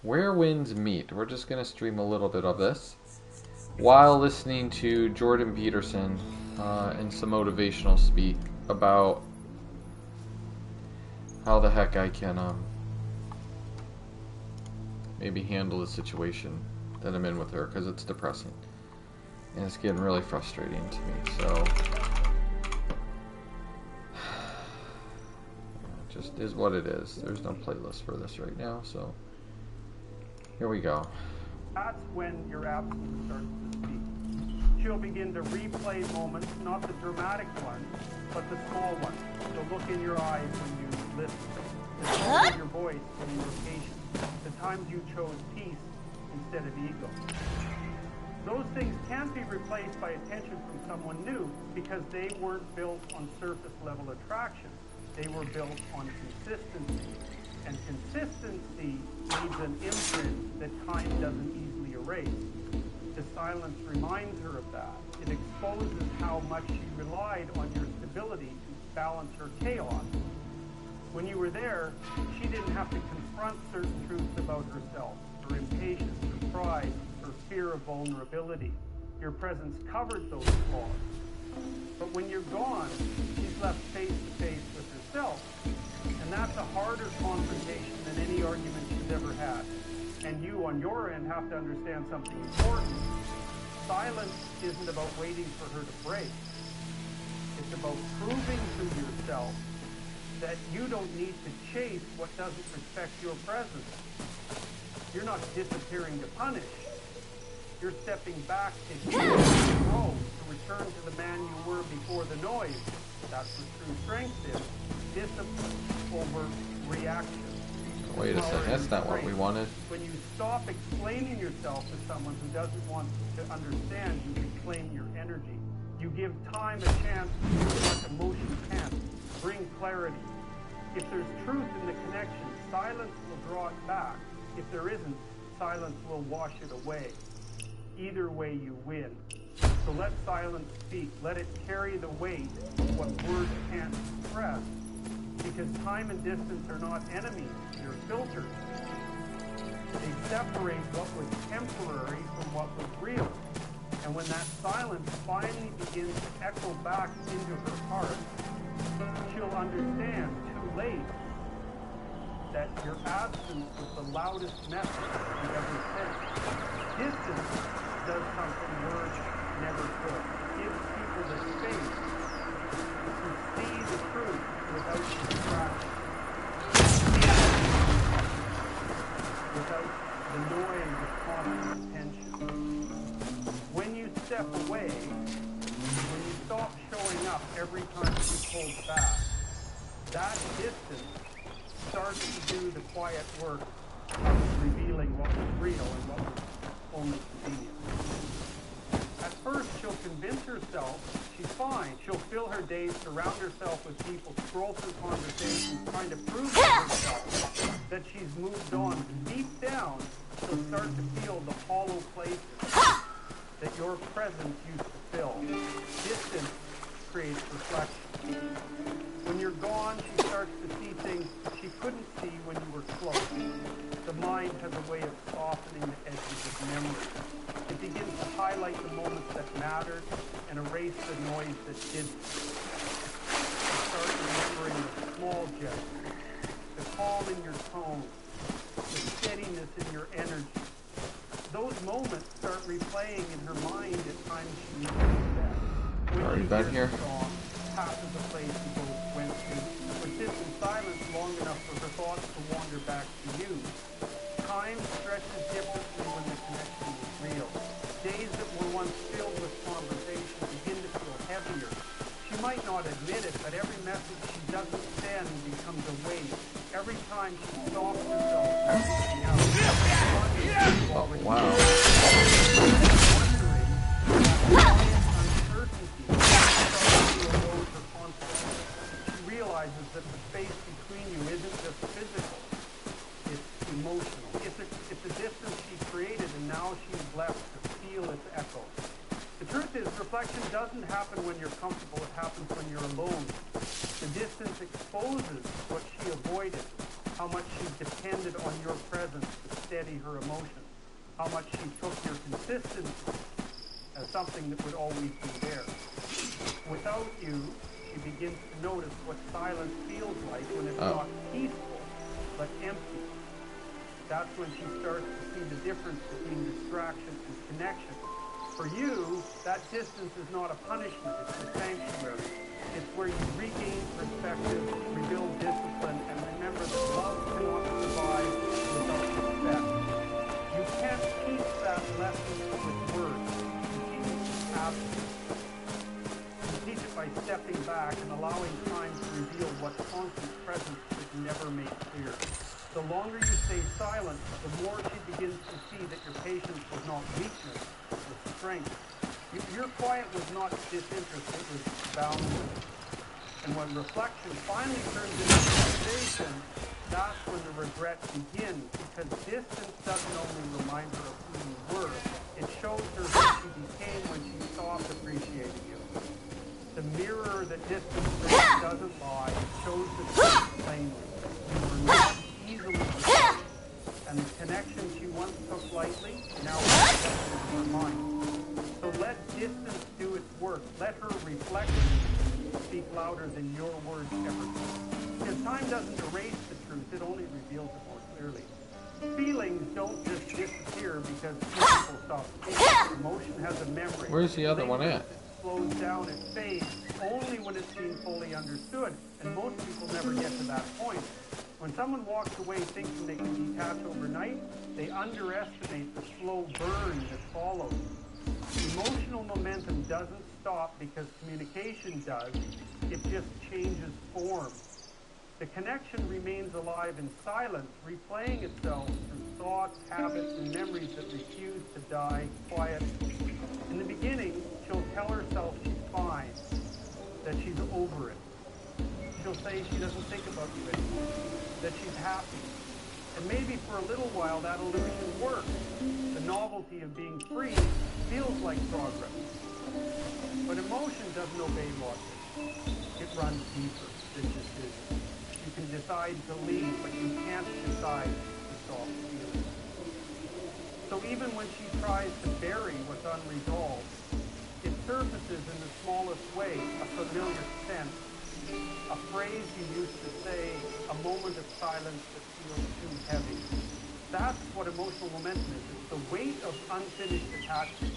Where Winds Meet. We're just going to stream a little bit of this while listening to Jordan Peterson and some motivational speak about how the heck I can maybe handle the situation that I'm in with her, because it's depressing and it's getting really frustrating to me. So it just is what it is. There's no playlist for this right now, so here we go. That's when your absence starts to speak. She'll begin to replay moments, not the dramatic ones, but the small ones. She'll look in your eyes when you listen, the tone of your voice when you were patient, the times you chose peace instead of ego. Those things can't be replaced by attention from someone new because they weren't built on surface level attraction. They were built on consistency. And consistency leaves an imprint that time doesn't easily erase. The silence reminds her of that. It exposes how much she relied on your stability to balance her chaos. When you were there, she didn't have to confront certain truths about herself, her impatience, her pride, her fear of vulnerability. Your presence covered those flaws. But when you're gone, she's left face to face with herself. And that's a harder confrontation than any argument she's ever had. And you, on your end, have to understand something important. Silence isn't about waiting for her to break. It's about proving to yourself that you don't need to chase what doesn't respect your presence. You're not disappearing to punish. You're stepping back to heal and grow, to return to the man you were before the noise. That's what true strength is. Discipline over reaction. Wait a second, that's not what we wanted. When you stop explaining yourself to someone who doesn't want to understand, you reclaim your energy. You give time a chance to do what emotion can't. Bring clarity. If there's truth in the connection, silence will draw it back. If there isn't, silence will wash it away. Either way you win. So let silence speak. Let it carry the weight of what words can't express. Because time and distance are not enemies, they're filters. They separate what was temporary from what was real. And when that silence finally begins to echo back into her heart, she'll understand too late that your absence was the loudest message you ever sent. Distance does something words never could. It gives people the space to see the truth without distraction, without the noise of constant attention. When you step away, when you stop showing up every time she pulls back, that distance starts to do the quiet work of revealing what was real and what was only convenient. At first, she'll convince herself she's fine. She'll fill her days, surround herself with people, scroll through conversations, trying to prove to herself that she's moved on. But deep down, she'll start to feel the hollow places that your presence used to fill. Distance creates reflection. When you're gone, she starts to see things she couldn't see when you were close. The mind has a way of softening the edges of memory. It begins to highlight the moments that mattered and erase the noise that didn't. You start remembering the small gestures, the calm in your tone, the steadiness in your energy. Those moments start replaying in her mind at times she needs to that. Are you done here? Passes a place you both went to, or sits in silence long enough for her thoughts to wander back to you. Time stretches differently when the connection is real. Days that were once filled with conversation begin to feel heavier. She might not admit it, but every message she doesn't send becomes a weight. Every time she stops herself from reaching out. Oh, wow. Realizes that the space between you isn't just physical, it's emotional. It's a distance she created and now she's left to feel its echo. The truth is, reflection doesn't happen when you're comfortable, it happens when you're alone. The distance exposes what she avoided, how much she depended on your presence to steady her emotions, how much she took your consistency as something that would always be there. Without you, she begins to notice what silence feels like when it's not peaceful, but empty. That's when she starts to see the difference between distraction and connection. For you, that distance is not a punishment, it's a sanctuary. It's where you regain perspective, rebuild discipline, and remember that love cannot survive without respect. You can't teach that lesson with words. You teach it with absence. You teach it by stepping back and allowing time to reveal what constant presence could never make clear. The longer you stay silent, the more she begins to see that your patience was not weakness, it was strength. Your quiet was not disinterest, it was boundless. And when reflection finally turns into realization, that's when the regret begins, because distance doesn't only remind her of who you were, it shows her who she became when she stopped appreciating you. The mirror that distance brings doesn't lie, it shows the truth plainly. You were not easily replaced, and the connection she once took lightly now is in her mind. So let distance do its work. Let her reflection speak louder than your words ever could. Because time doesn't erase the truth, it only reveals it more clearly. Feelings don't just disappear because people stop speaking. Emotion has a memory. Where's the other one at? It slows down, it fades, only when it's been fully understood. And most people never get to that point. When someone walks away thinking they can detach overnight, they underestimate the slow burn that follows. Emotional momentum doesn't stop because communication does. It just changes form. The connection remains alive in silence, replaying itself through thoughts, habits, and memories that refuse to die quietly. In the beginning, she'll tell herself she's fine, that she's over it. She'll say she doesn't think about you anymore, that she's happy. And maybe for a little while that illusion works. The novelty of being free feels like progress. But emotion doesn't obey logic. It runs deeper than decision. You can decide to leave, but you can't decide to stop feeling. So even when she tries to bury what's unresolved, it surfaces in the smallest way, a familiar sense, a phrase you used to say, a moment of silence that feels too heavy. That's what emotional momentum is. It's the weight of unfinished attachment.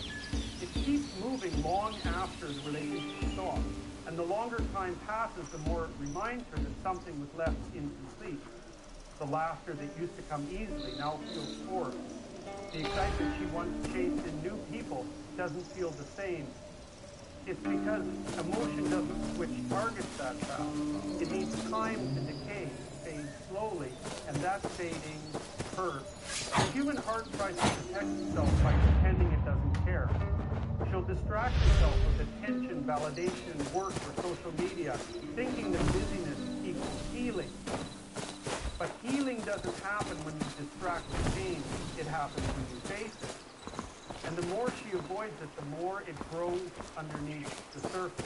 It keeps moving long after the relationship stops. And the longer time passes, the more it reminds her that something was left incomplete. The laughter that used to come easily now feels forced. The excitement she once chased in new people doesn't feel the same. It's because emotion doesn't switch targets that fast. It needs time to decay, fade slowly, and that fading hurts. The human heart tries to protect itself by pretending it doesn't care. She'll distract herself with attention, validation, work, or social media, thinking that busyness equals healing. But healing doesn't happen when you distract the pain. It happens when you face it. And the more she avoids it, the more it grows underneath the surface.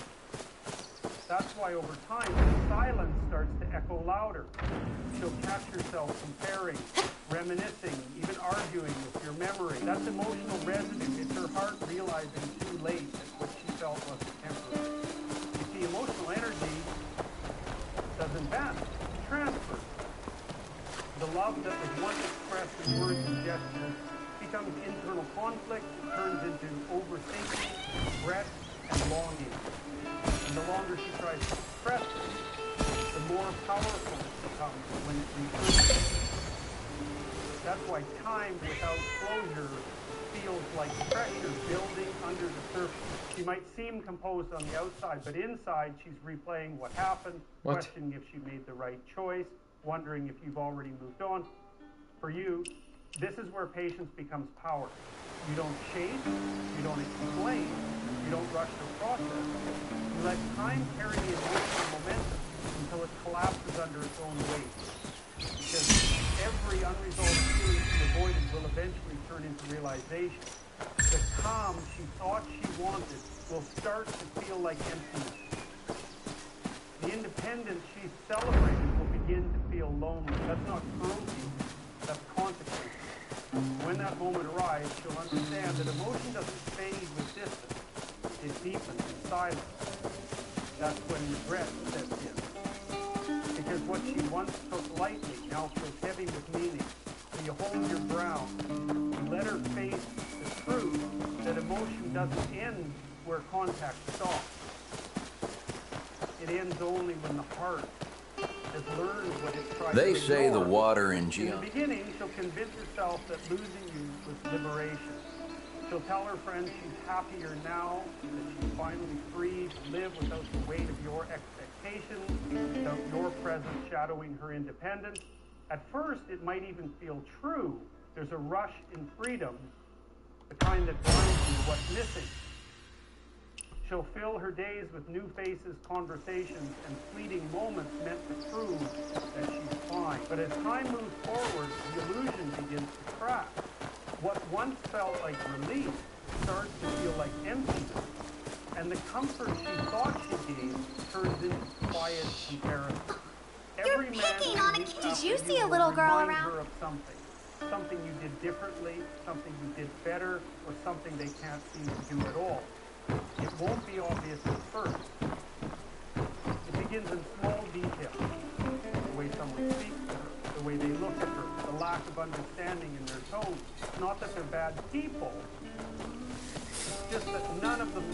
That's why over time, the silence starts to echo louder. She'll catch herself comparing, reminiscing, even arguing with your memory. That's emotional residue. It's her heart realizing too late that what she felt was temporary. You see, emotional energy doesn't vanish. It transfers. The love that was once expressed in words and gestures becomes internal conflict, it turns into overthinking, regret, and longing. And the longer she tries to suppress it, the more powerful it becomes when it returns. That's why time without closure feels like pressure building under the surface. She might seem composed on the outside, but inside she's replaying what happened, questioning if she made the right choice, wondering if you've already moved on. For you, this is where patience becomes power. You don't chase, you don't explain, you don't rush the process. You let time carry the emotional momentum until it collapses under its own weight. Because every unresolved feeling she avoided will eventually turn into realization. The calm she thought she wanted will start to feel like emptiness. The independence she's celebrating will begin to feel lonely. That's not cruelty, that's consequence. when that moment arrives, she'll understand that emotion doesn't fade with distance. It deepens in silence. That's when regret sets in. Because what she once took lightly now feels heavy with meaning. So you hold your ground. You let her face the truth that emotion doesn't end where contact stops. It ends only when the heart has learned what it tried to ignore. They say the water in In Geo. the beginning, she'll convince herself that losing you was liberation. She'll tell her friends she's happier now, that she's finally free to live without the weight of your expectations, without your presence shadowing her independence. At first, it might even feel true. There's a rush in freedom, the kind that blinds you to what's missing. She'll fill her days with new faces, conversations, and fleeting moments meant to prove that she's fine. But as time moves forward, the illusion begins to crack. What once felt like relief starts to feel like emptiness. And the comfort she thought she gained turns into quiet comparison. You're picking on it. Did you see a little girl around? Her of something you did differently, something you did better, or something they can't seem to do at all. It won't be obvious at first. It begins in small details. The way someone speaks to her, the way they look at her, the lack of understanding in their tone. It's not that they're bad people. It's just that none of them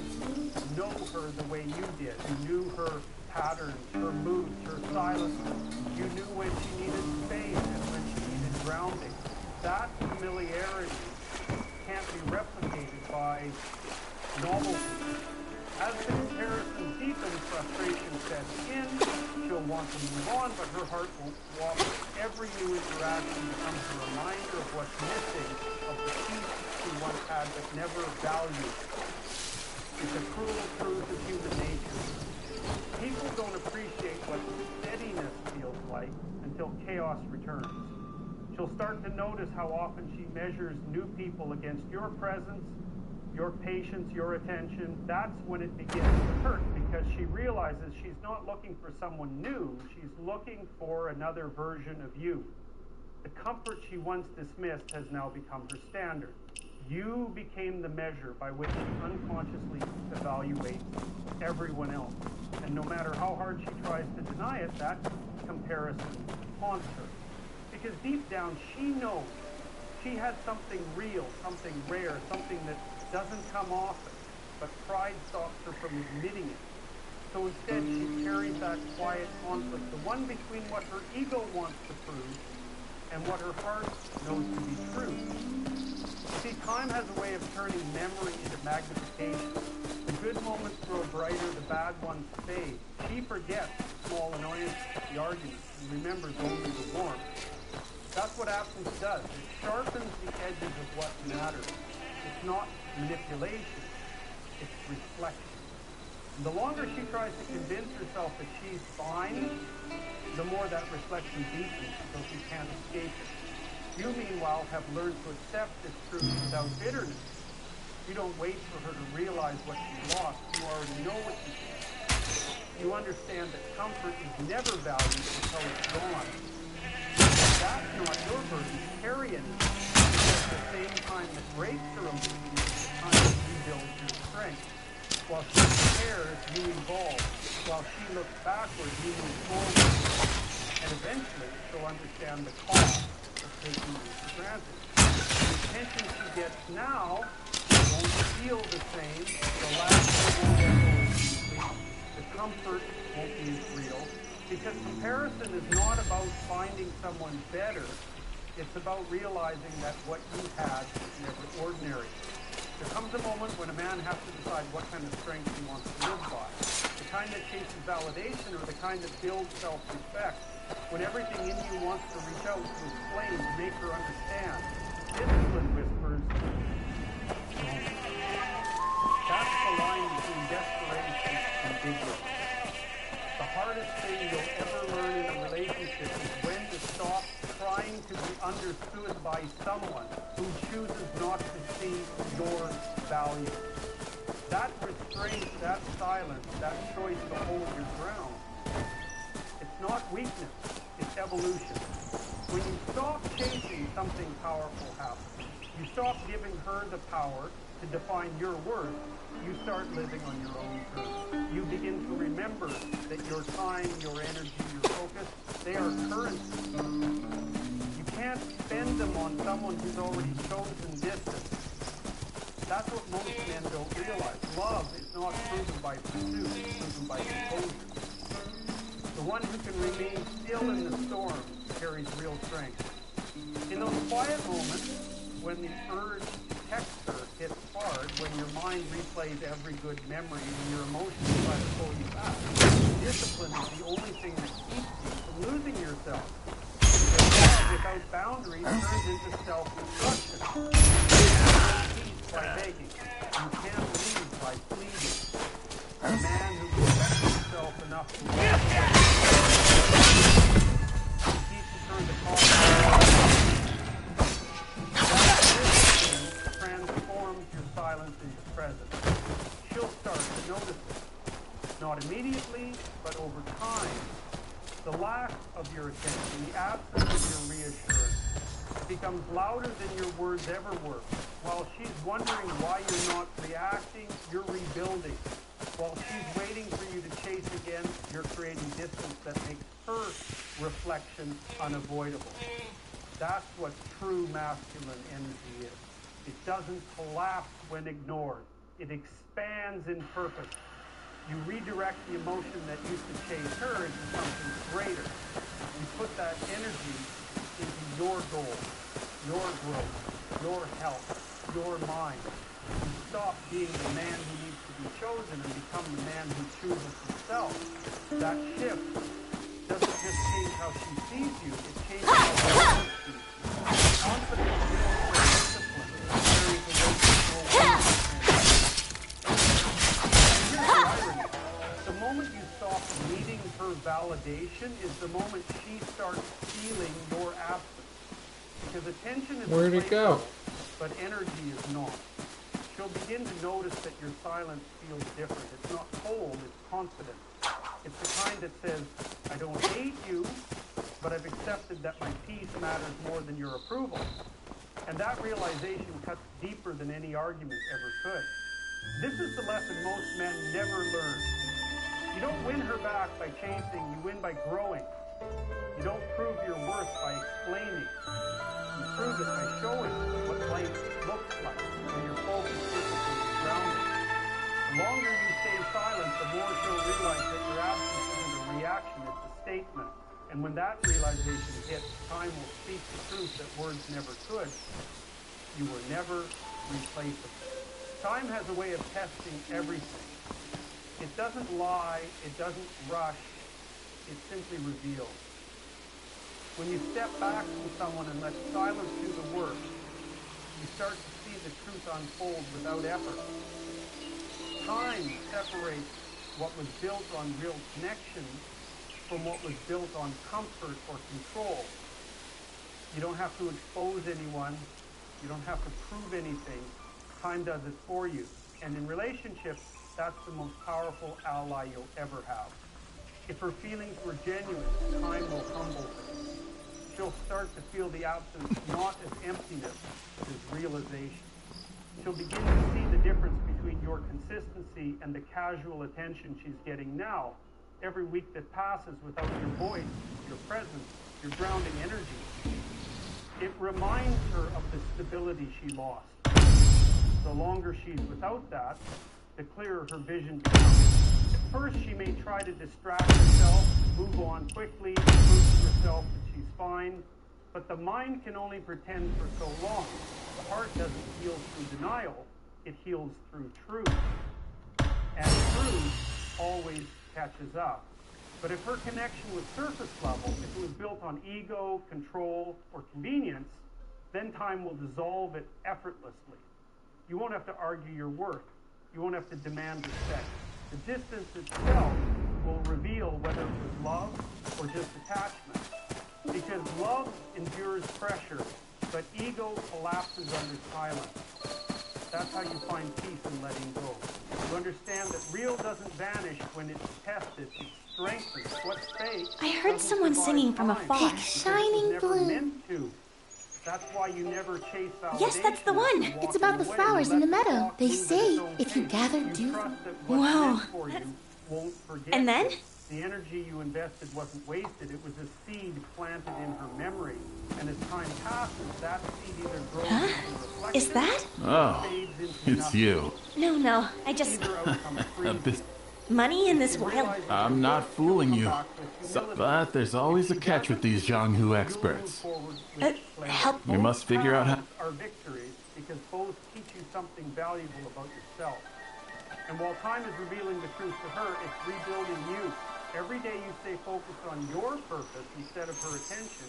know her the way you did. You knew her patterns, her moods, her silences. You knew when she needed space and when she needed grounding. That familiarity can't be replicated by novelty. As the comparison deepens, frustration sets in. She'll want to move on, but her heart won't cooperate. Every new interaction becomes a reminder of what's missing, of the peace she once had but never valued. It's a cruel truth of human nature. People don't appreciate what steadiness feels like until chaos returns. She'll start to notice how often she measures new people against your presence, your patience, your attention. That's when it begins to hurt, because she realizes she's not looking for someone new, she's looking for another version of you. The comfort she once dismissed has now become her standard. You became the measure by which she unconsciously evaluates everyone else. And no matter how hard she tries to deny it, that comparison haunts her. Because deep down, she knows she had something real, something rare, something that doesn't come often, but pride stops her from admitting it. So instead, she carries that quiet conflict, the one between what her ego wants to prove and what her heart knows to be true. See, time has a way of turning memory into magnification. The good moments grow brighter, the bad ones fade. She forgets the small annoyances, the arguments, and remembers only the warmth. That's what absence does. It sharpens the edges of what matters. It's not manipulation, it's reflection. And the longer she tries to convince herself that she's fine, the more that reflection deepens until she can't escape it. You, meanwhile, have learned to accept this truth without bitterness. You don't wait for her to realize what she's lost. You already know what she did. You understand that comfort is never valued until it's gone. That's not your burden to carry anything. At the same time that breaks her illusion is the time that rebuilds your strength. While she prepares, you evolve. While she looks backward, you move forward. And eventually, she'll understand the cost of taking you for granted. The attention she gets now won't feel the same. The laughter won't echo as deeply. The comfort won't be as real. Because comparison is not about finding someone better. It's about realizing that what you had was never ordinary. There comes a moment when a man has to decide what kind of strength he wants to live by. The kind that chases validation or the kind that builds self-respect. When everything in you wants to reach out to explain, to make her understand. Discipline whispers, don't. That's the line between desperation and dignity. The hardest thing you'll ever learn in a relationship is when to stop trying to be understood by someone who chooses not to see your value. That restraint, that silence, that choice to hold your ground, it's not weakness, it's evolution. When you stop chasing, something powerful happens. stop giving her the power to define your worth, you start living on your own terms. You begin to remember that your time, your energy, your focus, they are currency. You can't spend them on someone who's already chosen distance. That's what most men don't realize. Love is not proven by pursuit, it's proven by composure. The one who can remain still in the storm carries real strength. In those quiet moments, when the urge to text her hits hard, when your mind replays every good memory and your emotions try to pull you back, discipline is the only thing that keeps you from losing yourself. Because love without boundaries turns into self-destruction. You can't peace by begging. You can't lead by pleading. A man who respects himself enough to walk away keeps to turn the clock. Transforms your silence into presence. She'll start to notice it. Not immediately, but over time. The lack of your attention, the absence of your reassurance, becomes louder than your words ever were. While she's wondering why you're not reacting, you're rebuilding. While she's waiting for you to chase again, you're creating distance that makes her reflection unavoidable. That's what true masculine energy is. It doesn't collapse when ignored. It expands in purpose. You redirect the emotion that used to chase her into something greater. You put that energy into your goals, your growth, your health, your mind. You stop being the man who needs to be chosen and become the man who chooses himself. That shift doesn't just change how she sees you, it changes how she sees you. Confidence builds for discipline. Carries away control. Here's the irony. The moment you stop needing her validation is the moment she starts feeling your absence. Because attention is where'd it go? But energy is not. She'll begin to notice that your silence feels different. It's not cold, it's confident. It's the kind that says, I don't hate you, but I've accepted that my peace matters more than your approval. And that realization cuts deeper than any argument ever could. This is the lesson most men never learn. You don't win her back by chasing, you win by growing. You don't prove your worth by explaining. You prove it by showing what life looks like when your focus is grounded. The longer you stay silent, the more she'll realize that your absence isn't a reaction, it's a statement. And when that realization hits, time will speak the truth that words never could. You were never replaceable. Time has a way of testing everything. It doesn't lie, it doesn't rush, it simply reveals. When you step back from someone and let silence do the work, you start to see the truth unfold without effort. Time separates what was built on real connection from what was built on comfort or control. You don't have to expose anyone. You don't have to prove anything. Time does it for you. And in relationships, that's the most powerful ally you'll ever have. If her feelings were genuine, time will humble her. She'll start to feel the absence not as emptiness, but as realization. She'll begin to see the difference between your consistency and the casual attention she's getting now. Every week that passes without your voice, your presence, your grounding energy, it reminds her of the stability she lost. The longer she's without that, the clearer her vision becomes. At first, she may try to distract herself, move on quickly, prove to herself that she's fine, but the mind can only pretend for so long. The heart doesn't heal through denial, it heals through truth. And truth always catches up. But if her connection was surface level, if it was built on ego, control, or convenience, then time will dissolve it effortlessly. You won't have to argue your worth. You won't have to demand respect. The distance itself will reveal whether it was love or just attachment. Because love endures pressure, but ego collapses under silence. That's how you find peace in letting go. You understand that real doesn't vanish when it's tested, it's strengthened. What's fake? I heard someone singing from afar. Big shining blue. That's why you never chase validation. Yes, that's the one. It's about the flowers in the meadow. They say if you gather dew. Wow. And then? The energy you invested wasn't wasted. It was a seed planted in her memory. And as time passes, that seed either grows into reflection. Is that? Oh, it's you. No. I just... Either outcome freezes. Money in this wild... I'm not fooling you. But there's always a catch with these Jianghu experts. help... We must figure out how... Are victories because both teach you something valuable about yourself. And while time is revealing the truth to her, it's rebuilding you. Every day you stay focused on your purpose instead of her attention,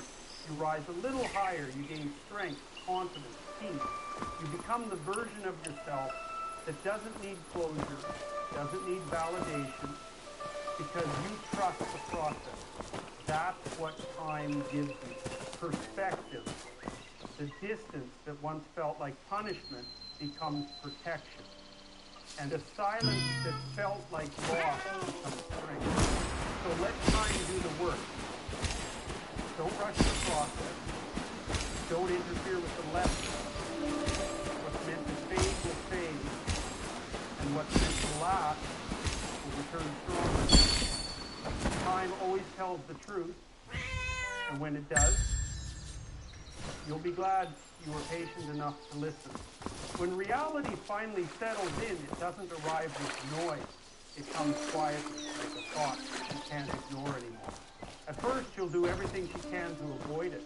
you rise a little higher, you gain strength, confidence, peace. You become the version of yourself that doesn't need closure, doesn't need validation, because you trust the process. That's what time gives you. Perspective. The distance that once felt like punishment becomes protection. And a silence that felt like loss becomes strength. So let time do the work. Don't rush the process. Don't interfere with the lesson. What's meant to fade will fade. And what's meant to last will return stronger. Time always tells the truth. And when it does, you'll be glad you were patient enough to listen. When reality finally settles in, it doesn't arrive with noise. It comes quietly, like a thought that she can't ignore anymore. At first, she'll do everything she can to avoid it.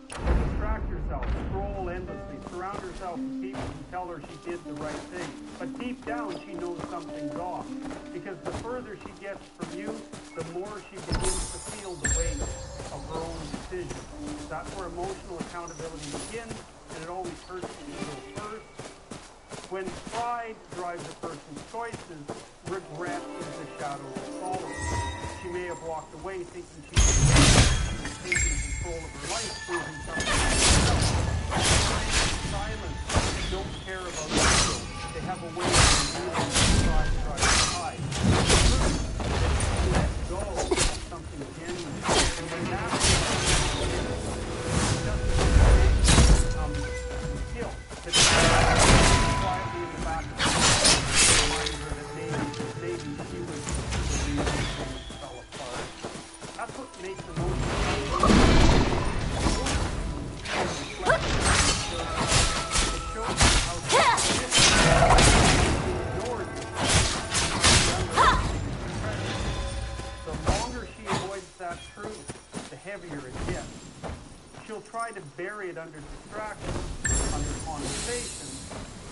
She'll distract herself, scroll endlessly, surround herself with people who tell her she did the right thing. But deep down, she knows something's off. Because the further she gets from you, the more she begins to feel the weight of her own decisions. That's where emotional accountability begins, and it always hurts when you go first. When pride drives a person's choices, regret is the shadow that follows. She may have walked away thinking she was taking control of her life, proving something to herself. Silence don't care about ego. They have a way of revealing pride drives pride. Let go of something genuine. And when that guilt that quietly in the back of her mind, remind her that maybe she was the reason things fell apart. That's what makes emotional. It shows how ignored you. The longer she avoids that truth, the heavier it gets. She'll try to bury it under distraction, under conversation,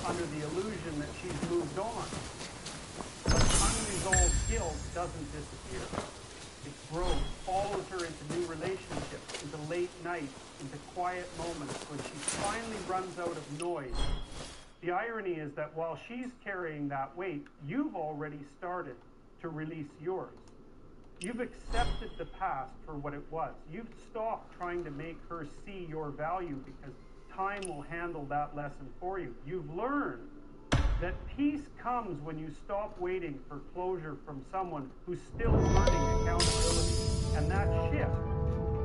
under the illusion that she's moved on. But unresolved guilt doesn't disappear. It grows, follows her into new relationships, into late nights, into quiet moments when she finally runs out of noise. The irony is that while she's carrying that weight, you've already started to release yours. You've accepted the past for what it was. You've stopped trying to make her see your value because time will handle that lesson for you. You've learned that peace comes when you stop waiting for closure from someone who's still learning accountability. And that shift,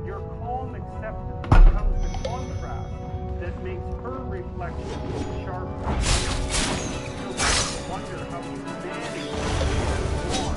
your calm acceptance, becomes the contrast that makes her reflection sharper. She'll wonder how you manage to go on.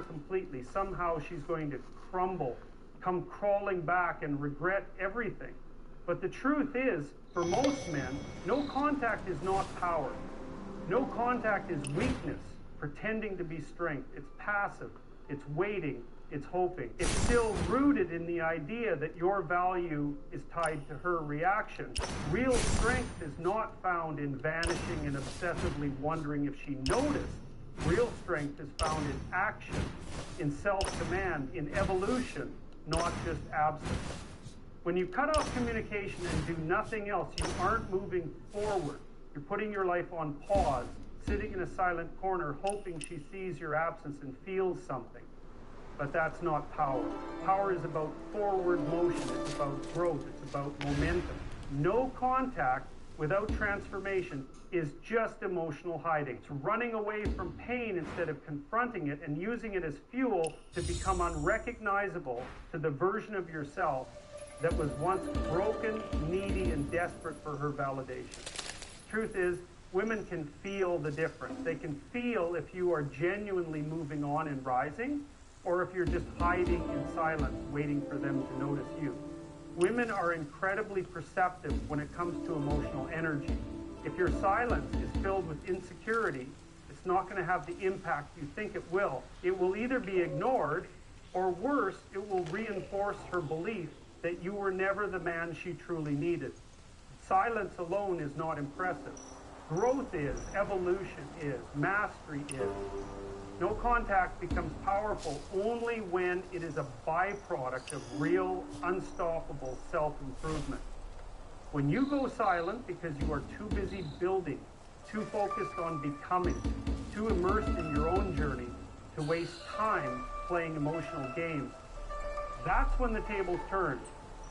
completely. Somehow she's going to crumble, come crawling back and regret everything. But the truth is, for most men, no contact is not power. No contact is weakness, pretending to be strength. It's passive, it's waiting, it's hoping. It's still rooted in the idea that your value is tied to her reaction. Real strength is not found in vanishing and obsessively wondering if she noticed. Real strength is found in action, in self-command, in evolution, not just absence. When you cut off communication and do nothing else, you aren't moving forward. You're putting your life on pause, sitting in a silent corner, hoping she sees your absence and feels something. But that's not power. Power is about forward motion. It's about growth. It's about momentum. No contact without transformation is just emotional hiding. It's running away from pain instead of confronting it and using it as fuel to become unrecognizable to the version of yourself that was once broken, needy, and desperate for her validation. Truth is, women can feel the difference. They can feel if you are genuinely moving on and rising, or if you're just hiding in silence, waiting for them to notice you. Women are incredibly perceptive when it comes to emotional energy. If your silence is filled with insecurity, it's not going to have the impact you think it will. It will either be ignored, or worse, it will reinforce her belief that you were never the man she truly needed. Silence alone is not impressive. Growth is, evolution is, mastery is. No contact becomes powerful only when it is a byproduct of real, unstoppable self-improvement. When you go silent because you are too busy building, too focused on becoming, too immersed in your own journey to waste time playing emotional games, that's when the tables turn.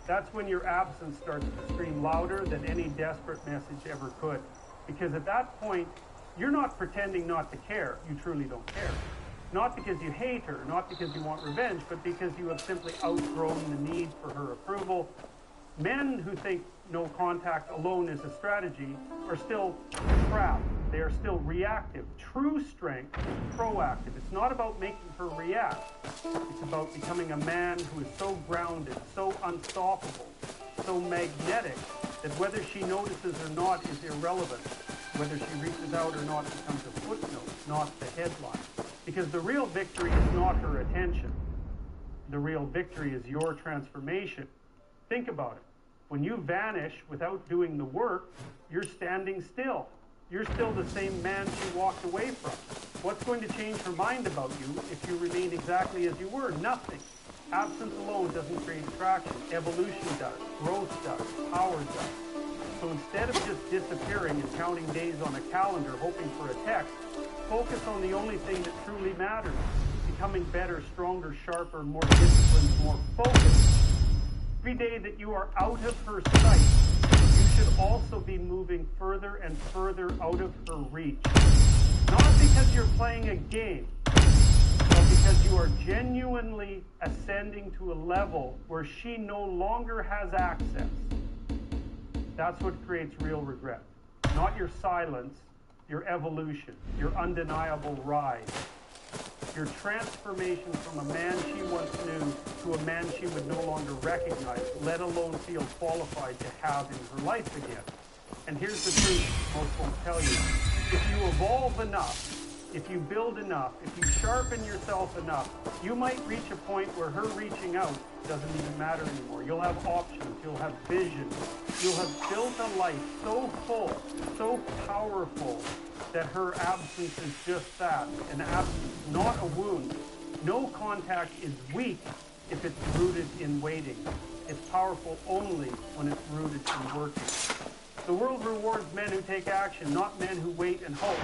That's when your absence starts to scream louder than any desperate message ever could. Because at that point, you're not pretending not to care. You truly don't care. Not because you hate her, not because you want revenge, but because you have simply outgrown the need for her approval. Men who think no contact alone is a strategy are still trapped. They are still reactive. True strength is proactive. It's not about making her react. It's about becoming a man who is so grounded, so unstoppable, so magnetic, that whether she notices or not is irrelevant. Whether she reaches out or not becomes a footnote, not the headline. Because the real victory is not her attention. The real victory is your transformation. Think about it. When you vanish without doing the work, you're standing still. You're still the same man she walked away from. What's going to change her mind about you if you remain exactly as you were? Nothing. Absence alone doesn't create attraction. Evolution does. Growth does. Power does. So instead of just disappearing and counting days on a calendar hoping for a text, focus on the only thing that truly matters. Becoming better, stronger, sharper, more disciplined, more focused. Every day that you are out of her sight, you should also be moving further and further out of her reach. Not because you're playing a game, but because you are genuinely ascending to a level where she no longer has access. That's what creates real regret. Not your silence, your evolution, your undeniable rise. Your transformation from a man she once knew to a man she would no longer recognize, let alone feel qualified to have in her life again. And here's the truth most won't tell you. If you evolve enough, if you build enough, if you sharpen yourself enough, you might reach a point where her reaching out doesn't even matter anymore. You'll have options. You'll have vision. You'll have built a life so full, so powerful, that her absence is just that, an absence, not a wound. No contact is weak if it's rooted in waiting. It's powerful only when it's rooted in working. The world rewards men who take action, not men who wait and hope.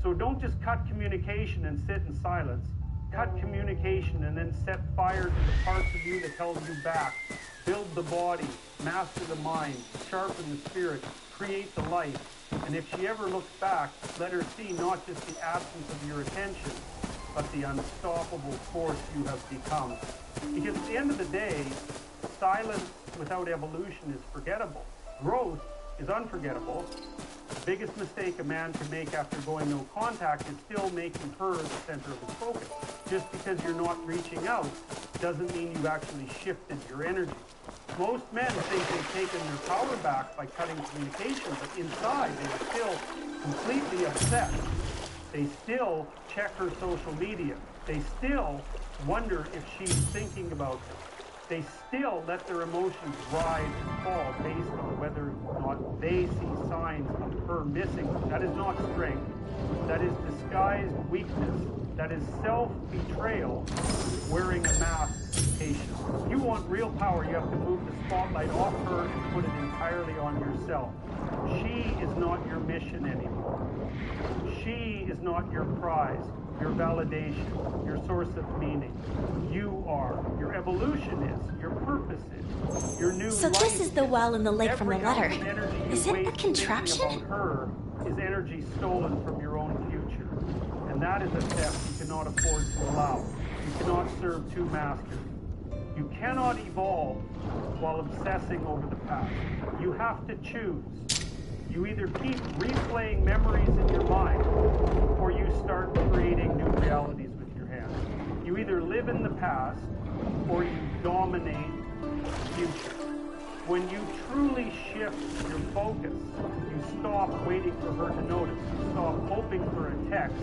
So don't just cut communication and sit in silence. Cut communication and then set fire to the parts of you that held you back. Build the body, master the mind, sharpen the spirit, create the life. And if she ever looks back, let her see not just the absence of your attention, but the unstoppable force you have become. Because at the end of the day, silence without evolution is forgettable. Growth is unforgettable. The biggest mistake a man can make after going no contact is still making her the center of his focus. Just because you're not reaching out doesn't mean you've actually shifted your energy. Most men think they've taken their power back by cutting communication, but inside they are still completely upset. They still check her social media. They still wonder if she's thinking about them. They still let their emotions rise and fall based on whether or not they see signs of her missing. That is not strength. That is disguised weakness. That is self-betrayal wearing a mask patient. If you want real power, you have to move the spotlight off her and put it entirely on yourself. She is not your mission anymore. She is not your prize, your validation, your source of meaning. You are. Your evolution is. Your purpose is. Your new So life this is the well in the lake from the Every letter. ounce of energy you Is it a waste thinking contraption? about her is energy stolen from your own future. And that is a theft you cannot afford to allow. You cannot serve two masters. You cannot evolve while obsessing over the past. You have to choose. You either keep replaying memories in your mind, or you start creating new realities with your hands. You either live in the past, or you dominate the future. When you truly shift your focus, you stop waiting for her to notice. You stop hoping for a text.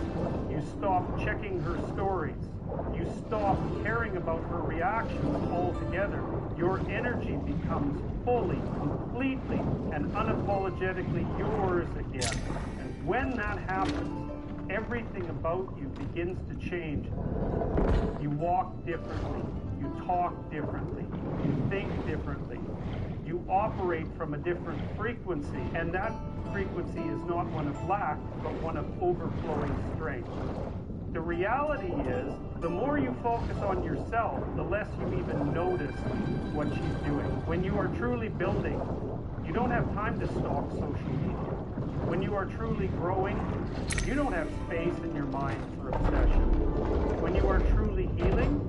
You stop checking her stories. You stop caring about her reactions altogether. Your energy becomes fully, completely, and unapologetically yours again. And when that happens, everything about you begins to change. You walk differently. You talk differently. You think differently. You operate from a different frequency, and that frequency is not one of lack, but one of overflowing strength. The reality is, the more you focus on yourself, the less you even notice what she's doing. When you are truly building, you don't have time to stalk social media. When you are truly growing, you don't have space in your mind for obsession. When you are truly healing,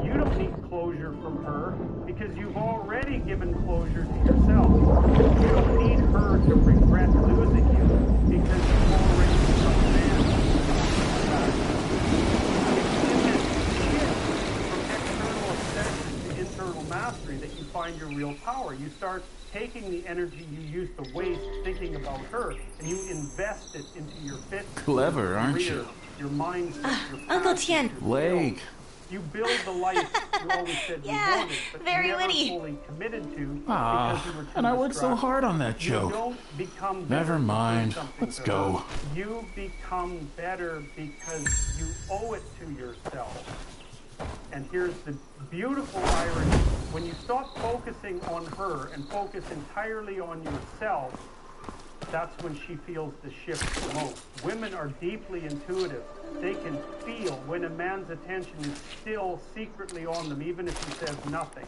you don't need closure from her because you've already given closure to yourself. You don't need her to regret losing you because you've already become a man. Internal mastery that you find your real power. You start taking the energy you used to waste thinking about her and you invest it into your fitness. Clever, aren't career, you? Your mindset, your Uncle passion, Tien. your skills. Lake. You build the life you always said you Yeah, wanted, but very you never witty. fully committed to because Ah, you were too and I worked so distracted. hard on that You joke. don't become better Never to prove mind. something Let's to go. her. You become better because you owe it to yourself. And here's the beautiful irony. When you stop focusing on her and focus entirely on yourself, that's when she feels the shift the most. Women are deeply intuitive. They can feel when a man's attention is still secretly on them, even if he says nothing.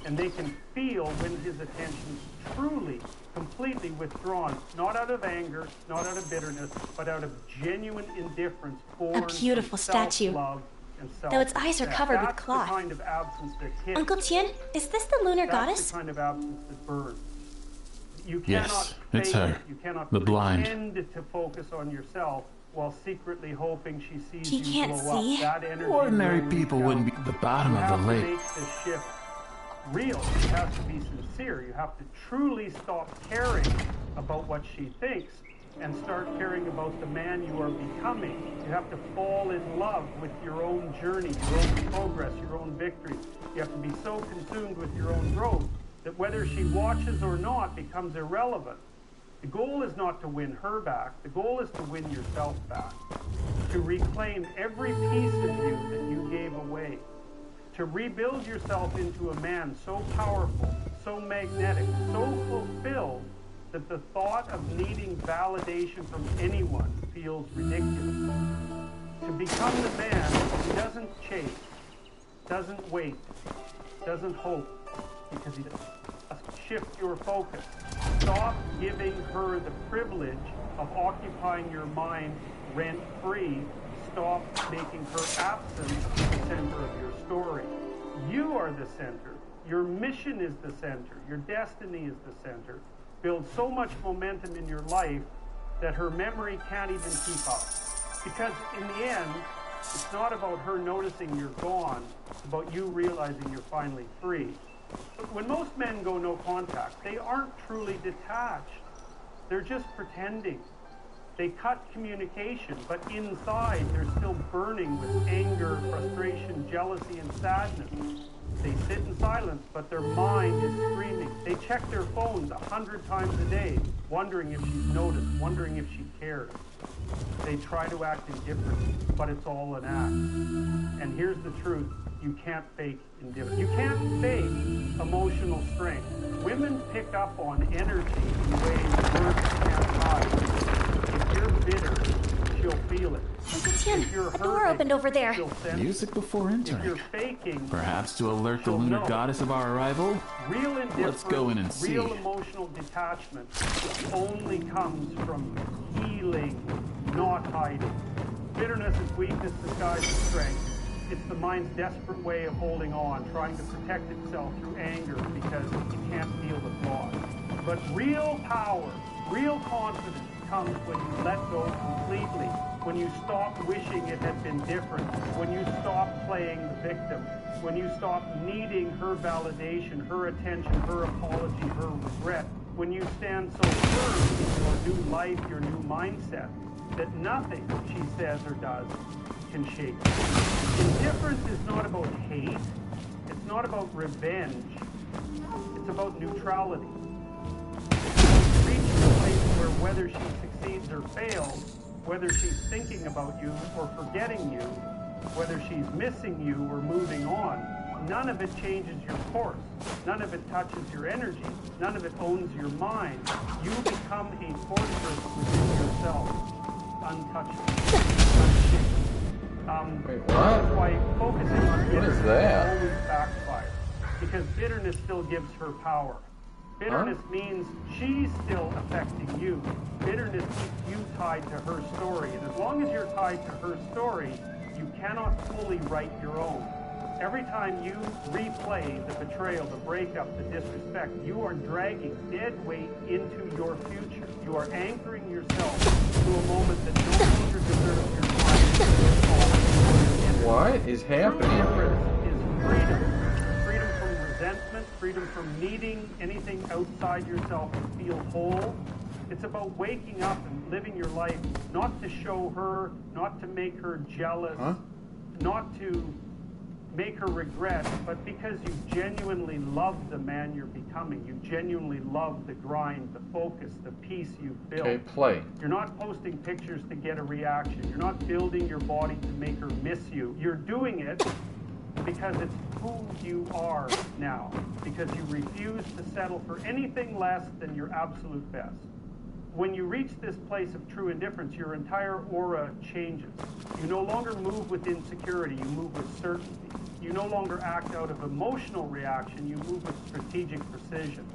And they can feel when his attention is truly, completely withdrawn, not out of anger, not out of bitterness, but out of genuine indifference, born beautiful from statue. self-love and Though its eyes are self-respect. covered with That's cloth. the kind of absence that hits. Uncle Tien, is this the lunar That's goddess? the kind of absence that burns. You Yes, cannot it's fake her. it. You cannot The blind. pretend to focus on yourself while secretly hoping she sees She you can't blow see. up. That energy Ordinary wears people you wouldn't down. be at the bottom You of have the to lake. make this shift real. It has to be sincere. You have to truly stop caring about what she thinks and start caring about the man you are becoming. You have to fall in love with your own journey, your own progress, your own victories. You have to be so consumed with your own growth that whether she watches or not becomes irrelevant. The goal is not to win her back. The goal is to win yourself back. To reclaim every piece of you that you gave away. To rebuild yourself into a man so powerful, so magnetic, so fulfilled that the thought of needing validation from anyone feels ridiculous. To become the man who doesn't chase, doesn't wait, doesn't hope, because he does. Shift your focus. Stop giving her the privilege of occupying your mind rent-free. Stop making her absence the center of your story. You are the center. Your mission is the center. Your destiny is the center. Build so much momentum in your life that her memory can't even keep up. Because in the end, it's not about her noticing you're gone, it's about you realizing you're finally free. But when most men go no contact, they aren't truly detached. They're just pretending. They cut communication, but inside they're still burning with anger, frustration, jealousy, and sadness. They sit in silence, but their mind is screaming. They check their phones 100 times a day, wondering if she's noticed, wondering if she cares. They try to act indifferent, but it's all an act. And here's the truth. You can't fake indifference. You can't fake emotional strength. Women pick up on energy in ways words can't hide. If you're bitter, she'll feel it. Uncle Tian, a door opened over there. Music before entering. If you're faking, perhaps to alert the lunar goddess of our arrival? Real indifference, let's go in and see. Real emotional detachment only comes from healing, not hiding. Bitterness is weakness disguised as strength. It's the mind's desperate way of holding on, trying to protect itself through anger because it can't deal with loss. But real power, real confidence comes when you let go completely, when you stop wishing it had been different, when you stop playing the victim, when you stop needing her validation, her attention, her apology, her regret, when you stand so firm in your new life, your new mindset, that nothing she says or does can shake you. Indifference is not about hate. It's not about revenge. It's about neutrality. Reach the place where whether she succeeds or fails, whether she's thinking about you or forgetting you, whether she's missing you or moving on, none of it changes your course. None of it touches your energy. None of it owns your mind. You become a fortress within yourself, untouchable, unshaken. Wait, what? That's why focusing on bitterness that? always backfires. Because bitterness still gives her power. Bitterness means she's still affecting you. Bitterness keeps you tied to her story. And as long as you're tied to her story, you cannot fully write your own. Every time you replay the betrayal, the breakup, the disrespect, you are dragging dead weight into your future. You are anchoring yourself to a moment that no longer deserves your time. What is happening here? Is freedom. Freedom from resentment, freedom from needing anything outside yourself to feel whole. It's about waking up and living your life not to show her, not to make her jealous, not to make her regret, but because you genuinely love the man you're becoming. You genuinely love the grind, the focus, the peace you've built. Okay, play. You're not posting pictures to get a reaction. You're not building your body to make her miss you. You're doing it because it's who you are now, because you refuse to settle for anything less than your absolute best. When you reach this place of true indifference, your entire aura changes. You no longer move with insecurity, you move with certainty. You no longer act out of emotional reaction, you move with strategic precision.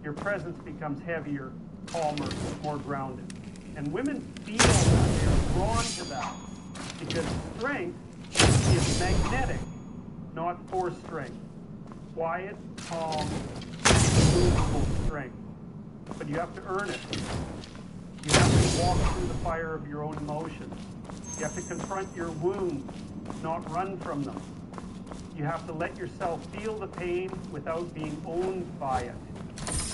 Your presence becomes heavier, calmer, more grounded. And women feel that, they're drawn to that, because strength is magnetic, not force strength. Quiet, calm, movable strength. But you have to earn it. You have to walk through the fire of your own emotions. You have to confront your wounds, not run from them. You have to let yourself feel the pain without being owned by it.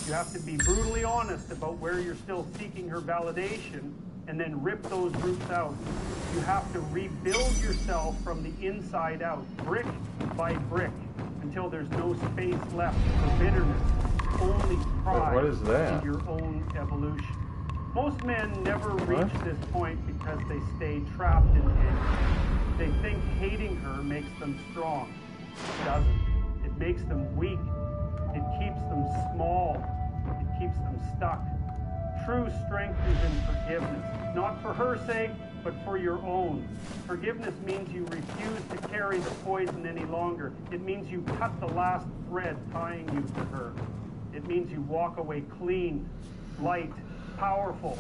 You have to be brutally honest about where you're still seeking her validation and then rip those roots out. You have to rebuild yourself from the inside out, brick by brick, until there's no space left for bitterness. Only pride what is that? in your own evolution. Most men never reach this point because they stay trapped in anger. They think hating her makes them strong. It doesn't. It makes them weak. It keeps them small. It keeps them stuck. True strength is in forgiveness, not for her sake, but for your own. Forgiveness means you refuse to carry the poison any longer. It means you cut the last thread tying you to her. It means you walk away clean, light, powerful.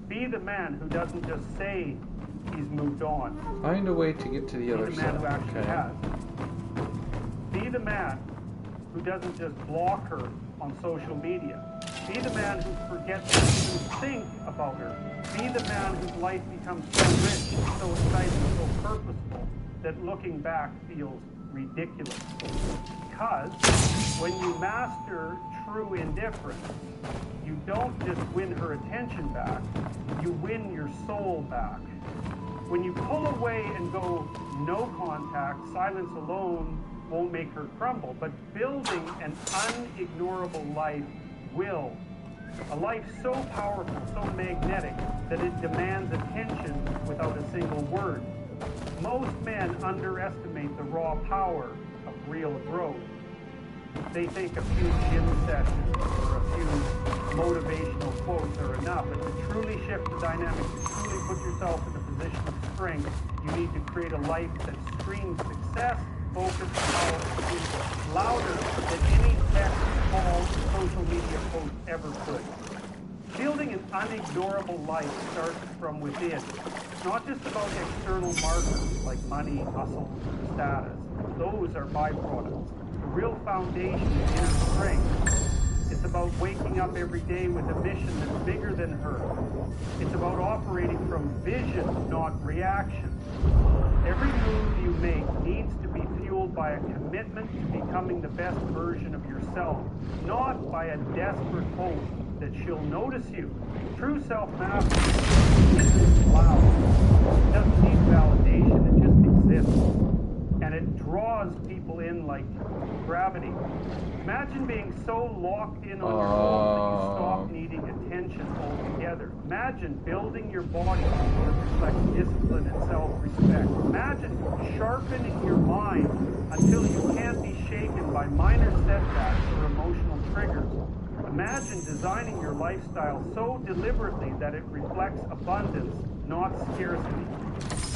Be the man who doesn't just say he's moved on. Find a way to get to the other Be the side. man who actually has. Be the man who doesn't just block her on social media. Be the man who forgets to even think about her. Be the man whose life becomes so rich, so exciting, so purposeful that looking back feels ridiculous. Because when you master true indifference, you don't just win her attention back, you win your soul back. When you pull away and go no contact, silence alone won't make her crumble, but building an unignorable life will. A life so powerful, so magnetic, that it demands attention without a single word. Most men underestimate the raw power of real growth. They think a few gym sessions or a few motivational quotes are enough, but to truly shift the dynamic, to truly put yourself in a position of strength, you need to create a life that screams success, focus, power, is louder than any text, call, social media post ever could. Building an unignorable life starts from within. It's not just about external markers like money, hustle, status. Those are byproducts. The real foundation is inner strength. It's about waking up every day with a mission that's bigger than her. It's about operating from vision, not reaction. Every move you make needs to be fueled by a commitment to becoming the best version of yourself, not by a desperate hope that she'll notice you. True self-mastery isn't loud. It doesn't need validation, it just exists. And it draws people in like gravity. Imagine being so locked in on your goals that you stop needing attention altogether. Imagine building your body to reflect discipline and self-respect. Imagine sharpening your mind until you can't be shaken by minor setbacks or emotional triggers. Imagine designing your lifestyle so deliberately that it reflects abundance, not scarcity.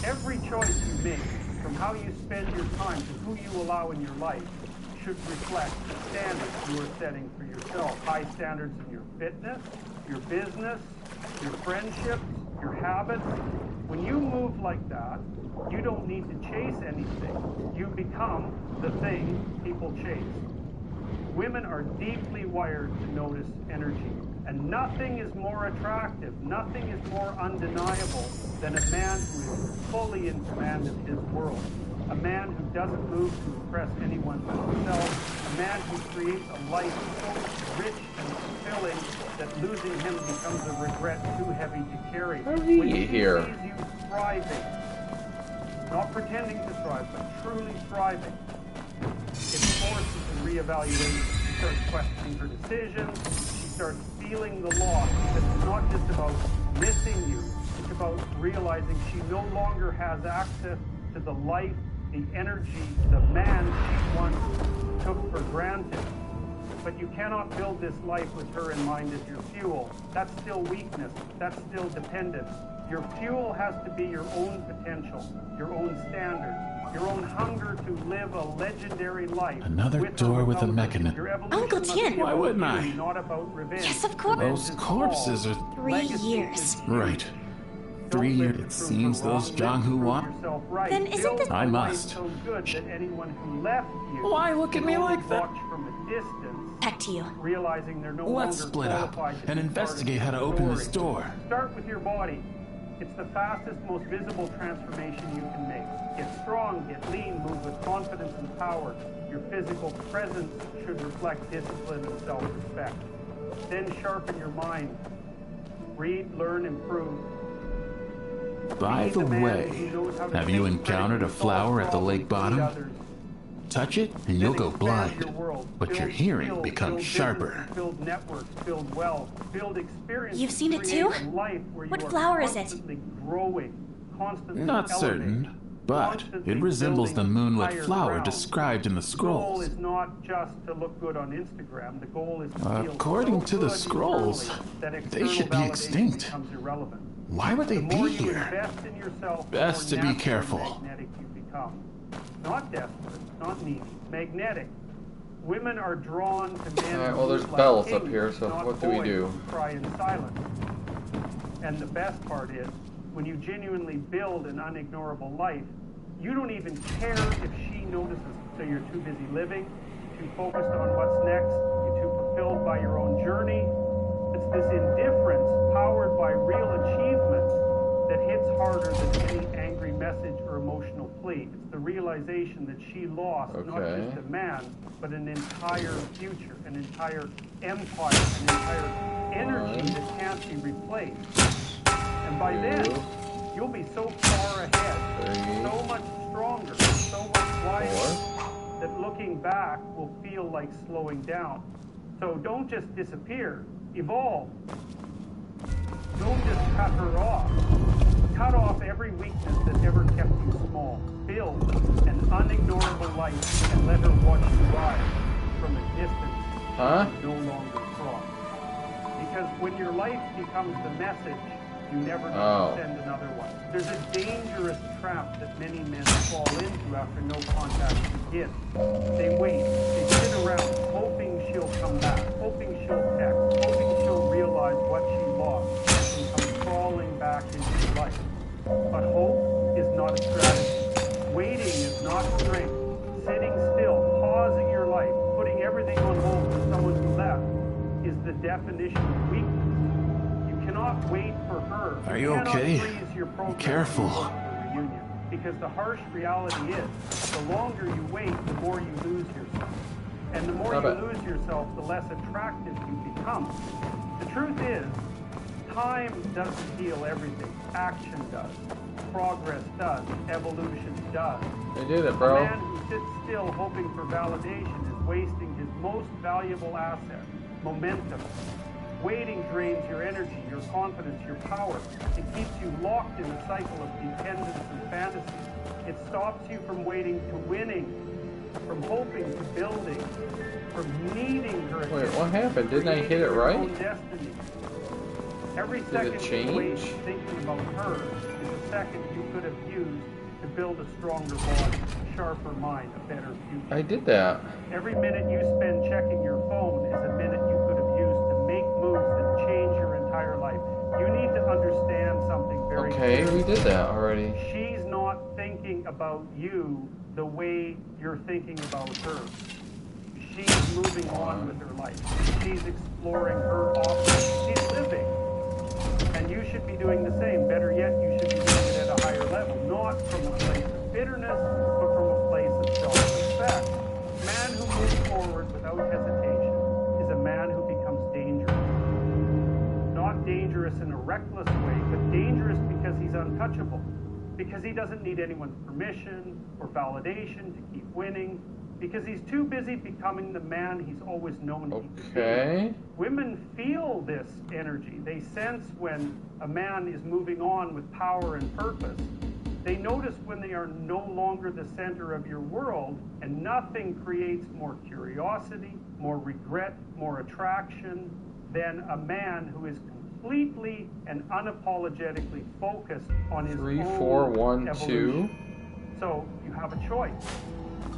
Every choice you make, from how you spend your time to who you allow in your life, should reflect the standards you are setting for yourself. High standards in your fitness, your business, your friendships, your habits. When you move like that, you don't need to chase anything. You become the thing people chase. Women are deeply wired to notice energy, and nothing is more attractive, nothing is more undeniable than a man who is fully in command of his world, a man who doesn't move to impress anyone but himself, a man who creates a life so rich and fulfilling that losing him becomes a regret too heavy to carry. When he sees you thriving, not pretending to thrive, but truly thriving, it forces a reevaluation. She starts questioning her decisions. She starts feeling the loss. Because it's not just about missing you. It's about realizing she no longer has access to the life, the energy, the man she once took for granted. But you cannot build this life with her in mind as your fuel. That's still weakness. That's still dependence. Your fuel has to be your own potential, your own standards, your own hunger to live a legendary life. Another door with a mechanism. Uncle Tin. Why wouldn't I? Not about revenge. Yes, of course. Those corpses are... 3 years. Right. 3 years. It seems those Jong-Hu want... Then isn't this... I must. So good that anyone who left you... Why look at me like that? Watch from a distance, Back to you. realizing they're no Let's longer split up qualified to and be investigate part how of to the open this story. door. Start with your body. It's the fastest, most visible transformation you can make. Get strong, get lean, move with confidence and power. Your physical presence should reflect discipline and self-respect. Then sharpen your mind. Read, learn, improve. By the way, have you encountered a flower at the lake bottom? Touch it and you'll go blind, but your hearing becomes sharper. Build networks, build wealth, build experience. You've seen it too? What flower is it? Growing, constantly Not certain, but it resembles the moonlit flower described in the The goal scrolls. is not just to look good on Instagram. The goal is to feel According so to the good scrolls, internally that they external should be validation extinct. becomes irrelevant. Why would they The more be you here? invest in yourself, the Best more to be naturally careful. magnetic you become. Not desperate, not needy, magnetic. Women are drawn to men. Alright, well, who there's like bells up kings, here, so not what do we boys do? who cry in silence. And the best part is, when you genuinely build an unignorable life, you don't even care if she notices. So you're too busy living, too focused on what's next, you're too fulfilled by your own journey, Simply, it's the realization that she lost not just a man, but an entire future, an entire empire, an entire energy that can't be replaced. And by then, you'll be so far ahead, so much stronger, so much wiser, that looking back will feel like slowing down. So don't just disappear, evolve. Don't just cut her off. Cut off every weakness that ever kept you small. Build an unignorable life and let her watch you rise from a distance no longer cross. Because when your life becomes the message, you never need to send another one. There's a dangerous trap that many men fall into after no contact begins. They wait, they sit around hoping she'll come back, hoping she'll text, hoping she'll realize what she lost and come crawling back into your life. But hope is not a strategy. Waiting is not strength. Sitting still, pausing your life, putting everything on hold for someone who left is the definition of weakness. Cannot wait for her. Are you okay? Be careful. Reunion. Because the harsh reality is, the longer you wait, the more you lose yourself. And the more you lose yourself, the less attractive you become. The truth is, time doesn't heal everything. Action does. Progress does. Evolution does. They did it, bro. A man who sits still hoping for validation is wasting his most valuable asset, momentum. Waiting drains your energy, your confidence, your power. It keeps you locked in a cycle of dependence and fantasy. It stops you from waiting to winning, from hoping to building, from needing her. Wait, what happened? Didn't I hit it right? Destiny. Every second you wait thinking about her is a second you could have used to build a stronger body, a sharper mind, a better future. I did that. Every minute you spend checking your phone is a minute you could have used to make moves that change your entire life. You need to understand something very clearly. We did that already. She's not thinking about you the way you're thinking about her. She's moving on with her life. She's exploring her options. She's living. And you should be doing the same. Better yet, you should be doing it at a higher level. Not from a place of bitterness, but from a place of self-respect. A man who moves forward without hesitation is a man who becomes dangerous. Not dangerous in a reckless way, but dangerous because he's untouchable. Because he doesn't need anyone's permission or validation to keep winning. Because he's too busy becoming the man he's always known he could be. Women feel this energy. They sense when a man is moving on with power and purpose. They notice when they are no longer the center of your world, and nothing creates more curiosity, more regret, more attraction than a man who is completely and unapologetically focused on his own 3, 4, 1, evolution. 2. So you have a choice.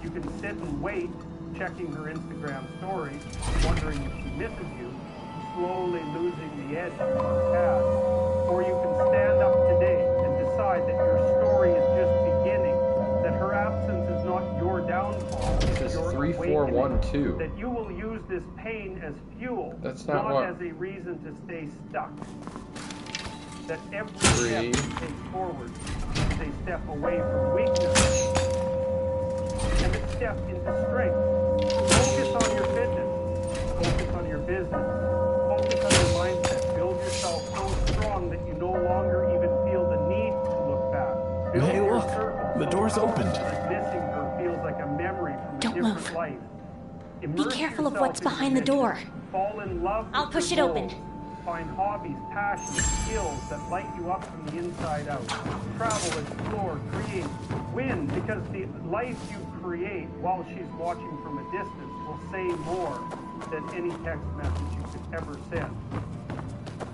You can sit and wait, checking her Instagram stories, wondering if she misses you, slowly losing the edge of your past. Or you can stand up today and decide that your story is just beginning, that her absence is not your downfall, it's your 3, 4, 1, 2. That you will use this pain as fuel, That's not as a reason to stay stuck. That every step you take forward is a step away from weakness. And a step into strength. Focus on your fitness. Focus on your business. Focus on your mindset. Build yourself so strong that you no longer even feel the need to look back. Build hey, look! The door's opened. Missing her feels like a memory from a different life. Be careful of what's behind the door. Fall in love with I'll push it your open. goals. Find hobbies, passions, skills that light you up from the inside out. Travel, explore, create, win, because the life you create while she's watching from a distance will say more than any text message you could ever send.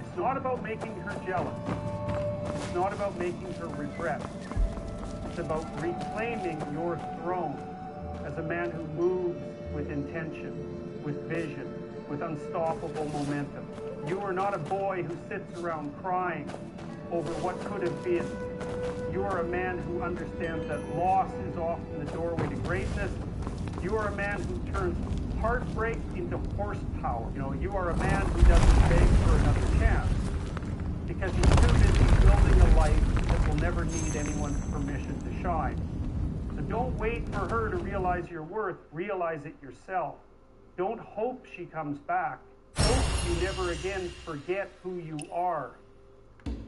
It's not about making her jealous. It's not about making her regret. It's about reclaiming your throne as a man who moves with intention, with vision, with unstoppable momentum. You are not a boy who sits around crying over what could have been. You are a man who understands that loss is often the doorway to greatness. You are a man who turns heartbreak into horsepower. You are a man who doesn't beg for another chance because he's too busy building a life that will never need anyone's permission to shine. her to realize your worth, realize it yourself. Don't hope she comes back. Hope you never again forget who you are.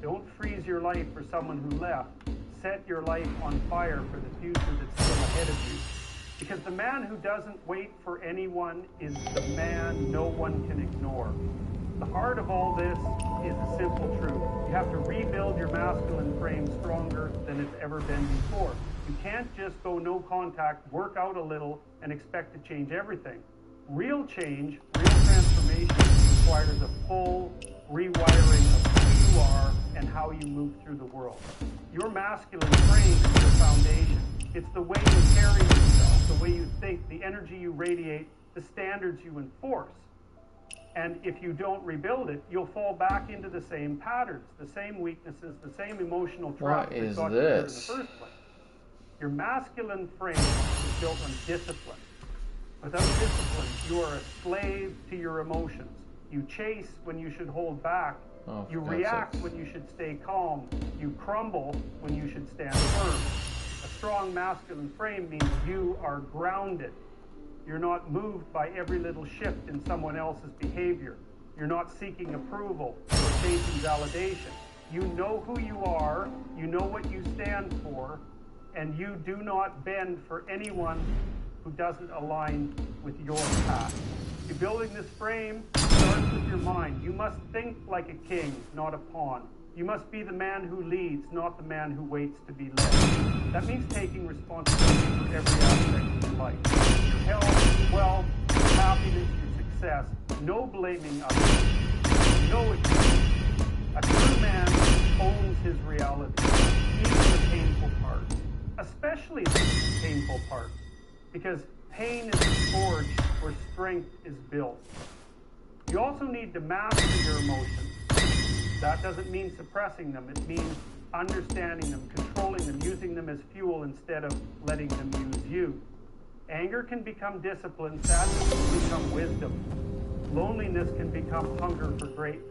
Don't freeze your life for someone who left. Set your life on fire for the future that's still ahead of you. Because the man who doesn't wait for anyone is the man no one can ignore. The heart of all this is a simple truth. You have to rebuild your masculine frame stronger than it's ever been before. You can't just go no contact, work out a little, and expect to change everything. Real change, real transformation requires a full rewiring of who you are and how you move through the world. Your masculine frame is your foundation. It's the way you carry yourself, the way you think, the energy you radiate, the standards you enforce. And if you don't rebuild it, you'll fall back into the same patterns, the same weaknesses, the same emotional traps that got you there in the first place. Your masculine frame is built on discipline. Without discipline, you are a slave to your emotions. You chase when you should hold back. You react when you should stay calm. You crumble when you should stand firm. A strong masculine frame means you are grounded. You're not moved by every little shift in someone else's behavior. You're not seeking approval or chasing validation. You know who you are, you know what you stand for, and you do not bend for anyone who doesn't align with your path. Rebuilding this frame starts with your mind. You must think like a king, not a pawn. You must be the man who leads, not the man who waits to be led. That means taking responsibility for every aspect of your life. Your health, wealth, your happiness, your success. No blaming others. No excuse. A true man owns his reality, even the painful parts. Especially the painful parts. Because pain is the forge where strength is built. You also need to master your emotions. That doesn't mean suppressing them. It means understanding them, controlling them, using them as fuel instead of letting them use you. Anger can become discipline. Sadness can become wisdom. Loneliness can become hunger for greatness.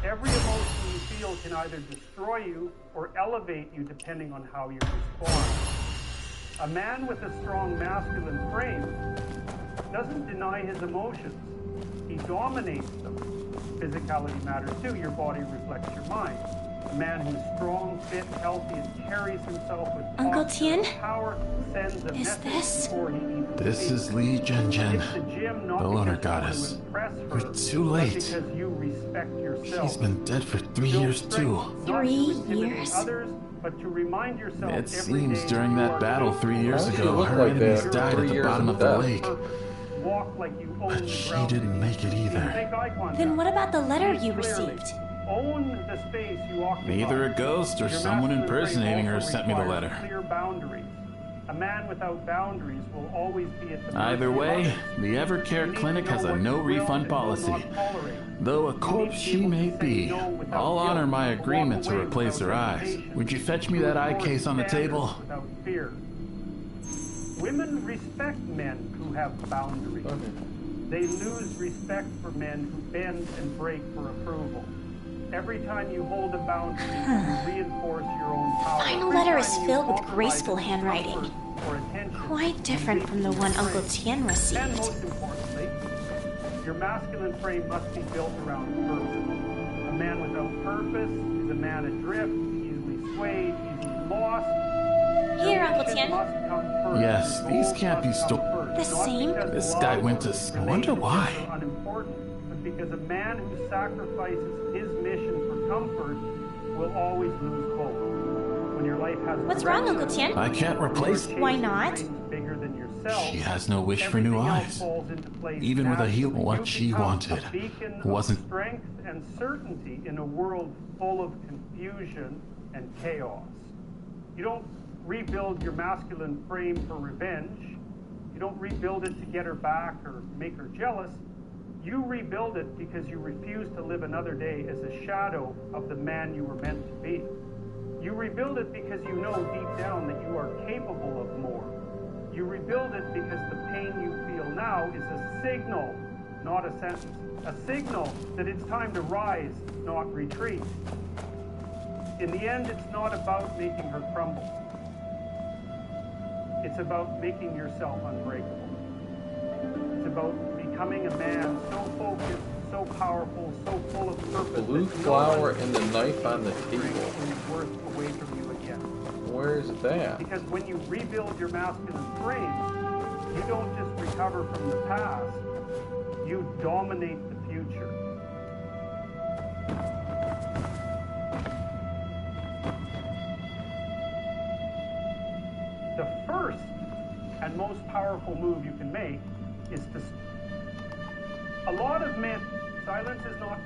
Every emotion you feel can either destroy you or elevate you depending on how you respond. A man with a strong masculine frame doesn't deny his emotions. He dominates them. Physicality matters too. Your body reflects your mind. A man who's strong, fit, healthy, and carries himself with Uncle Tien? power sends a Is message this? before he even This speaks. is Li Zhenzhen, It's the gym, not the lunar because you want to goddess. impress her, We're too but late. because you respect yourself. She's been dead for 3 Build years strength, too. not to 3 intimidate years? Others, but to remind yourself It every seems day during you that are battle 3 years How does she ago, look her like enemies that died at 3 the years bottom of the ago? lake. Walk like you own But the she ground didn't make it either. Make eye contact. Then what about the letter you Speak clearly. received? Own the space you occupy. Either a ghost or Your someone masculine impersonating frame her also sent me the requires letter. Clear boundaries. A man without boundaries will always be at the Either mercy of way, others. the You Evercare need Clinic to know has a what no you will refund and will policy. not tolerate. Though a You corpse need to she be able may to say be, no without I'll guilt, honor my to walk agreement to away replace her without eyes. hesitation, Would you fetch me to that eye enforce case on the standards table? without fear. Women respect men who have boundaries. Okay. They lose respect for men who bend and break for approval. Every time you hold a boundary, you reinforce your own power. Final Every letter time is you filled with compromise graceful comfort handwriting. or attention, Quite different you from the weaken one your Uncle frame. Tien And received. most importantly, your masculine frame must be built around purpose. A man without purpose is a man adrift, easily swayed, easily lost. Here, Your Uncle mission Tien. must come first. Yes, Your these goals can't be must come sto- first. The Not same? because This love guy or went to I wonder why. relationships are unimportant, but because a man who sacrifices his mission for comfort will always lose hope. When your life has What's wrong, direction, Uncle Tien? I can't replace. Why not? bigger than yourself, She has no wish for new everything else eyes. falls into place Even with a heel, naturally. what You she become wanted a beacon wasn't- of strength and certainty in a world full of confusion and chaos. You don't rebuild your masculine frame for revenge. You don't rebuild it to get her back or make her jealous. You rebuild it because you refuse to live another day as a shadow of the man you were meant to be. You rebuild it because you know deep down that you are capable of more. You rebuild it because the pain you feel now is a signal, not a sentence. A signal that it's time to rise, not retreat. In the end, it's not about making her crumble. It's about making yourself unbreakable. It's about becoming a man so focused, so powerful, so full of purpose. Blue flower and the knife on the table. Is worth away from you again. Where is that? Because when you rebuild your masculine frame, you don't just recover from the past, you dominate the future. The first and most powerful move you can make is to... A lot of men... Silence is not...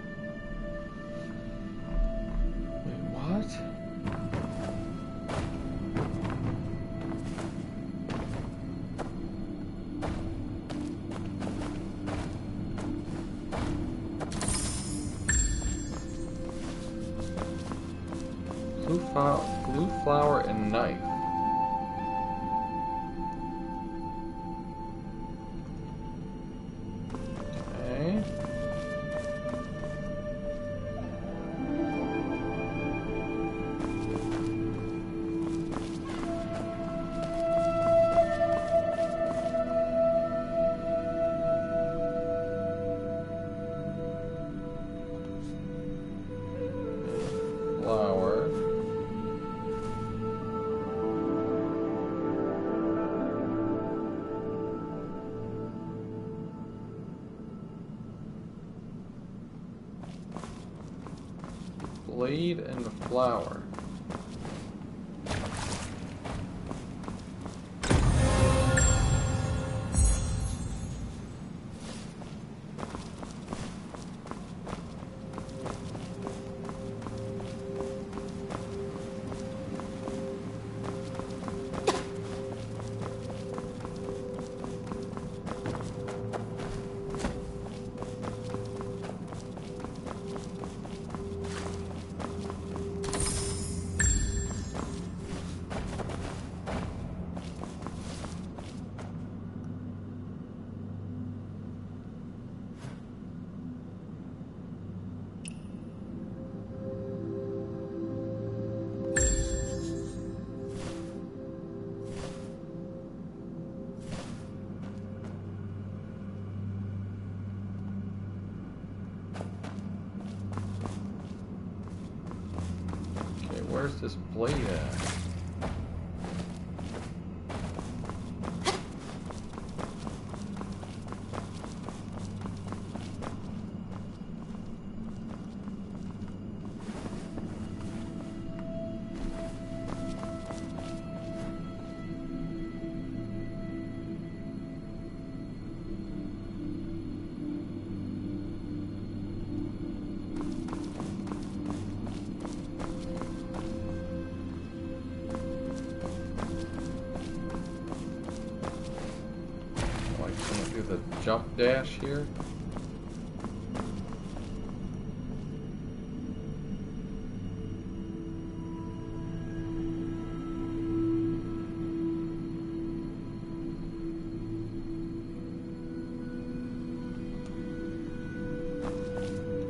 Wait, what? Blue flower and knife. Okay. Flower. Blade and flower. Where's this blade at? The jump dash here.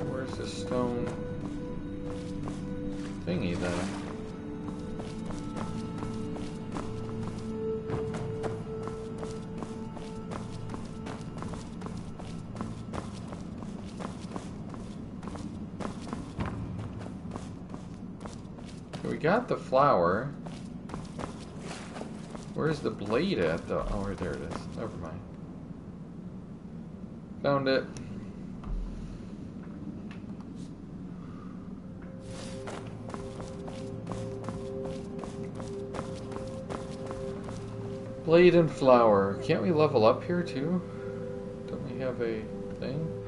Where's the stone thingy then? We got the flower. Where's the blade at though? Oh, there it is. Never mind. Found it. Blade and flower. Can't we level up here too? Don't we have a thing?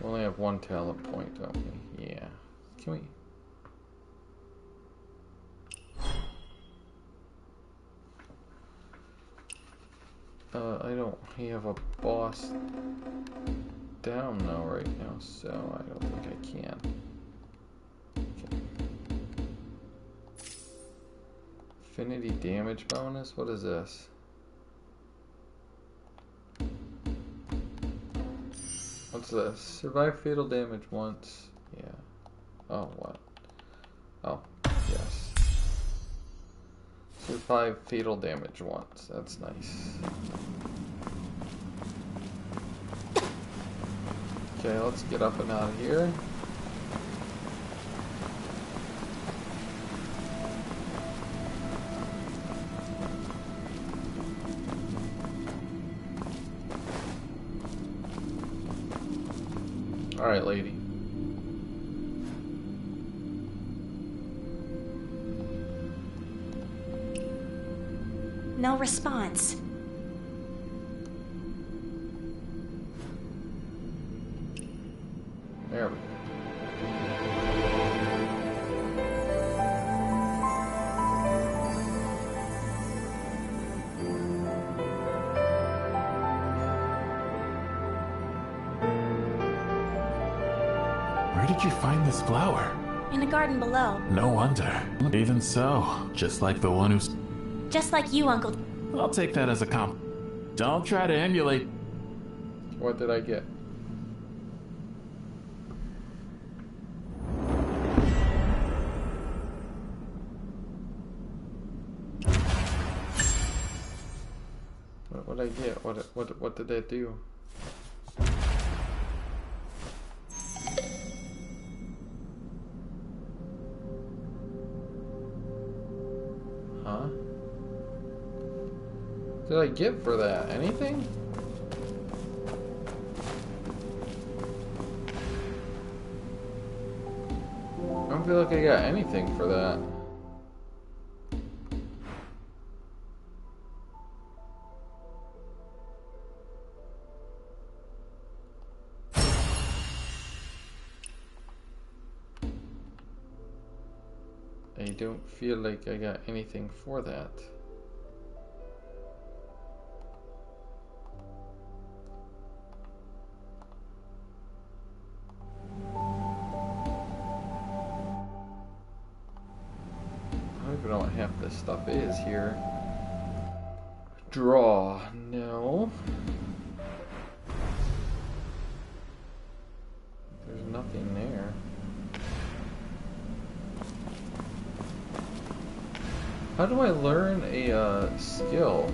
We only have one talent point, don't we? Yeah. Can we? I don't have a boss down now right now, so I don't think I can. Okay. Affinity damage bonus? What is this? What's this? Survive fatal damage once. Yeah. Oh, what? Oh, yes. Survive fatal damage once. That's nice. Okay, let's get up and out of here. Alright, lady. No response. There we go. Where did you find this flower? In a garden below. No wonder. Even so, just like the one who's... Just like you, Uncle. I'll take that as a compliment. Don't try to emulate. What did I get? What did I get? What did that do? Huh? What did I get for that? Anything? I don't feel like I got anything for that. I don't feel like I got anything for that. I don't even know what half this stuff is here. Draw, no. There's nothing there. How do I learn a skill?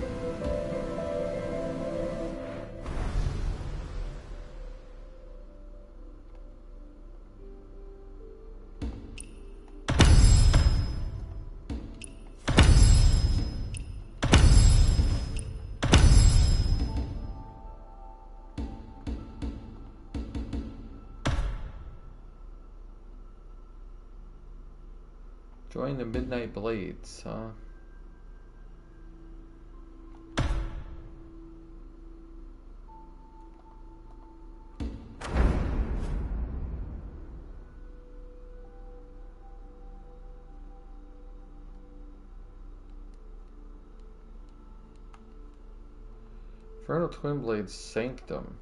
Join the Midnight Blades, huh? Infernal Twin Blades Sanctum.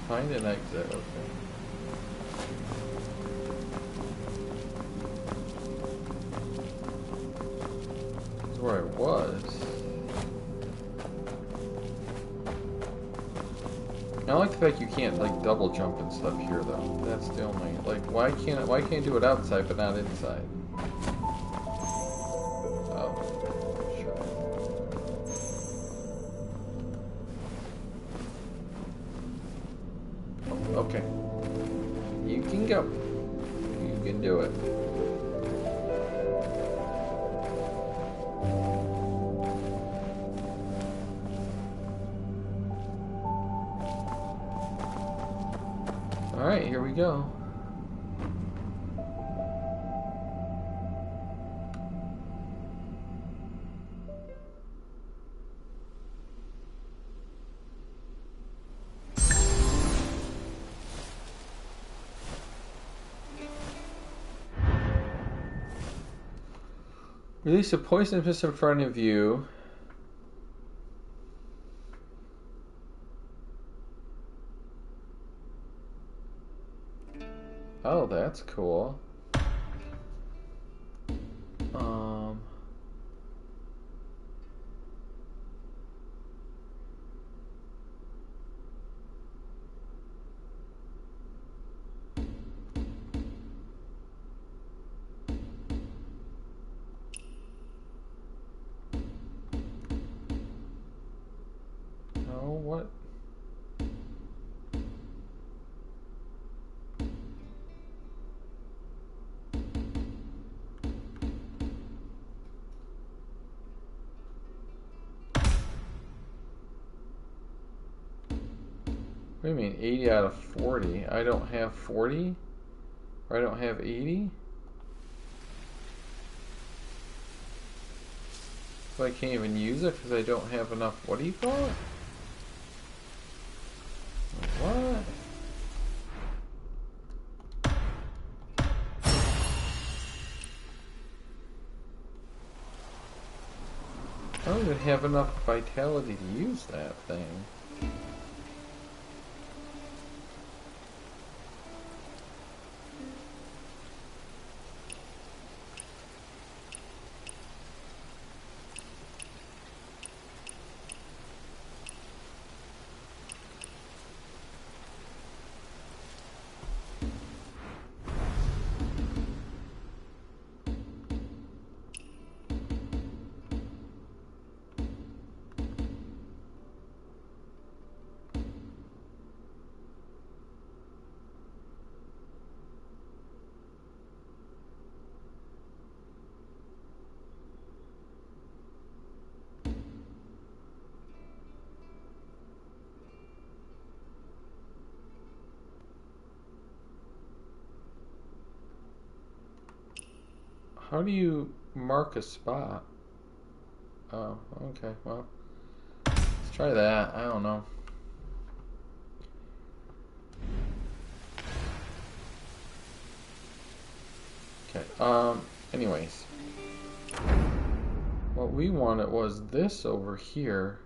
Find an exit, okay. That's where I was. I like the fact you can't like double jump and stuff here though. That's the only why can't I do it outside but not inside? Oh, sure. Okay. You can go. You can do it. Alright, here we go. Release a poison mist in front of you. Oh, that's cool. Um... Oh, what? What do you mean, 80 out of 40? I don't have 40? Or I don't have 80? So I can't even use it because I don't have enough, what do you call it? What? I don't even have enough vitality to use that thing. How do you mark a spot? Oh, okay, well, let's try that. I don't know. Okay, anyways. What we wanted was this over here.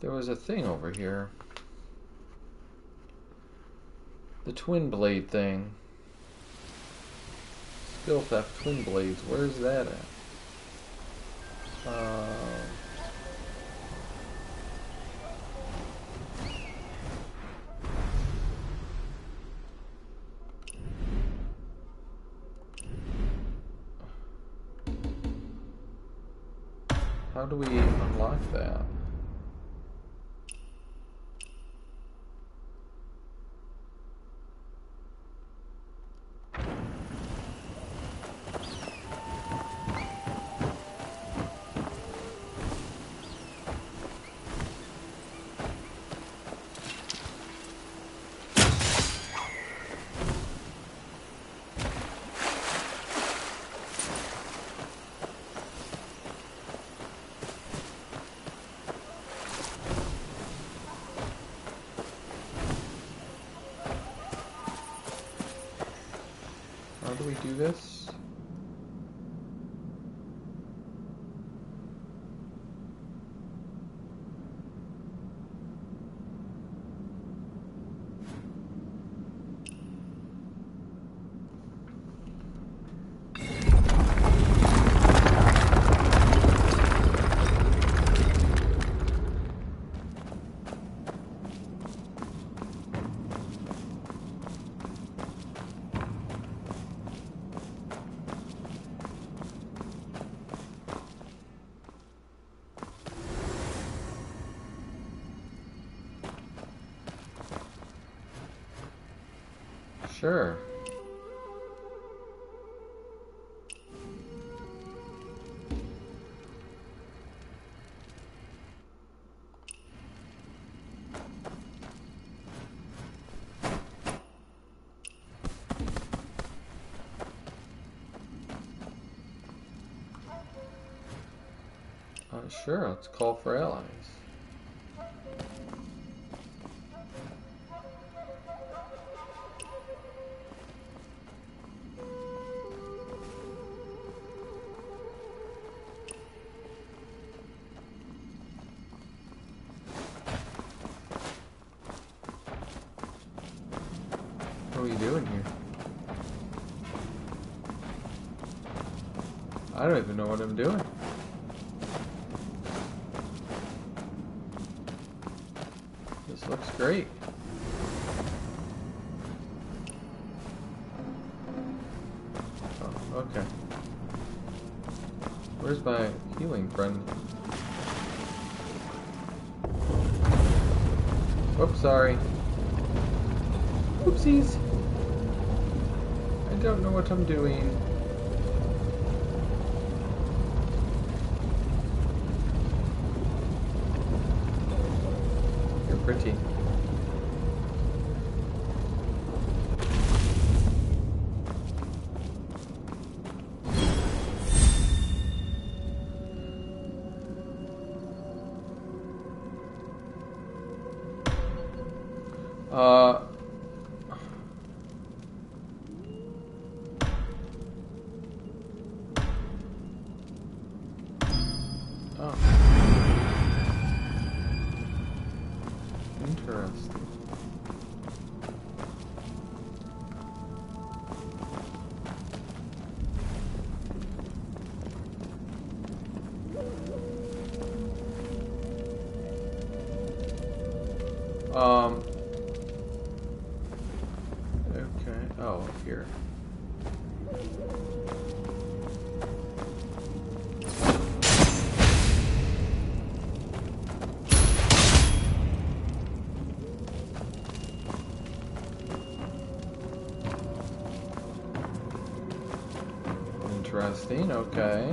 There was a thing over here. The twin blade thing. Skill theft, twin blades. Where's that at? How do we unlock that? How do we do this? Sure. Sure, let's call for allies. I don't even know what I'm doing. This looks great. Oh, okay. Where's my healing friend? Oops, sorry. Oopsies. I don't know what I'm doing. You're pretty. Oh. Interesting. Okay. Oh, up here. Interesting, okay.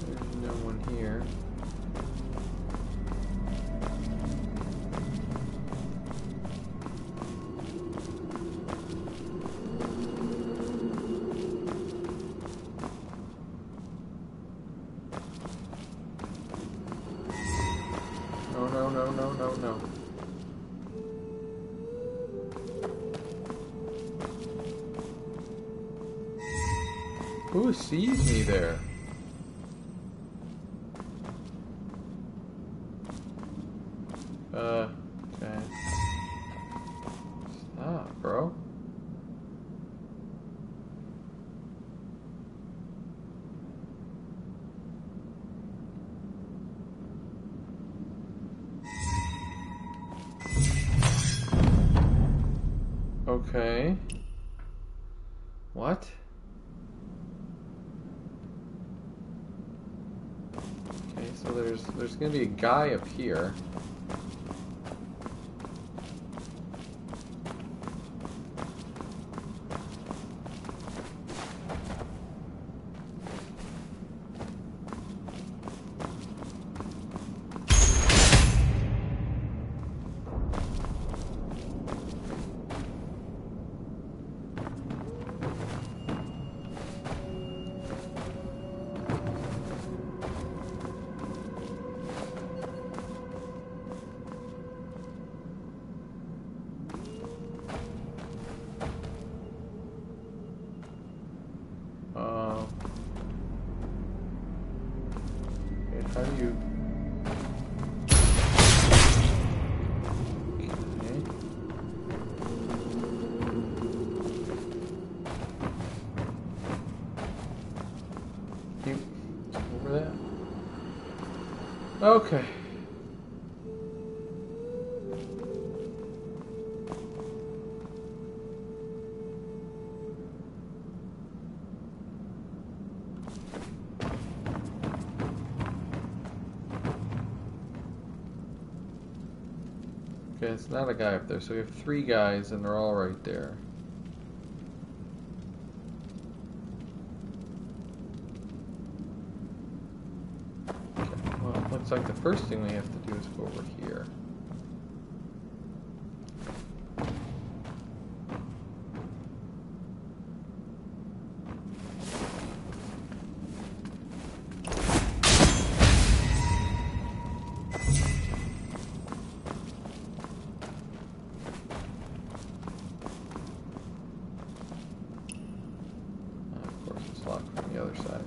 There's no one here. No. Who sees me there? Okay. Stop, bro. Okay. What? Okay, so there's gonna be a guy up here. How do you... Okay. You... over there? Okay. Okay, it's not a guy up there, so we have 3 guys and they're all right there. Okay, well, it looks like the first thing we have to do is go over here. Locked from the other side.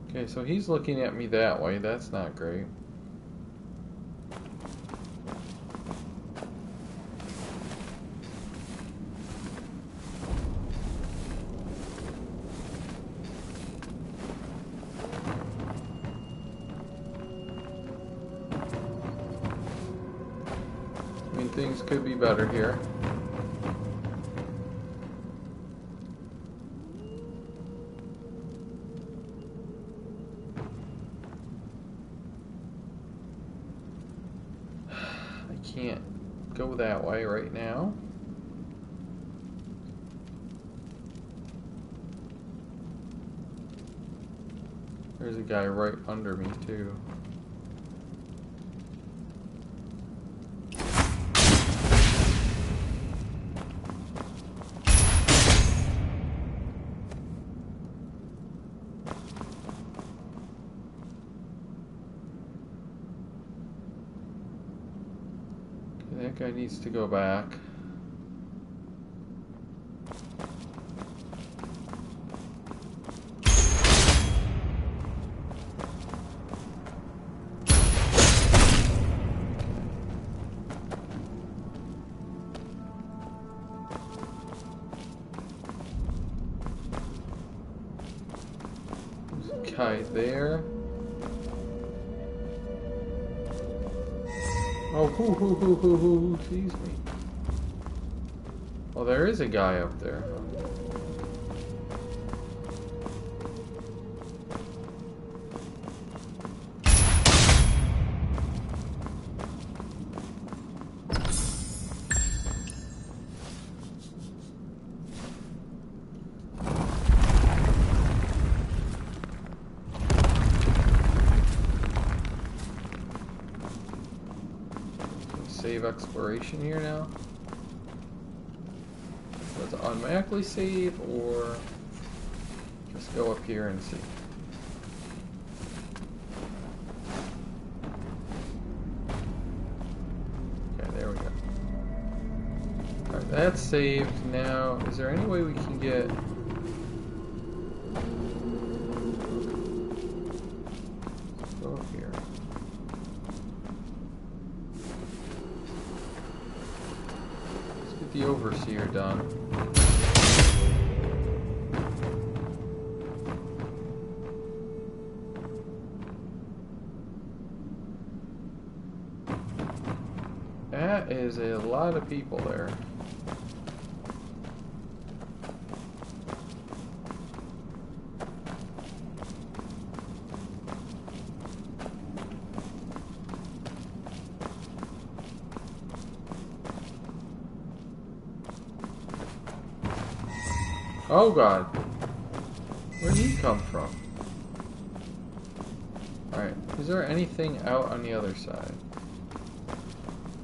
Okay, so he's looking at me that way. That's not great. I mean, things could be better here. Can't go that way right now. There's a guy right under me too. That guy needs to go back. There's a guy there. Oh, who sees me? Oh, there is a guy up there. Save exploration here now. Let's automatically save or just go up here and see. Okay, there we go. Alright, that's saved. Now, is there any way we can get... Let's go up here. The overseer done. That is a lot of people there. Oh god. Where'd he come from? Alright, is there anything out on the other side?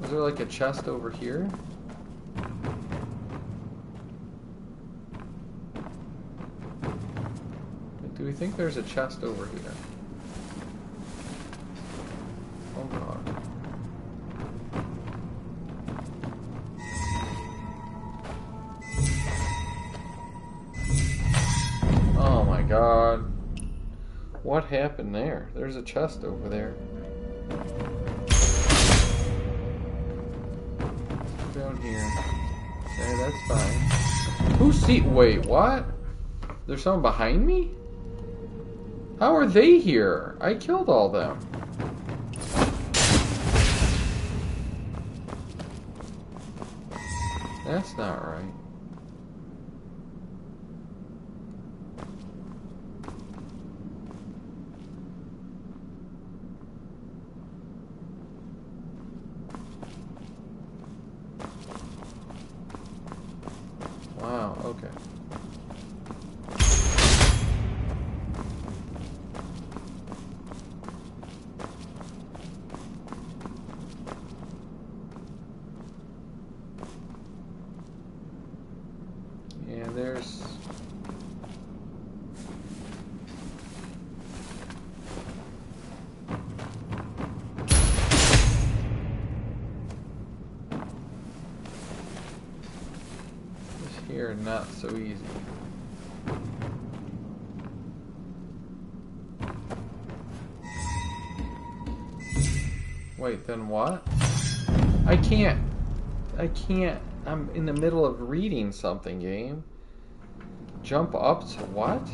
Was there like a chest over here? Do we think there's a chest over here? Oh god. Oh my god. What happened there? There's a chest over there. Down here. Okay, that's fine. Wait, what? There's someone behind me? How are they here? I killed all them. That's not right. Wow, okay. And there's... here, not so easy. Wait, then what? I can't. I'm in the middle of reading something, game. Jump up to what?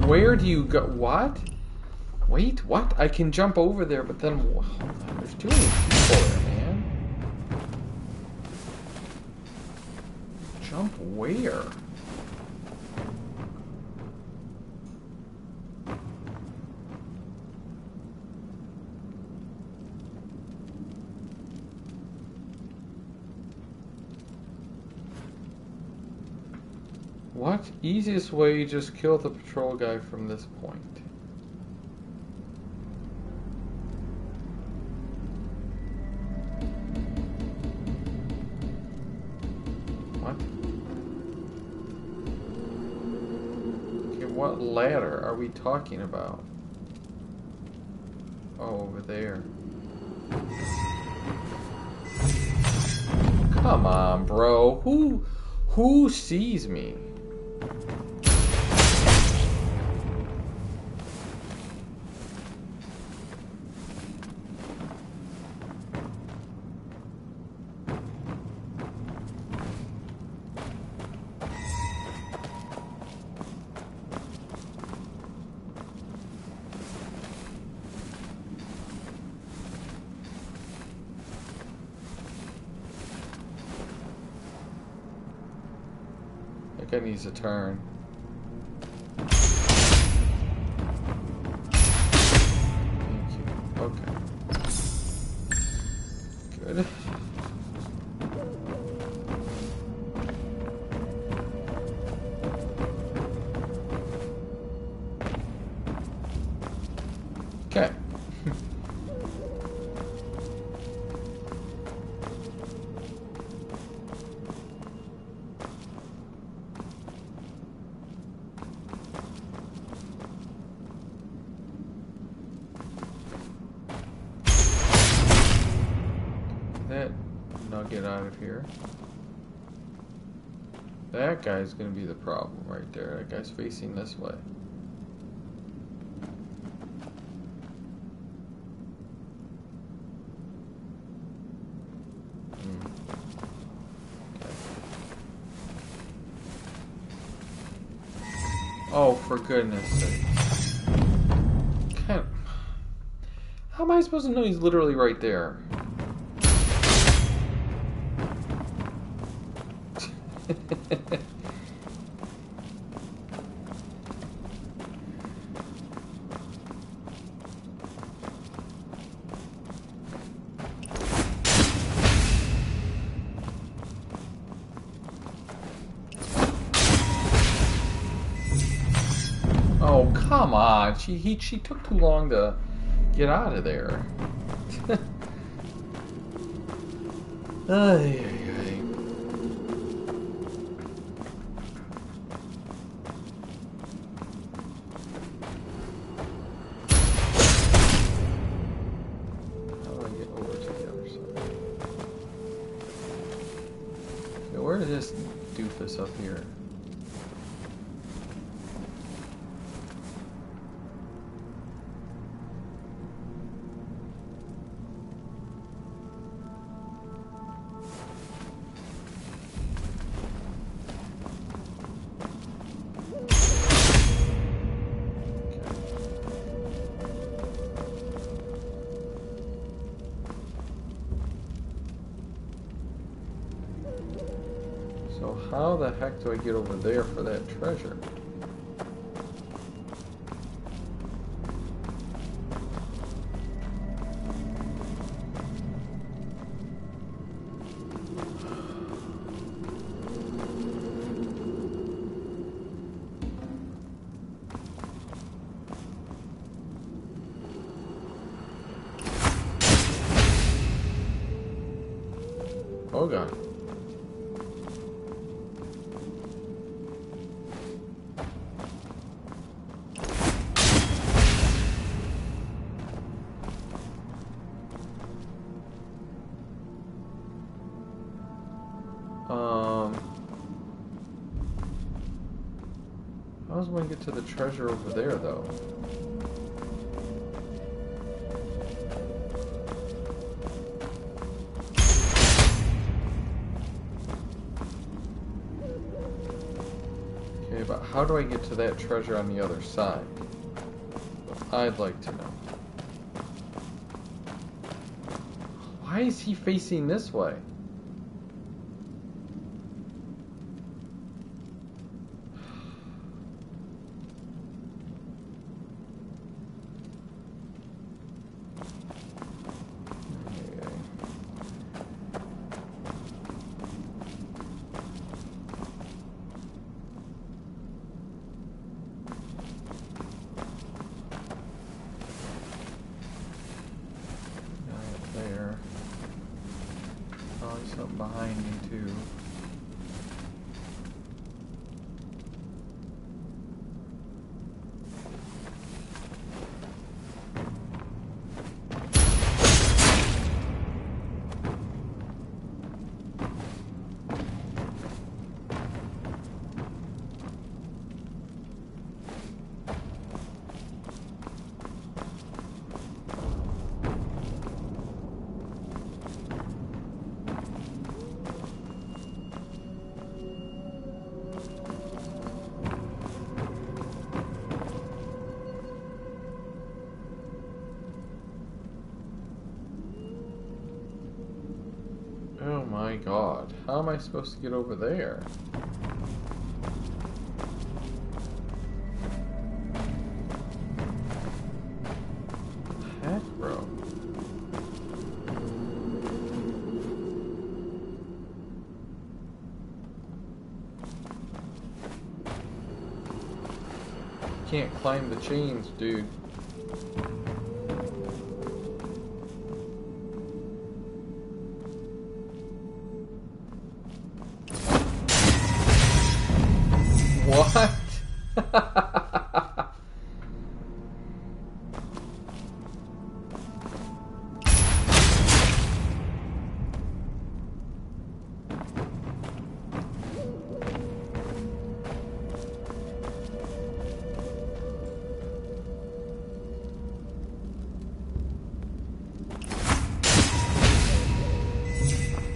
Where do you go? What? Wait, what? I can jump over there, but then there's too many people there, man. Jump where? What? Easiest way, just kill the patrol guy from this point. What? Okay, what ladder are we talking about? Oh, over there. Come on, bro. Who sees me? That guy needs a turn. Thank you. Okay. Good. Okay. That nugget out of here. That guy's gonna be the problem right there. That guy's facing this way. Oh, for goodness sake. How am I supposed to know he's literally right there? Oh, come on. She took too long to get out of there. Ay, ay, ay. How do I get over to the other side? Okay, where is this doofus up here? So how the heck do I get over there for that treasure? Oh god. How does one get to the treasure over there, though? Okay, but how do I get to that treasure on the other side? I'd like to know. Why is he facing this way? Something behind me too. Oh my god. How am I supposed to get over there? Heck, bro. Can't climb the chains, dude. What?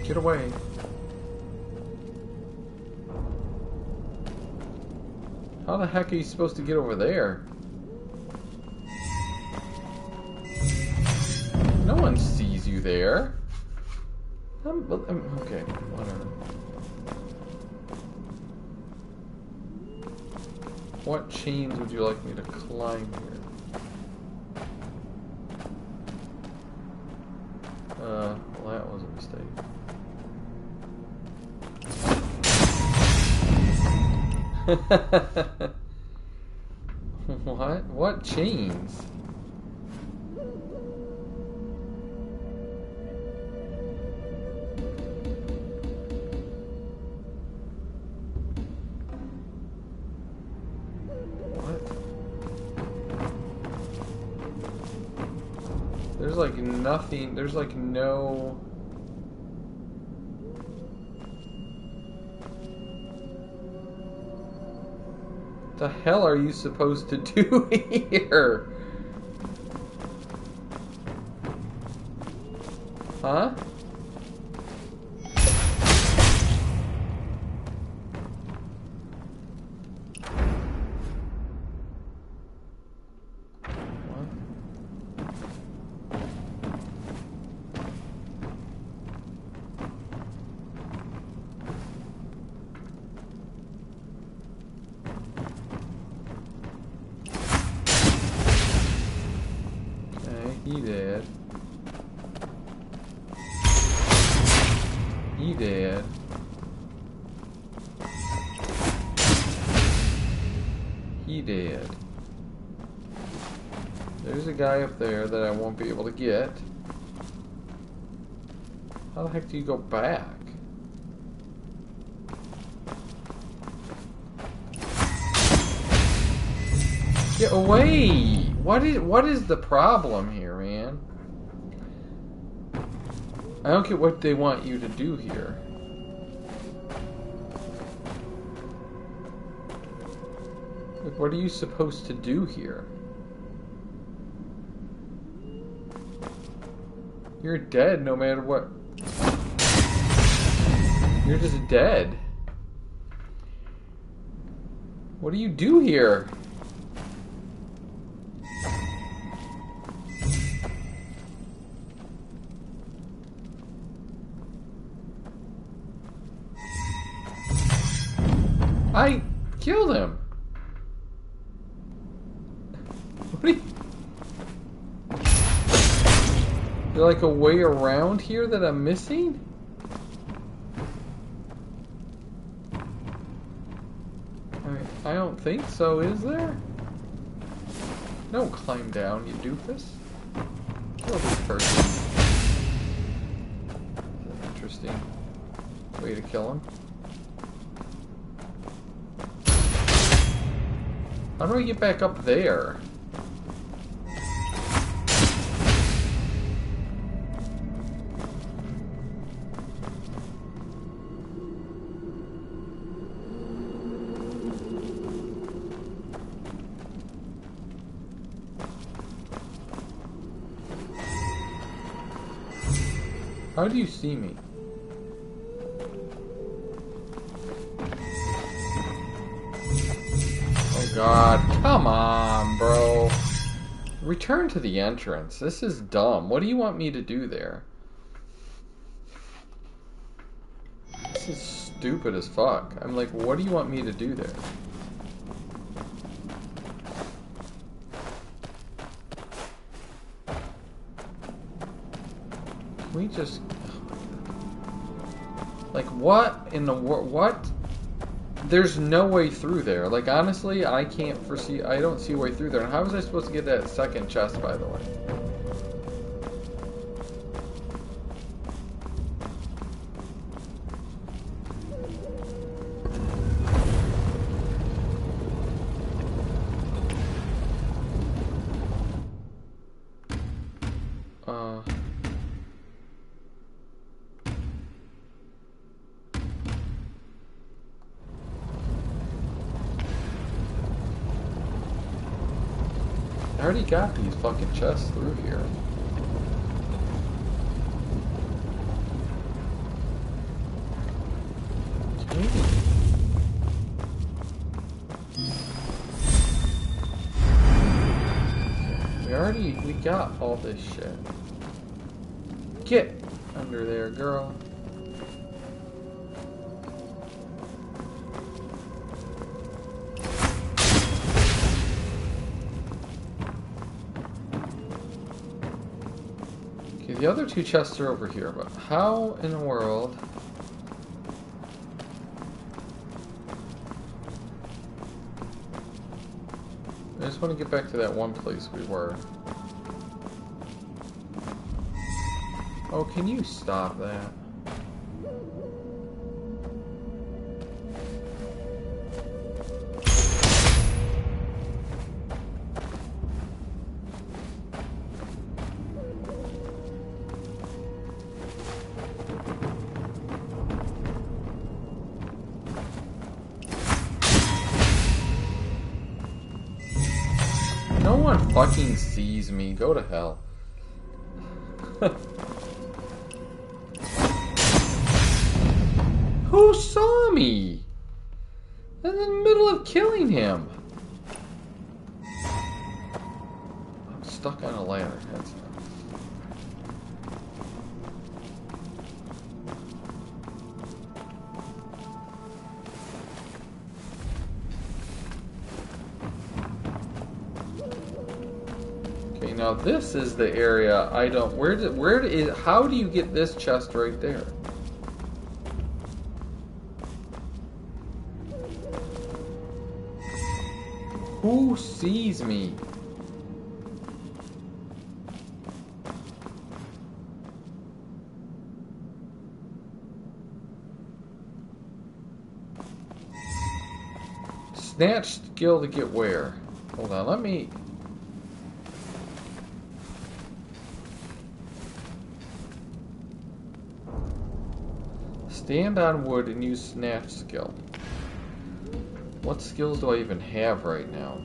Get away. How the heck are you supposed to get over there? No one sees you there. Okay, whatever. What chains would you like me to climb here? Well, that was a mistake. What? What chains? What? There's like nothing, there's like no... What the hell are you supposed to do here? Huh? What? He did. He did. He did. There's a guy up there that I won't be able to get. How the heck do you go back? Get away! What is the problem here, man? I don't get what they want you to do here. Like, what are you supposed to do here? You're dead no matter what. You're just dead. What do you do here? I killed him. What are you... Is there like a way around here that I'm missing? I don't think so, is there? Don't climb down, you doofus. Kill this person. That's an interesting way to kill him. How do I get back up there? How do you see me? Oh god, come on, bro. Return to the entrance. This is dumb. What do you want me to do there? This is stupid as fuck. I'm like, what do you want me to do there? Can we just... Like, what in the world? What? There's no way through there. Like, honestly, I can't foresee... I don't see a way through there. And how was I supposed to get that second chest, by the way? I already got these fucking chests through here. We got all this shit. Get under there, girl. Okay, the other two chests are over here, but how in the world? I just want to get back to that one place we were. Oh, can you stop that? No one fucking sees me. Go to hell. Who saw me? I'm in the middle of killing him. I'm stuck on a ladder. That's not... Okay, now this is the area I don't... How do you get this chest right there? Who sees me? Snatch skill to get where? Hold on, let me... Stand on wood and use snatch skill. What skills do I even have right now?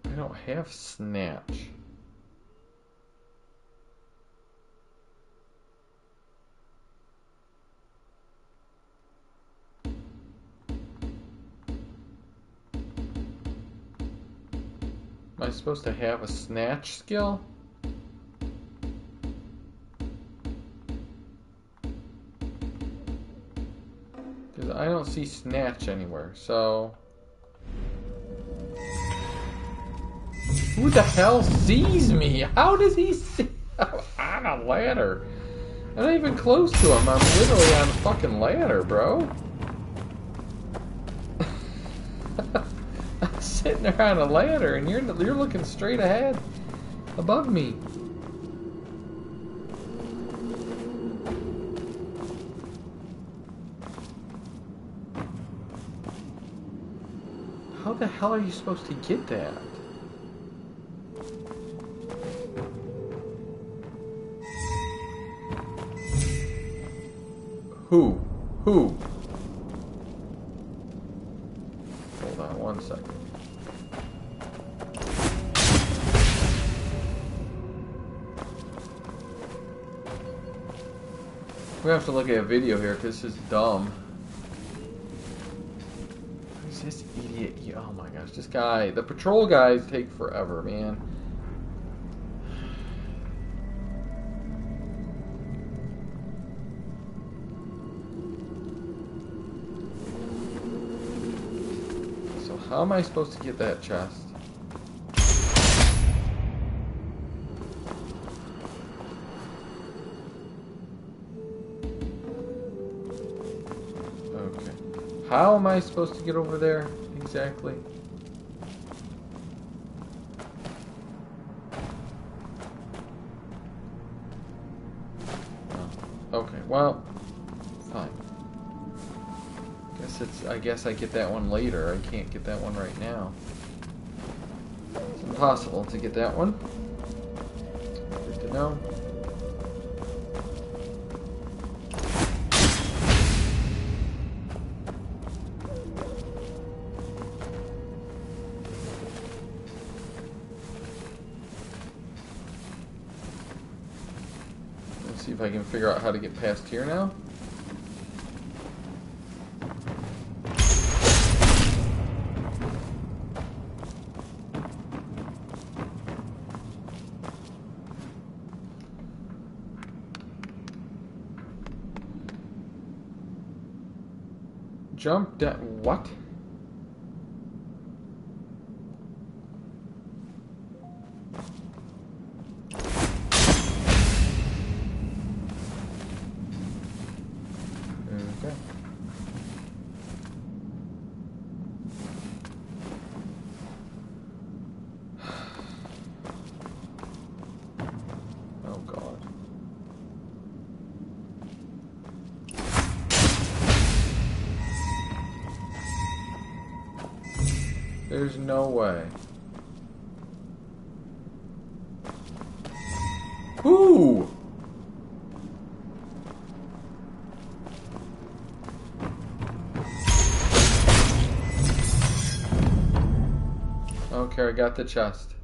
I don't have snatch. Am I supposed to have a snatch skill? Because I don't see snatch anywhere, so... Who the hell sees me? How does he see? I'm on a ladder. I'm not even close to him. I'm literally on a fucking ladder, bro. I'm sitting there on a ladder, and you're looking straight ahead, above me. How the hell are you supposed to get that? Who? Hold on one second. We have to look at a video here because this is dumb. Who's this idiot? Oh my gosh, this guy. The patrol guys take forever, man. How am I supposed to get that chest? Okay. How am I supposed to get over there exactly? Oh. Okay, well, fine. I guess I get that one later. I can't get that one right now. It's impossible to get that one. Good to know. Let's see if I can figure out how to get past here now. Jump down. What? Okay. Oh God. There's no way. Who? Okay, I got the chest.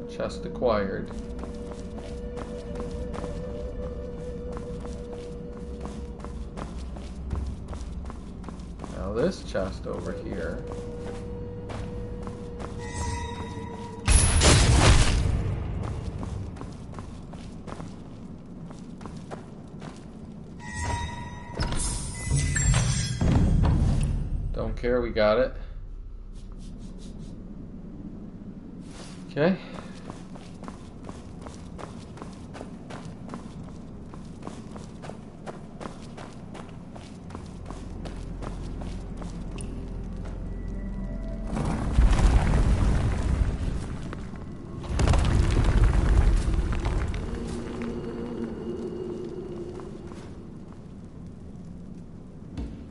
Chest acquired. Now this chest over here. Don't care, we got it. Okay.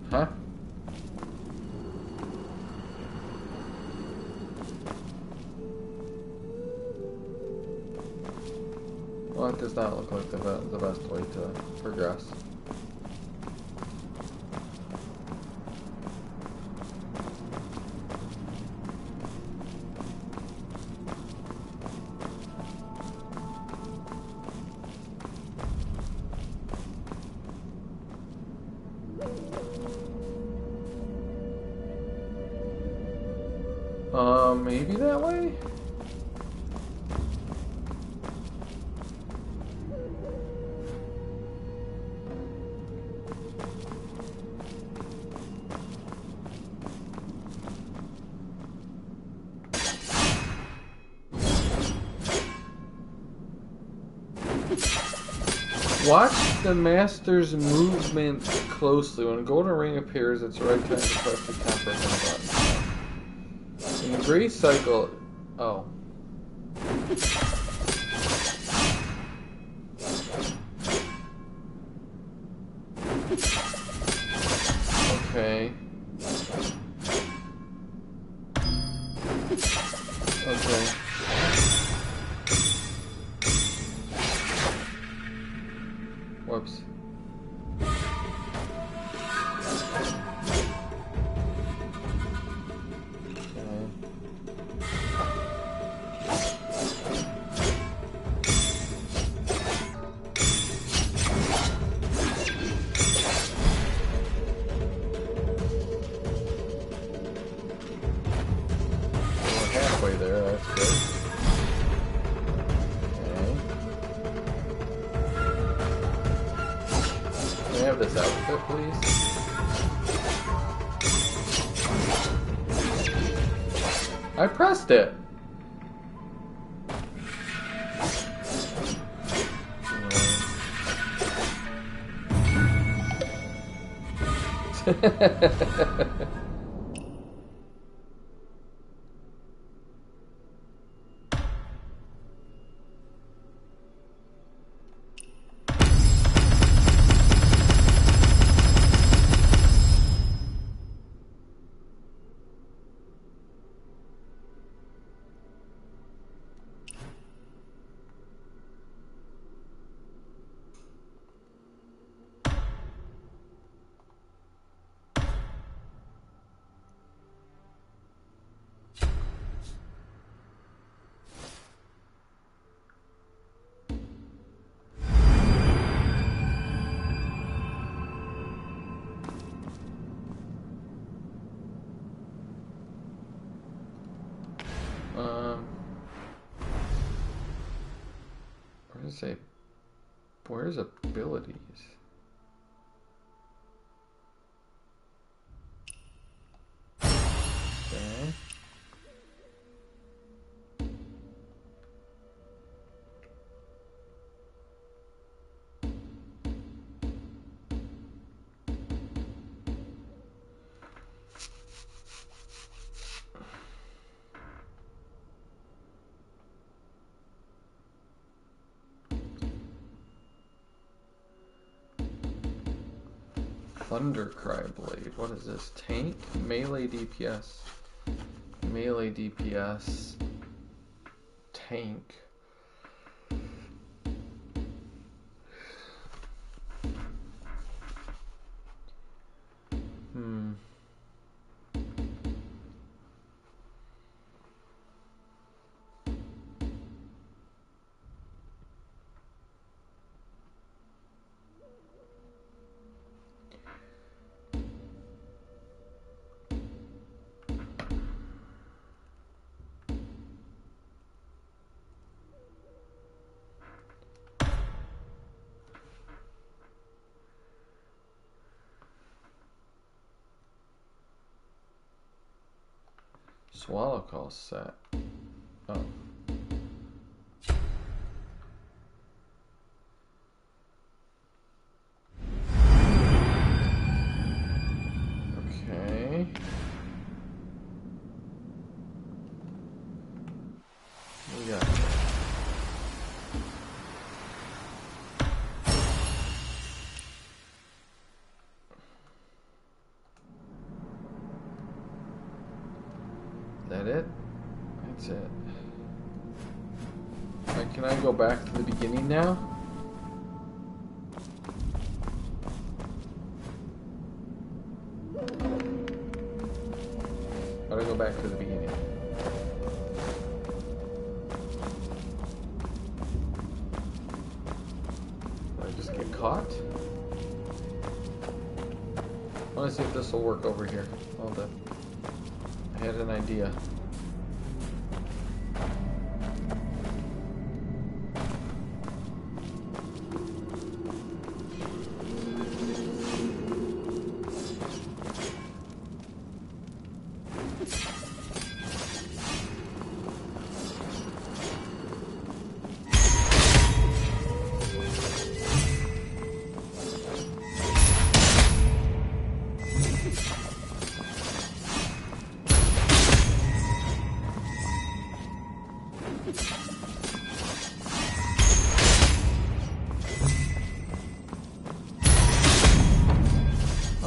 Huh? Well, it does not look like the best way to progress. Maybe that way? Watch the master's movement closely. When a golden ring appears, it's the right time to press the 10% button. In Grace Cycle... Oh. Okay. Okay. Whoops. There, that's good. Okay. Can I have this outfit, please? I pressed it! Where's abilities? Okay. Thundercry Blade. What is this? Tank? Melee DPS. Melee DPS. Tank. Swallow call set. Oh. Okay. We got that it? That's go back to the beginning now? Gotta go back to the beginning. Did I just get caught? I want to see if this will work over here. Hold up. I had an idea.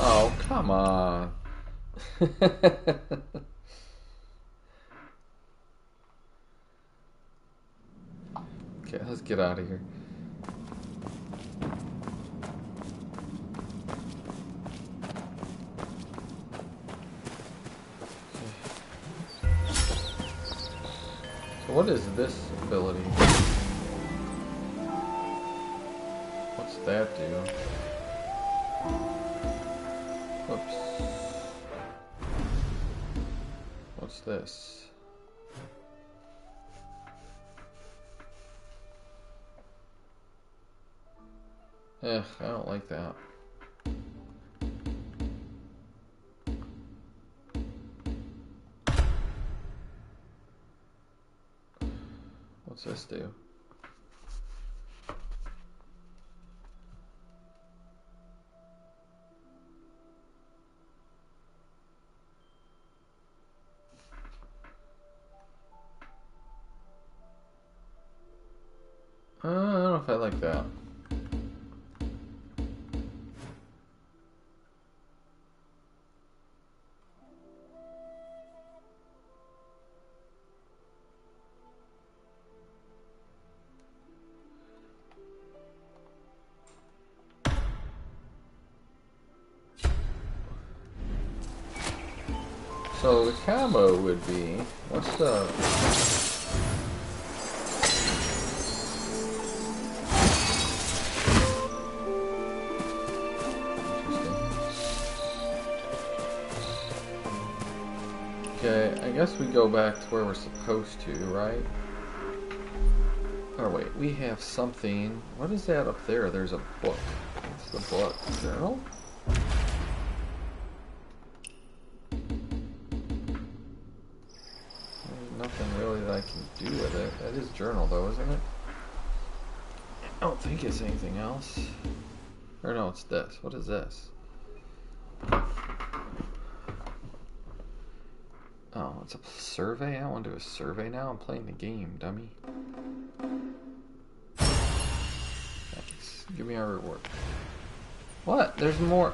Oh, come on. Okay, let's get out of here. So what is this ability? What's that do? Whoops. What's this? I don't like that. What's this do? I don't know if I like that. So the combo would be, what's the... Okay, I guess we go back to where we're supposed to, right? Oh wait, we have something. What is that up there? There's a book. What's the book? Journal? There's nothing really that I can do with it. That is journal though, isn't it? I don't think it's anything else. Or no, it's this. What is this? Oh, it's a survey? I don't want to do a survey now. I'm playing the game, dummy. Thanks. Give me our reward. What? There's more.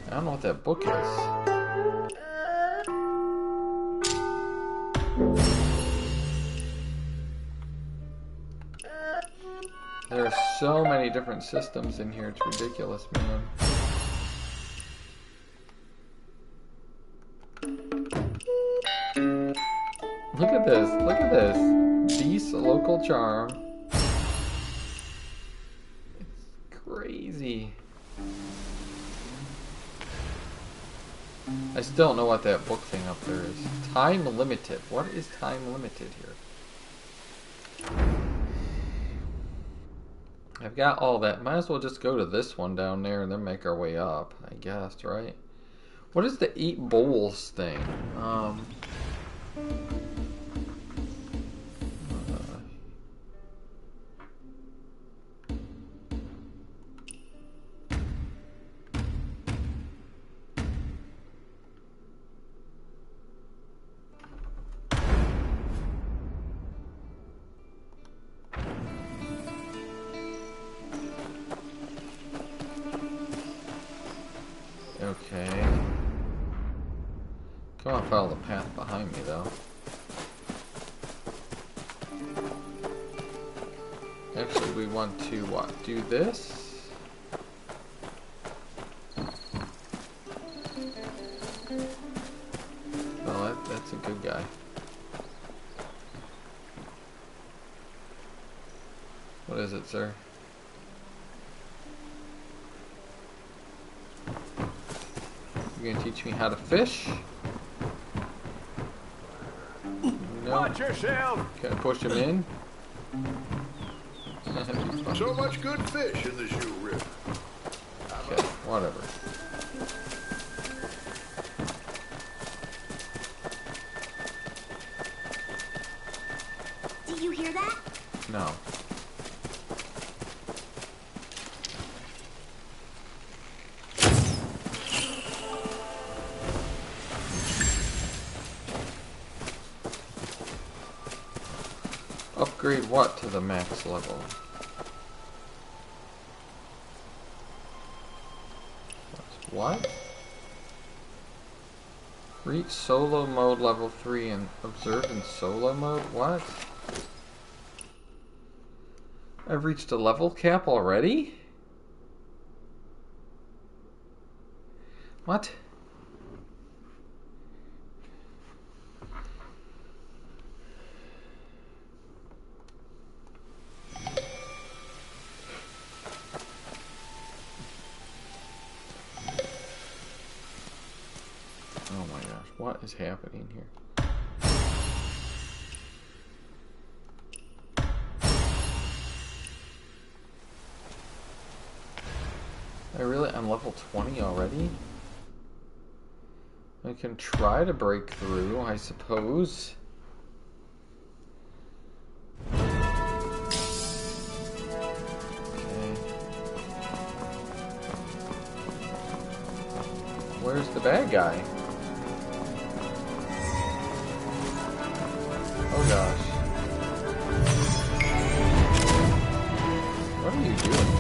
I don't know what that book is. There are so many different systems in here, it's ridiculous, man. Look at this, look at this. Beast local charm. It's crazy. I still don't know what that book thing up there is. Time limited. What is time limited here? I've got all that. Might as well just go to this one down there and then make our way up, I guess, right? What is the 8 bowls thing? don't want to follow the path behind me, though. Actually, we want to, what, do this? Well, that's a good guy. What is it, sir? You gonna teach me how to fish? No. Watch yourself! Can I push him in? So much good fish in the Shoe River. Okay, whatever. Do you hear that? No. Upgrade what to the max level? What? Reach solo mode level 3 and observe in solo mode? What? I've reached a level cap already? What? Oh my gosh, what is happening here? I'm level 20 already? I can try to break through, I suppose. Okay. Where's the bad guy? Oh gosh. What are you doing?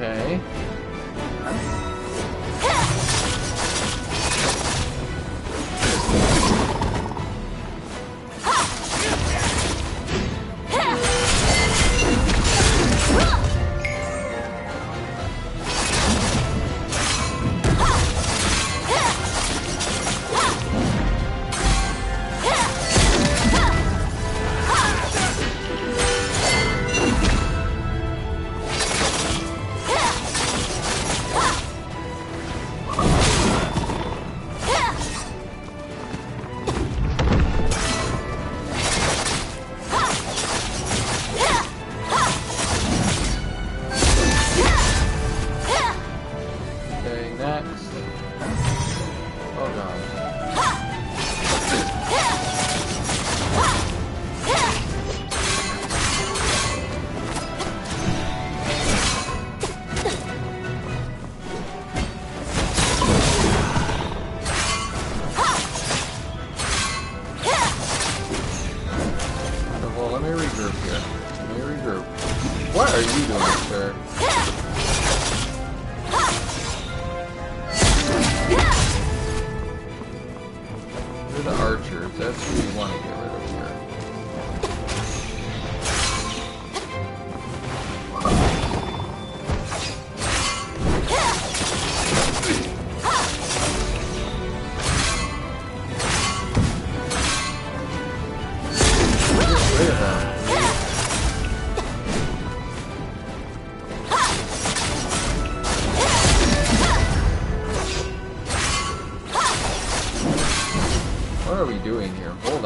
Okay. Okay, next. Oh god. Well, let me regroup here. Let me regroup. What are you doing, sir? You're the archers. That's who you want to get rid of here.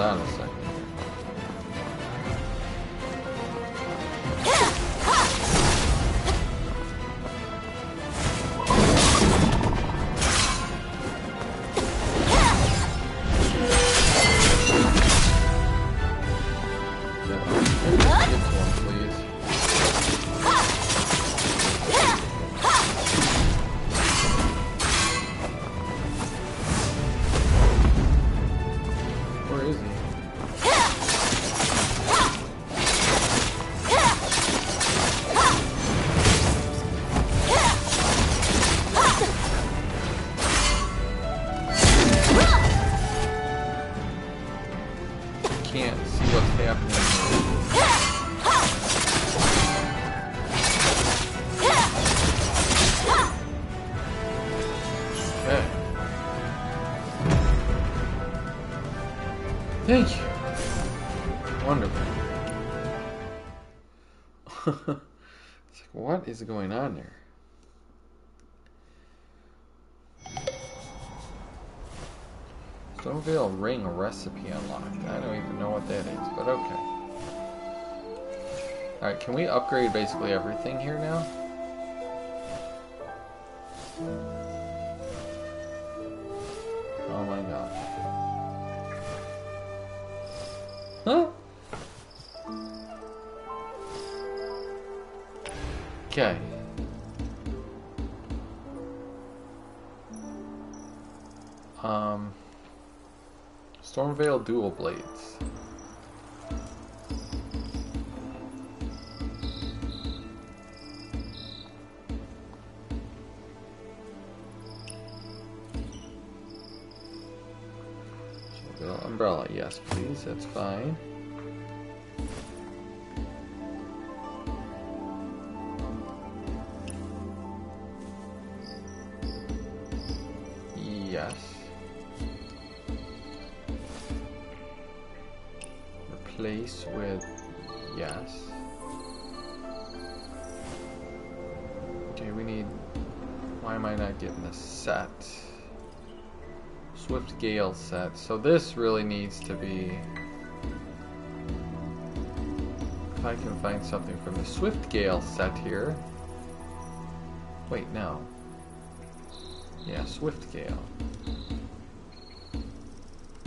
on a second. Thank you. Wonderful. It's like, what is going on there? Stonevale ring recipe unlocked. I don't even know what that is, but okay. Alright, can we upgrade basically everything here now? Oh my gosh. Huh? Okay. Stormveil dual blades. Umbrella, yes please, that's fine. Yes. Replace with yes. Okay, we need, why am I not getting the set? Swift Gale set. So this really needs to be, if I can find something from the Swift Gale set here. Wait, no. Yeah, Swift Gale.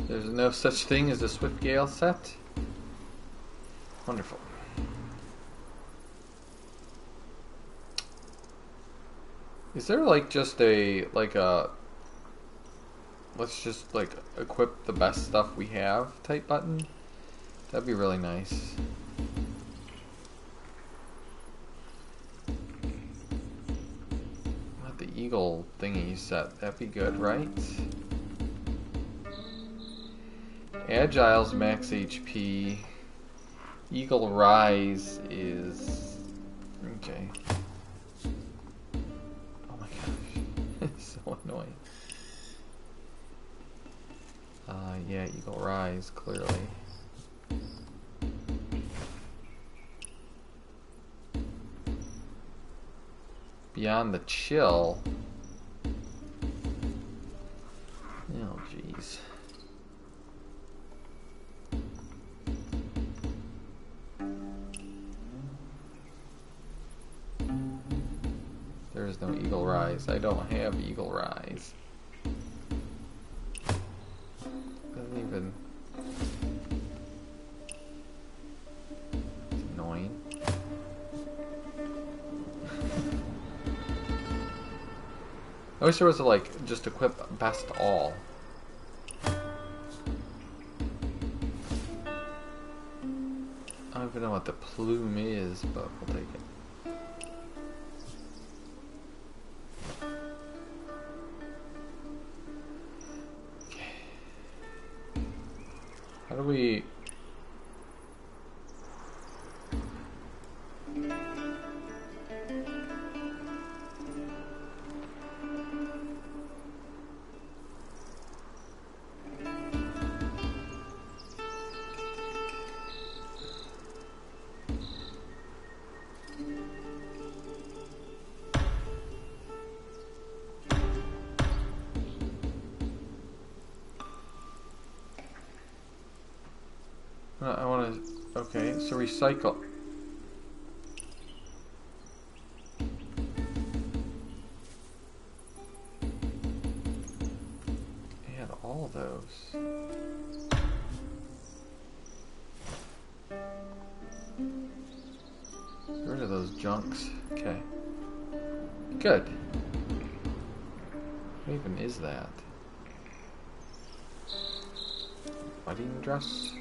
There's no such thing as a Swift Gale set? Wonderful. Is there like just a, like a, let's just like equip the best stuff we have type button? That'd be really nice. Not the eagle thingy set. That'd be good, right? Agile's max HP. Eagle Rise is okay. Oh my gosh, it's so annoying. Yeah, Eagle Rise, clearly. Beyond the Chill. Oh, jeez. There is no Eagle Rise. I don't have Eagle Rise. Doesn't even... It's annoying. I wish there was a, like, just equip best all. I don't even know what the plume is, but we'll take it. How do we... recycle. And all those. Get rid of those junks. Okay. Good. What even is that? Wedding dress?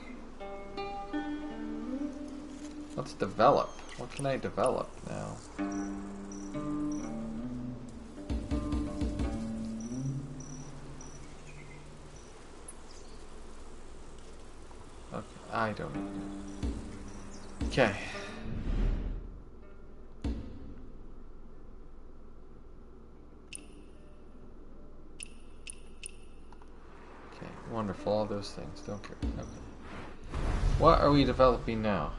Let's develop. What can I develop now? Okay, I don't know. Okay. Wonderful, all those things. Don't care. Okay. What are we developing now?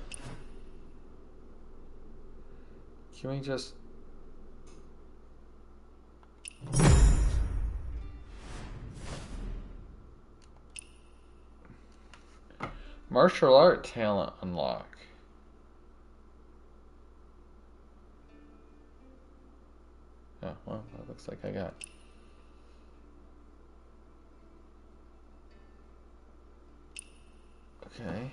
Can we just... Martial art talent unlock. Oh, well, that looks like I got... Okay.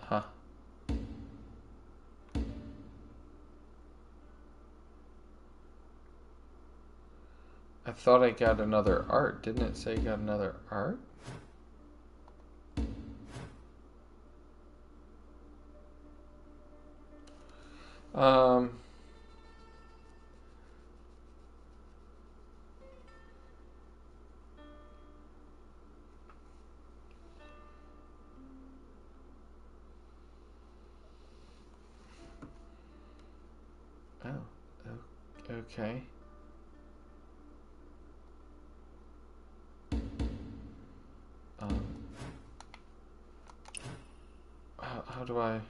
Huh. I thought I got another art. Didn't it say I got another art? Okay. How do I...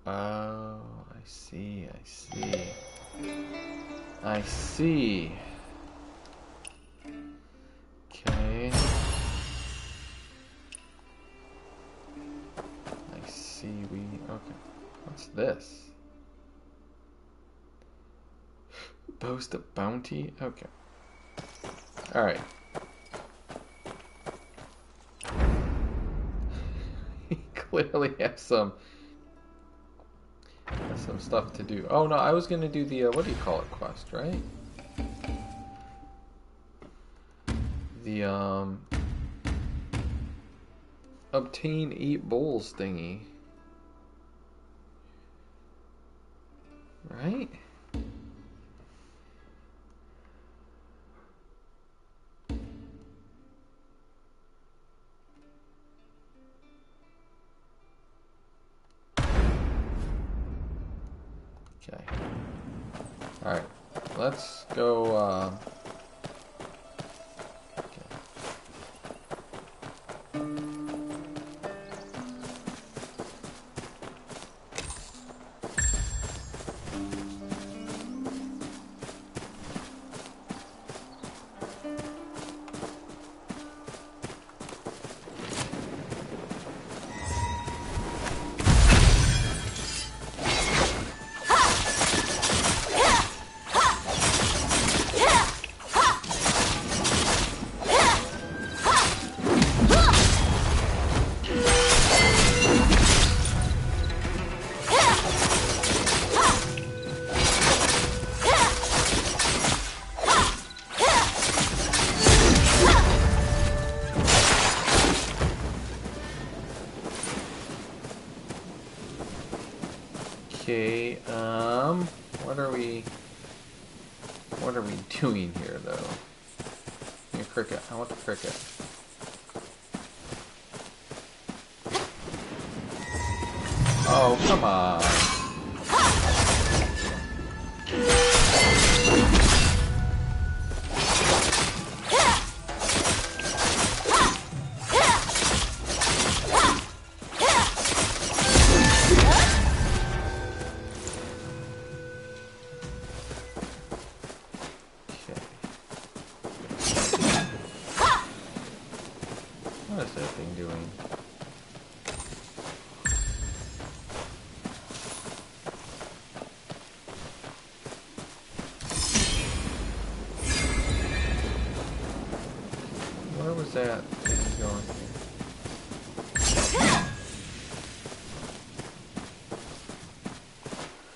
Oh, I see, I see. I see. Okay. I see, okay. What's this? Boast a bounty? Okay. Alright. We clearly have some stuff to do. Oh no, I was gonna do the what do you call it quest, right? The obtain 8 bowls thingy. Right? Okay. Alright. Let's go, okay, what are we doing here, though? Give me a cricket. I want the cricket. Oh, come on. What is that thing doing? Where was that thing going?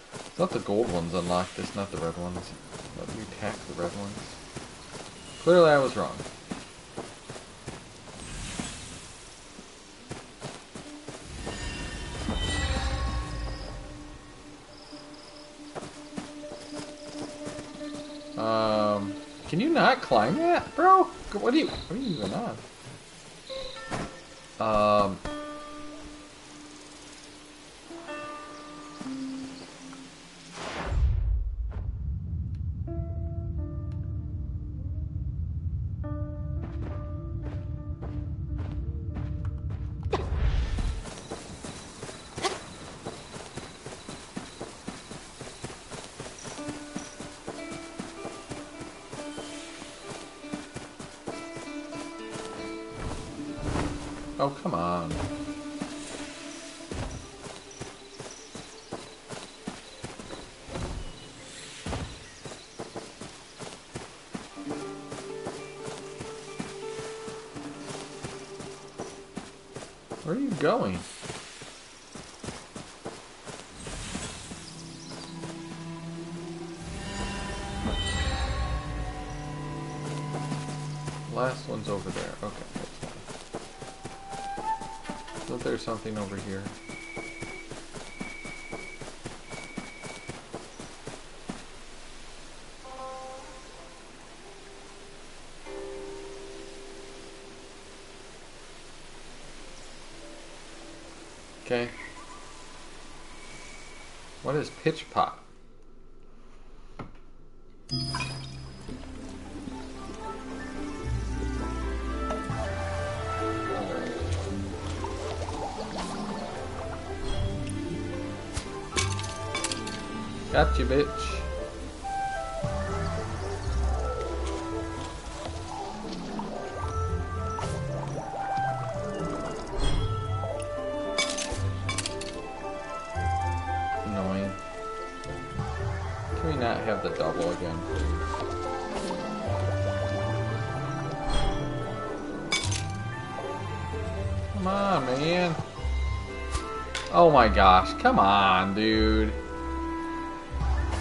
I thought the gold ones unlocked this, not the red ones. Let me attack the red ones. Clearly I was wrong. Can you not climb that, bro? What are you even on? Oh, come on. Where are you going? Last one's over there. Okay, that's fine. So there's something over here. Okay. What is pitch pop? Gotcha, bitch. Annoying. Can we not have the double again, please? Come on, man. Oh my gosh, come on, dude.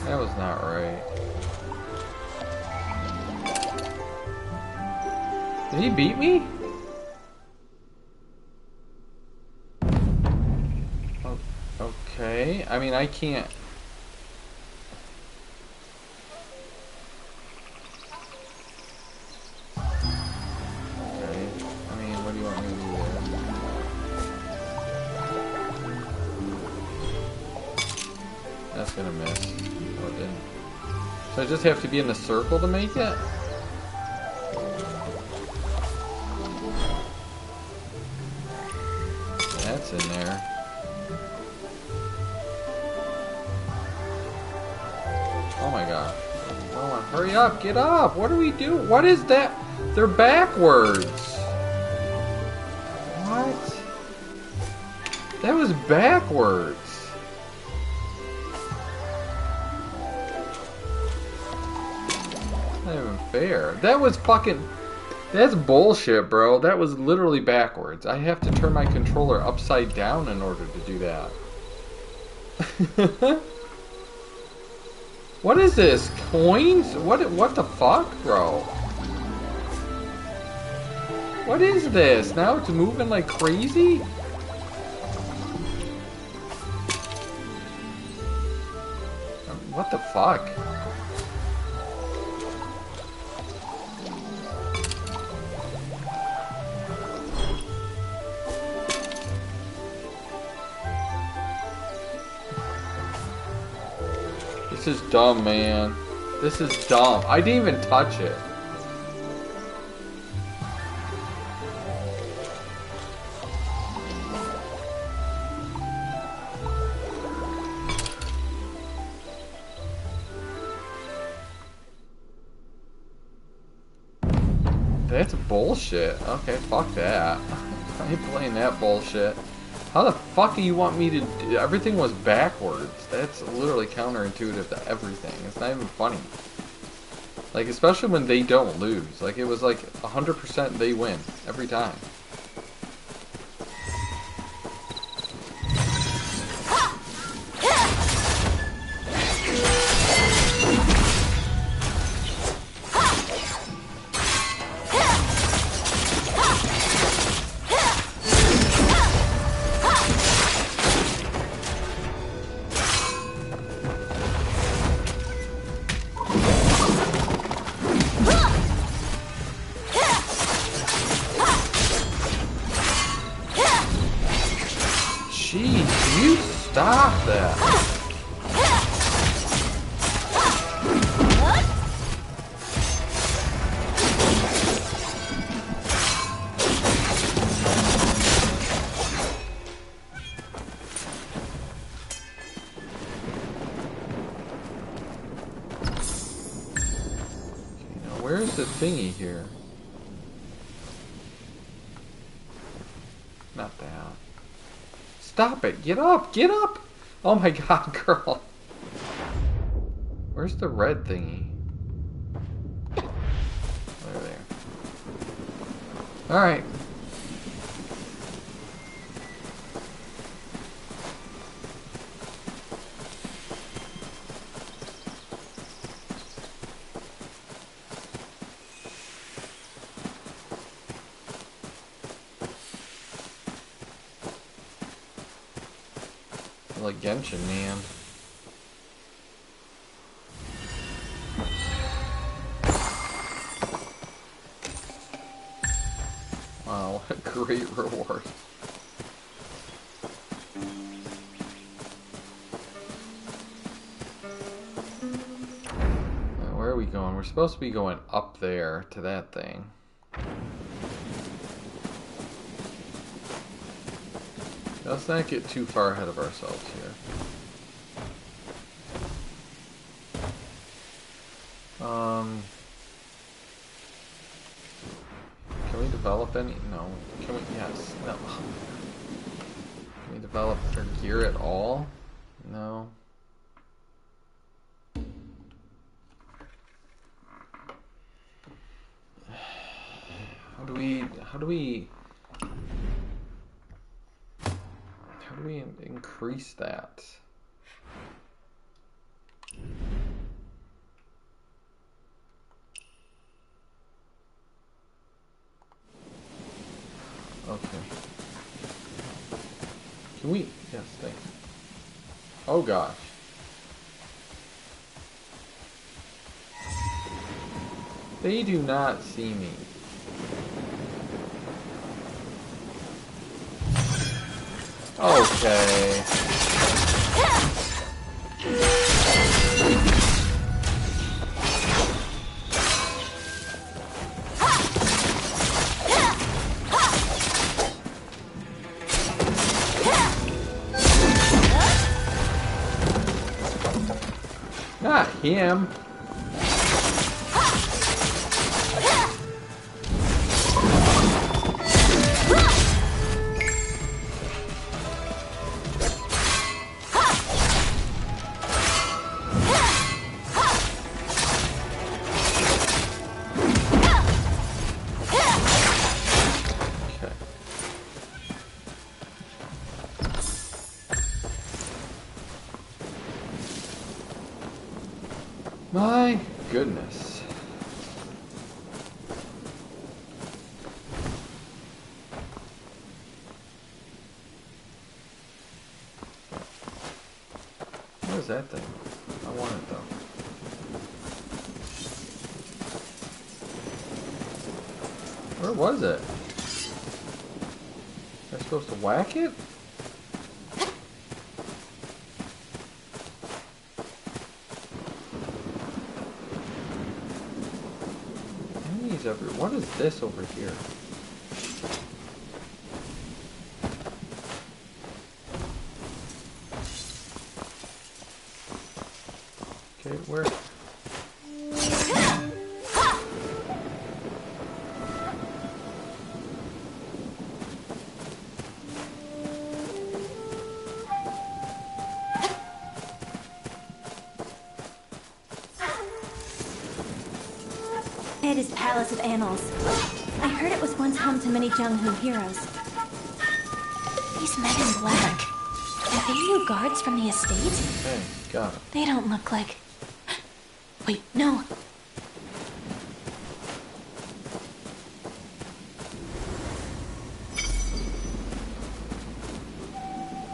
That was not right. Did he beat me? Oh, okay. I mean, I can't. Okay. I mean, what do you want me to do there? That's gonna miss. Oh, it didn't. So I just have to be in the circle to make it? That's in there. Oh my god. Oh, hurry up, get up! What do we do? What is that? They're backwards! What? That was backwards! Not even fair. That was fucking... That's bullshit, bro. That was literally backwards. I have to turn my controller upside down in order to do that. What is this? Coins? What the fuck, bro? What is this? Now it's moving like crazy? What the fuck? This is dumb, man. This is dumb. I didn't even touch it. That's bullshit. Okay, fuck that. I ain't playing that bullshit. How the fuck do you want me to do? Everything was backwards. That's literally counterintuitive to everything. It's not even funny. Like, especially when they don't lose. Like, it was like 100% they win every time. Jeez, you stop that. Okay, now where's the thingy here? Not that. Stop it! Get up! Get up! Oh my god, girl. Where's the red thingy? There. Alright. Like Genshin, man. Wow, what a great reward. Now, where are we going? We're supposed to be going up there to that thing. Let's not get too far ahead of ourselves here. Can we develop any? No. Can we? Yes. No. Can we develop our gear at all? No. How do we increase that? Okay. Can we? Yes, thanks. Oh gosh. They do not see me. Okay. Not him. My goodness. What is that thing? I want it though. Where was it? Am I supposed to whack it? trees everywhere. What is this over here? Okay, where? It is Palace of Annals. I heard it was once home to many Jung-Hu heroes. These men in black. Are they new guards from the estate? Hey, got it. They don't look like... Wait, no.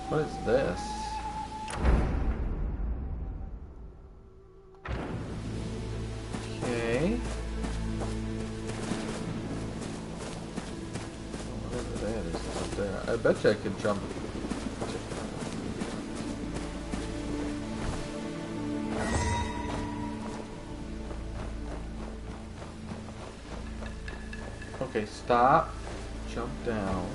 What is this? Okay. Whatever that is up there. I bet you I could jump. Okay, stop. Jump down.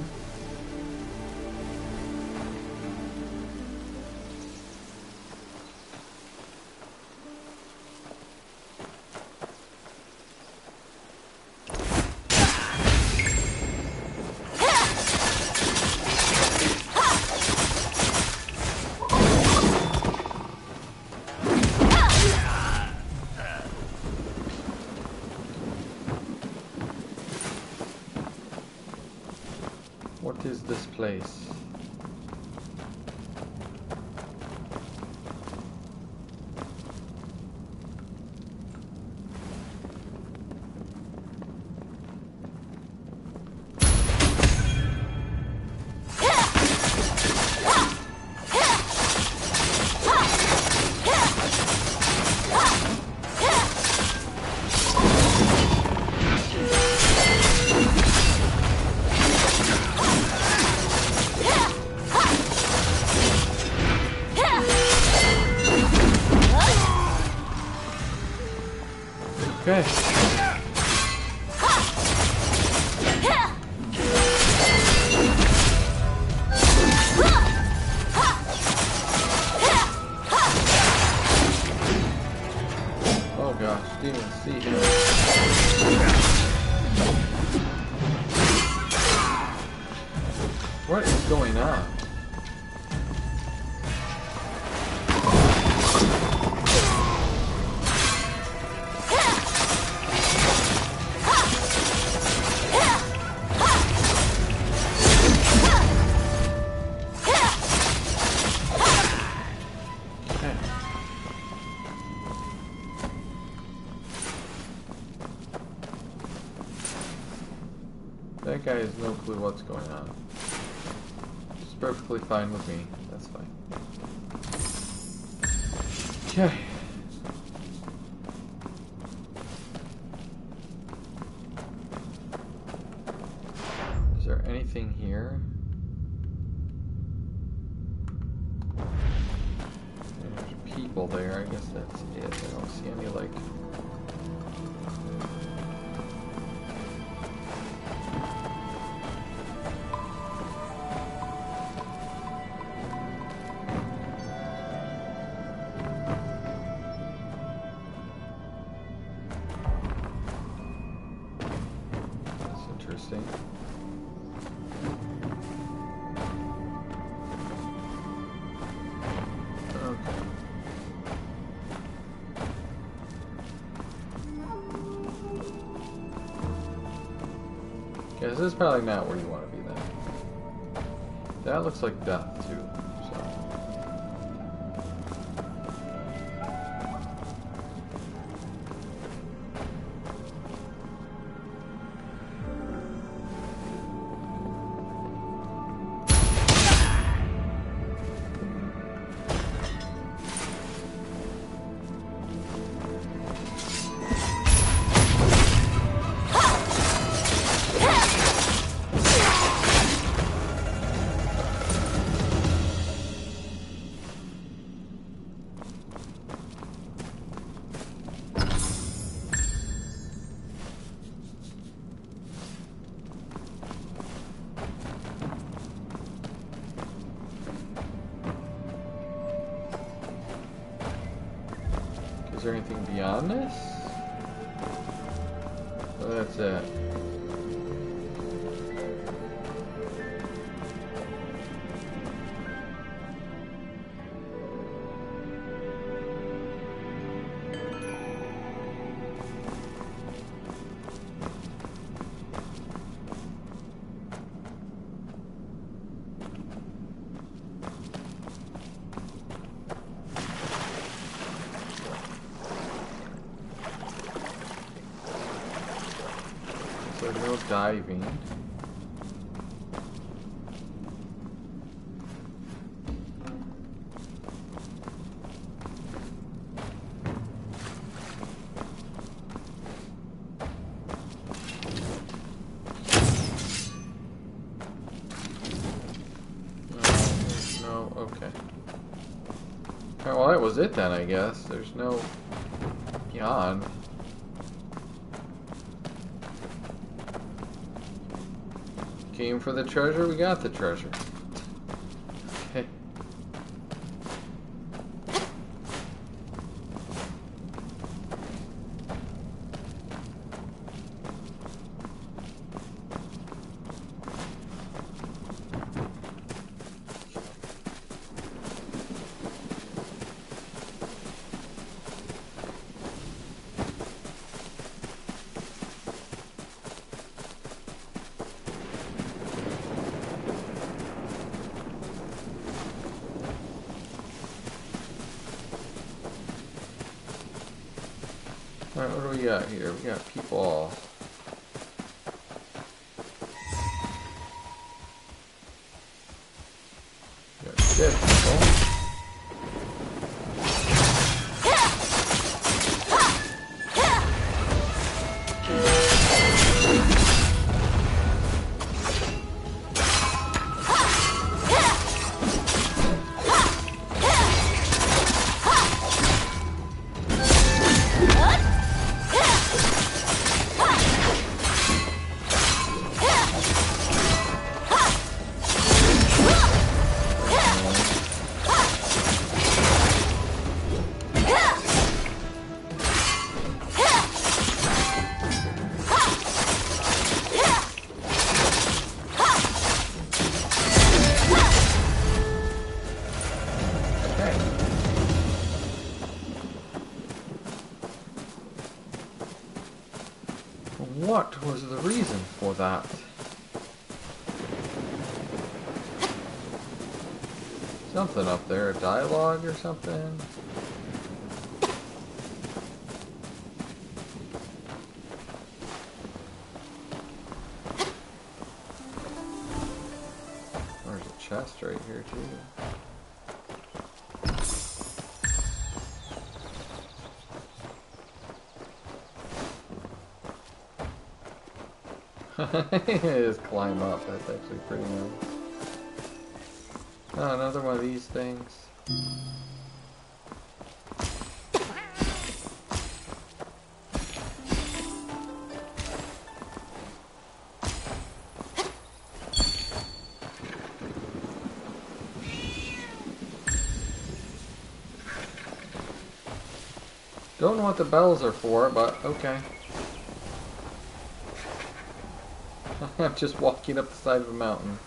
What is this place? Okay. Oh gosh, didn't even see him. What is going on? That guy has no clue what's going on. It's perfectly fine with me. That's fine. Okay. Is there anything here? There's people there. I guess that's it. I don't see any, like... Interesting. Okay. Okay, this is probably not where you want to be then. That looks like death too. Is there anything beyond this? Oh, that's it. So no diving. No, okay. Alright, well that was it then, I guess. There's no beyond. Came for the treasure, we got the treasure. Okay. Alright, what do we got here? We got people. We got dead people. What was the reason for that? Something up there, a dialogue or something? There's a chest right here too. Just climb up, that's actually pretty nice. Oh, another one of these things. Don't know what the bells are for, but okay. I'm just walking up the side of a mountain.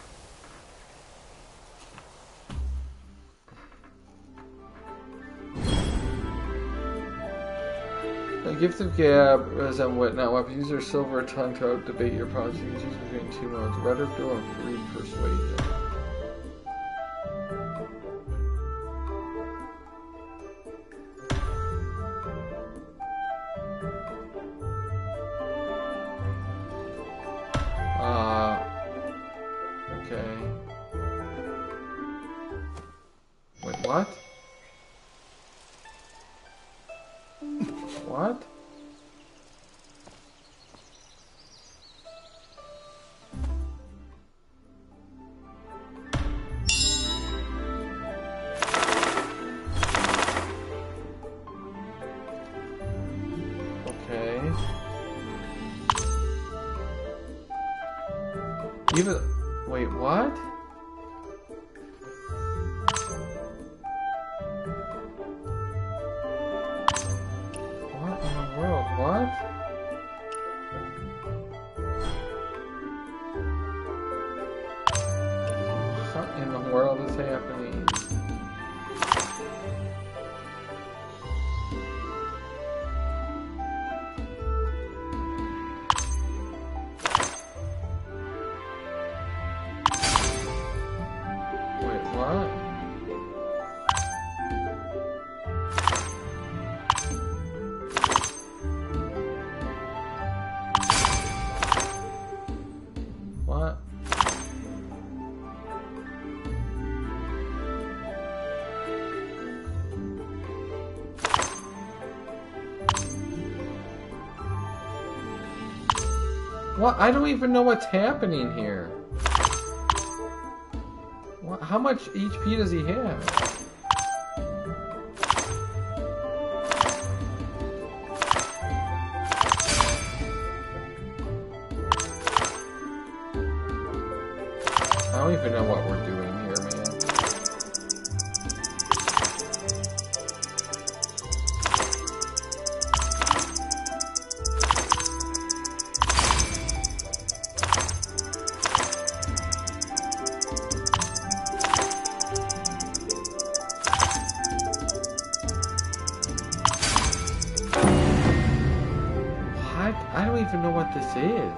A gift of gab, as I'm wet now. Weapons use your silver tongue to debate your problems. You can choose between two modes: red or blue, and free persuasion. Okay. Wait, what? What? Okay. Even... Wait, what? What? What in the world is happening? Wait, what? What? What? I don't even know what's happening here. What? How much HP does he have? I don't even know what we're doing here, man. What? I don't even know what this is.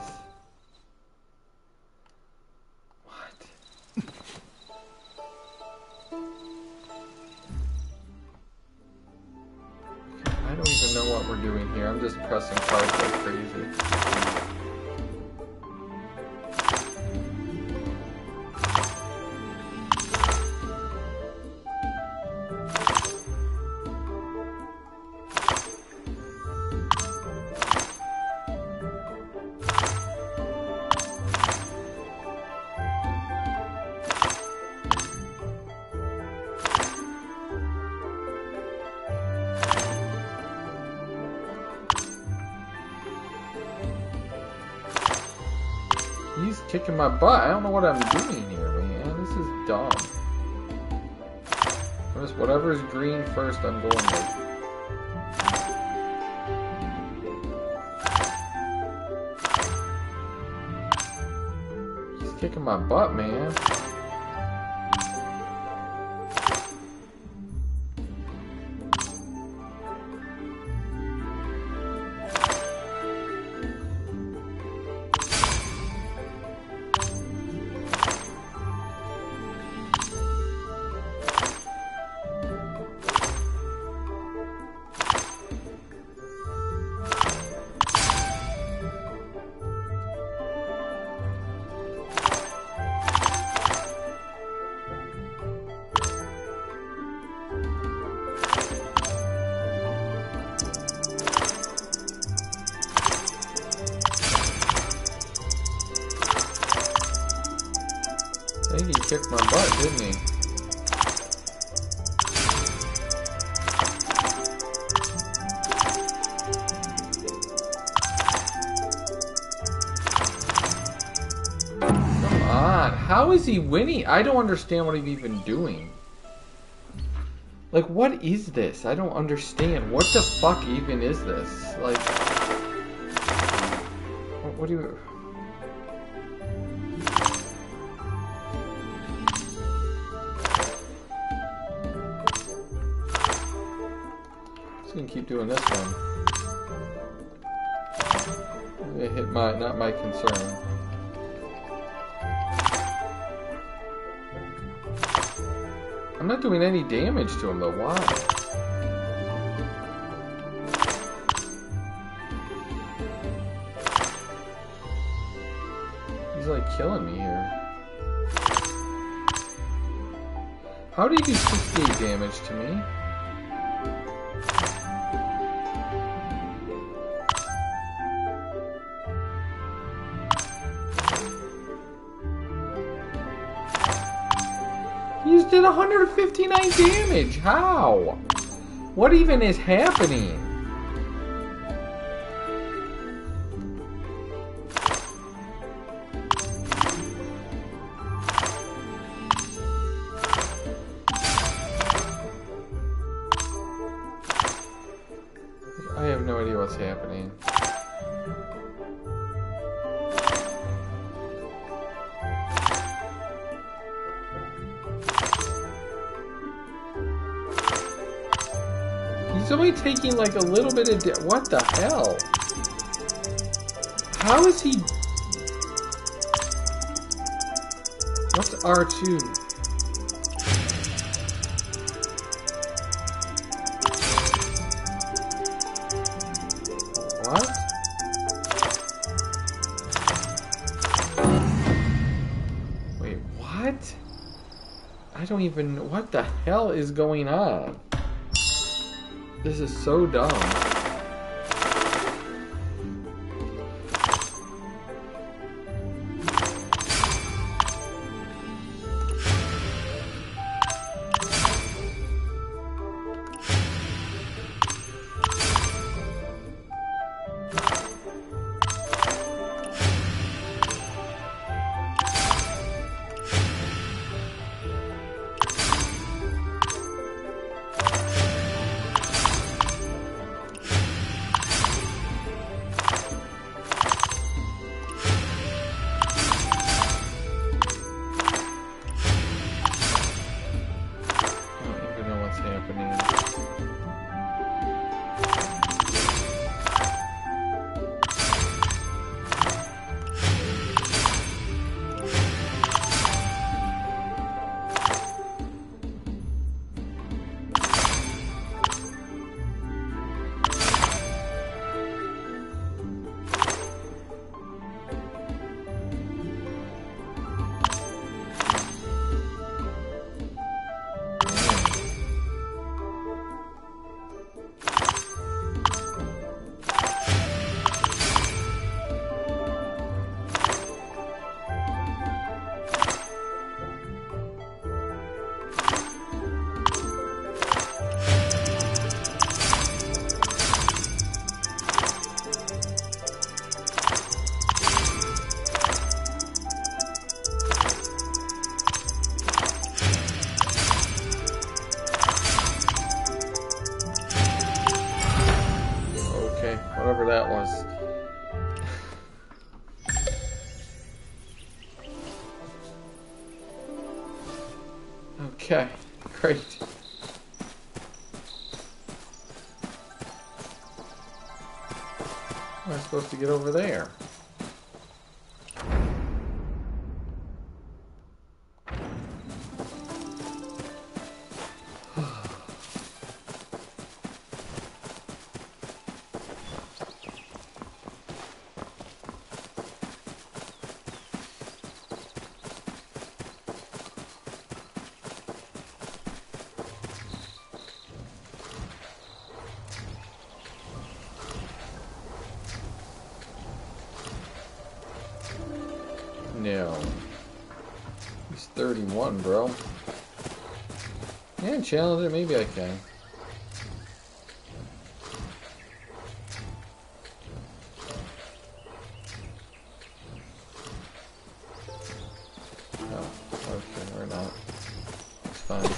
I don't even know what we're doing here. I'm just pressing cards like crazy. He's kicking my butt. I don't know what I'm doing here, man. This is dumb. Just whatever's green first, I'm going with. He's kicking my butt, man. I think he kicked my butt, didn't he? Come on, how is he winning? I don't understand what he's even doing. Like, what is this? I don't understand. What the fuck even is this? Like, what do you... Just gonna keep doing this one. It hit my, not my concern. I'm not doing any damage to him though, why? He's like killing me here. How do you do 68 damage to me? He just did 159 damage. How? What even is happening? I have no no idea what's happening. He's only taking like a little bit of what the hell? How is he? What's R2? What? Wait, what? I don't even... What the hell is going on? This is so dumb. Whatever that was. Okay, great. How am I supposed to get over there? No. He's 31, bro. Yeah, challenge it. Maybe I can. Oh, okay, or not. It's fine.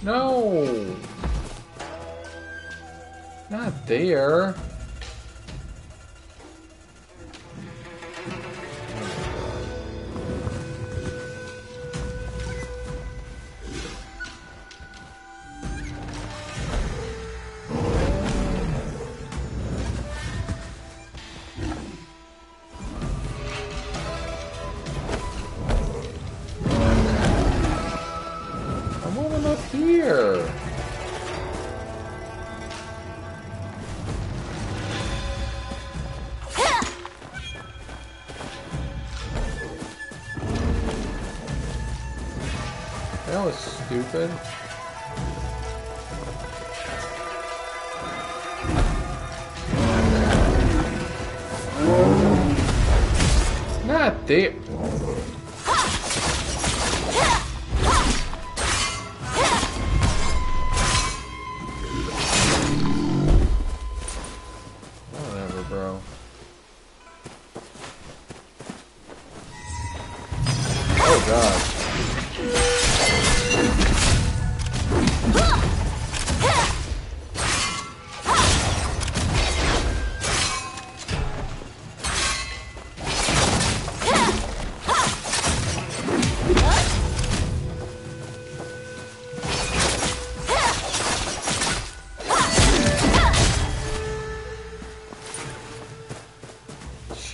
No! Not there. I want him up here. That was stupid. Not there.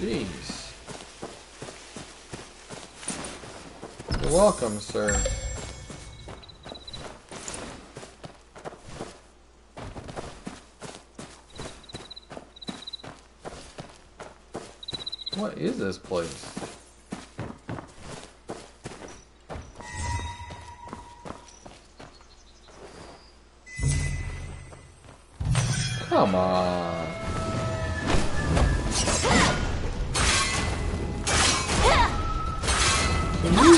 Jeez. You're welcome, sir. What is this place? Come on. Can you?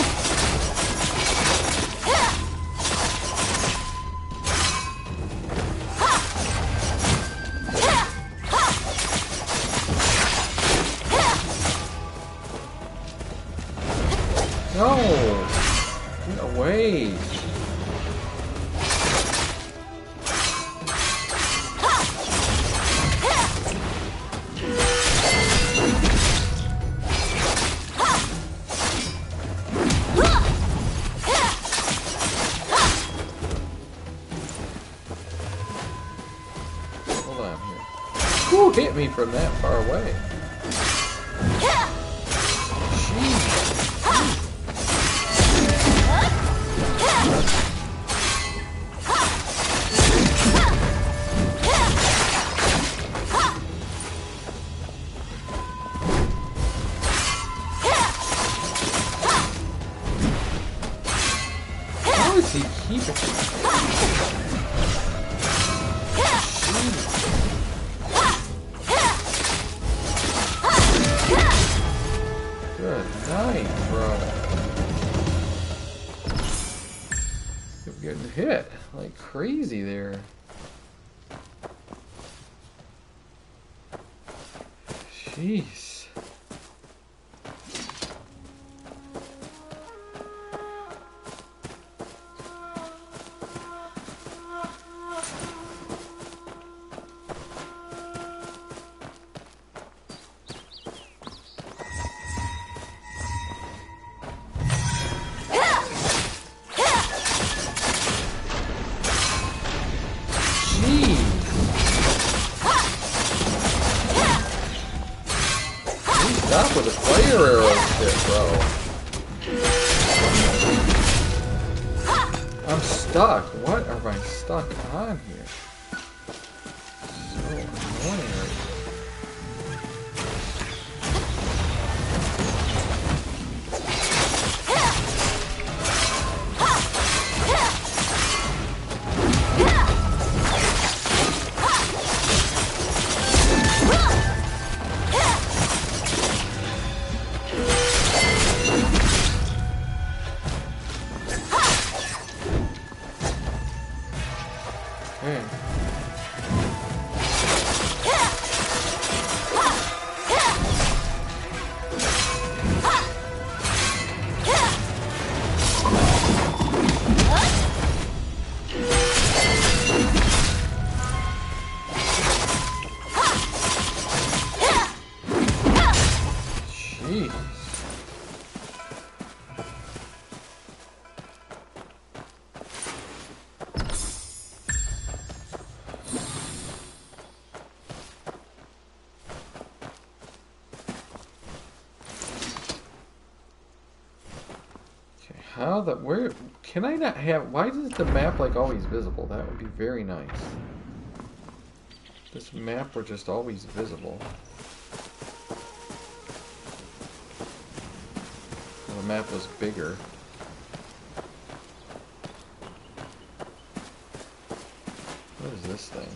No! Get away! Hold on here. Who hit me from that far away? How is he keeping Good night, bro. You're getting hit like crazy there. Jeez. Stop with the fire arrow shit, bro. I'm stuck. What am I stuck on here? So annoying right now. How the, where, can I not have, why is the map like always visible? That would be very nice. This map were just always visible. Well, the map was bigger. What is this thing?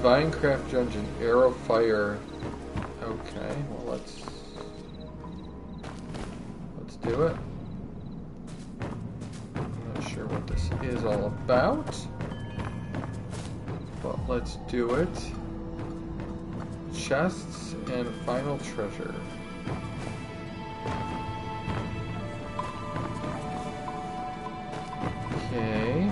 Minecraft dungeon, arrow fire. Okay, well let's do it. I'm not sure what this is all about, but let's do it. Chests and final treasure. Okay.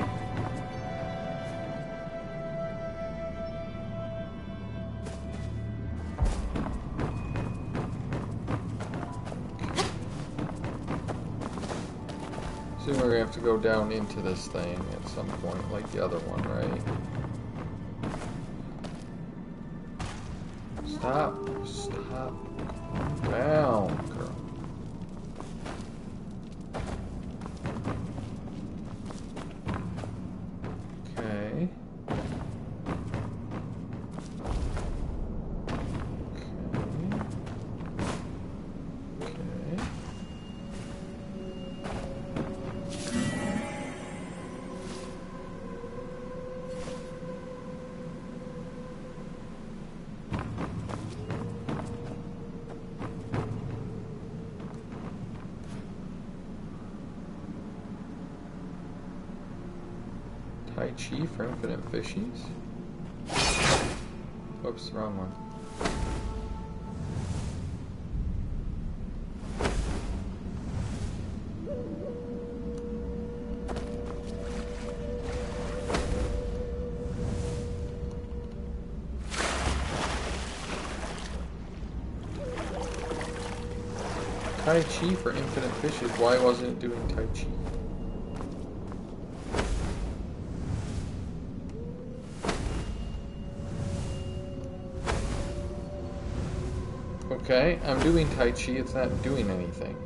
Assume we're gonna have to go down into this thing at some point, like the other one, right? Stop. Stop. Down, girl. Okay. Okay. Tai Chi for infinite fishies? Whoops, wrong one. Tai Chi for infinite fishes. Why wasn't it doing Tai Chi? Okay, I'm doing Tai Chi, it's not doing anything.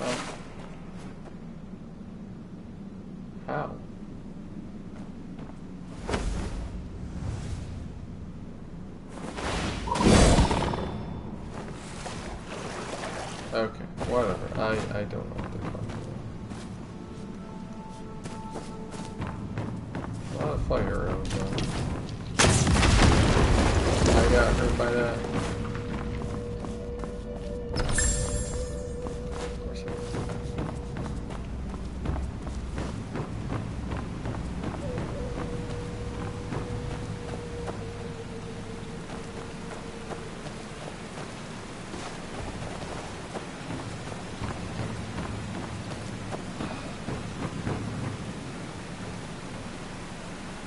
Oh. How? Okay, whatever. I don't know what they're talking about. A lot of fire arrows though. I got hurt by that. Of course I did.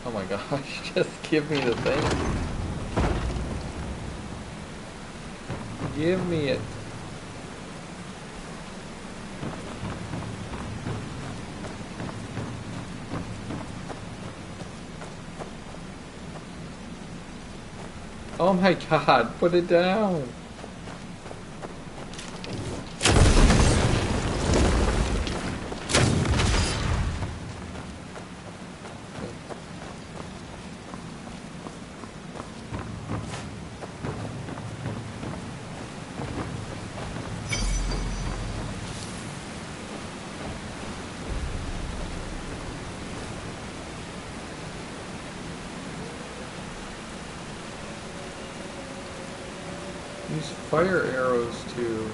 Oh my gosh, just give me the thing. Give me it. Oh my god, put it down. Use fire arrows to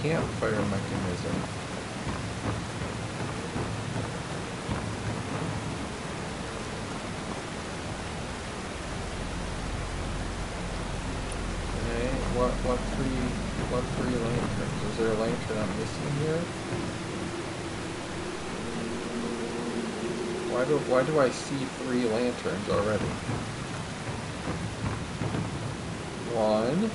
campfire mechanism. Okay, what three lanterns? Is there a lantern I'm missing here? Why do I see 3 lanterns already? 1.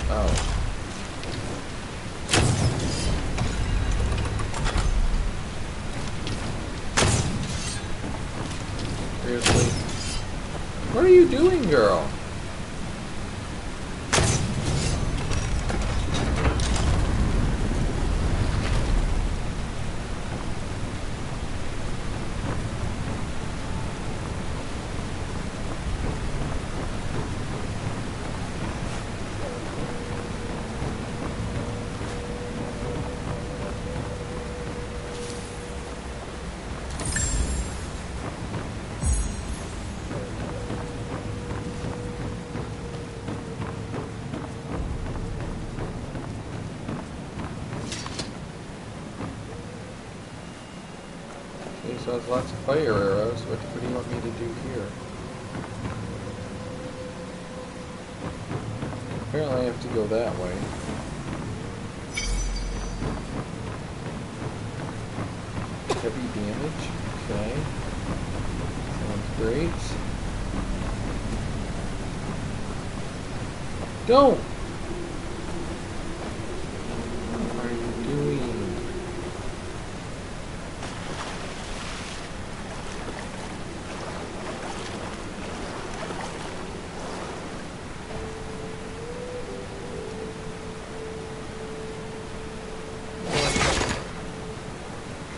Oh. Seriously? What are you doing, girl? also has lots of fire arrows. What do you want me to do here? Apparently I have to go that way. Heavy damage. Okay. Sounds great. Don't! What are you doing?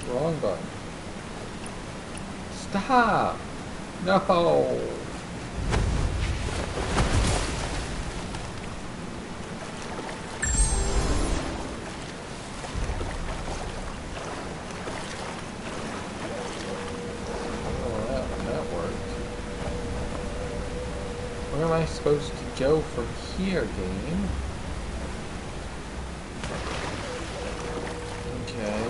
Wrong button. Stop! No! Where am I supposed to go from here, game? Okay.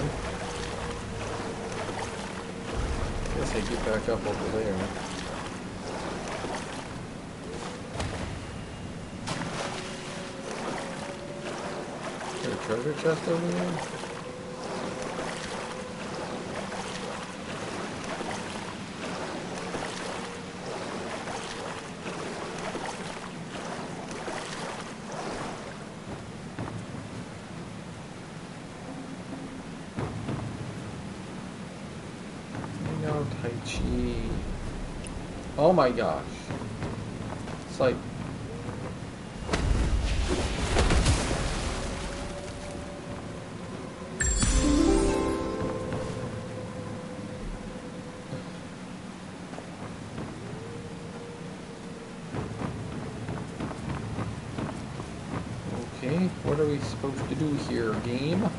Guess I get back up over there. Is there a treasure chest over there? Tai Chi. Oh my gosh. It's like... Okay, what are we supposed to do here, game?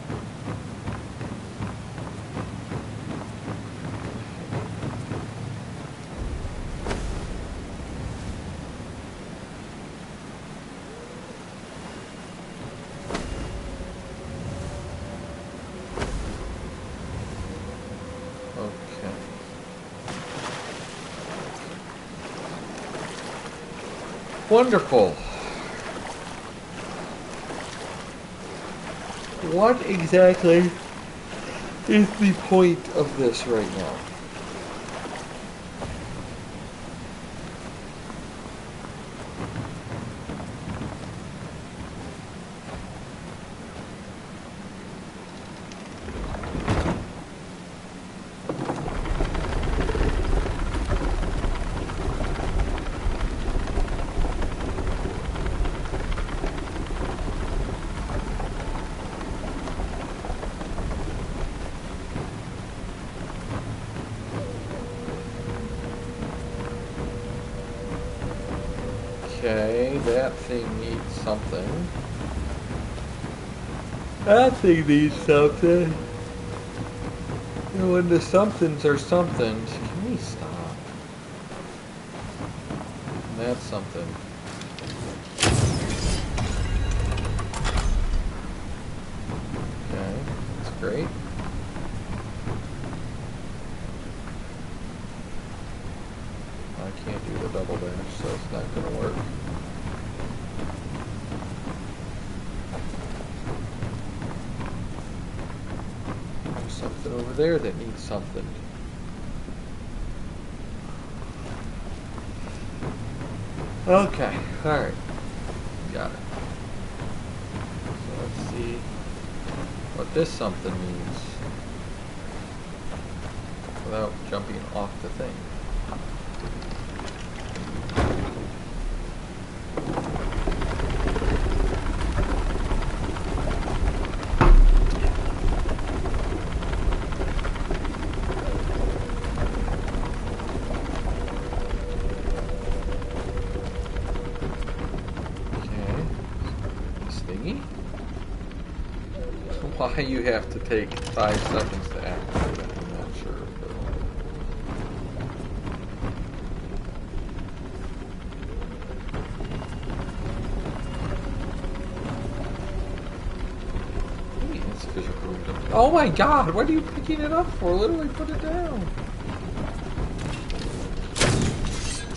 Wonderful. What exactly is the point of this right now? Okay, that thing needs something. That thing needs something. And when the somethings are somethings, can we stop? And that's something. Okay, that's great. I can't do the double dash, so it's not going to work. There's something over there that needs something. Okay, alright. Got it. So let's see what this something means without jumping off the thing. Why you have to take 5 seconds to activate it, I'm not sure. But... Hey, it's physical. Oh my god, what are you picking it up for? Literally put it down.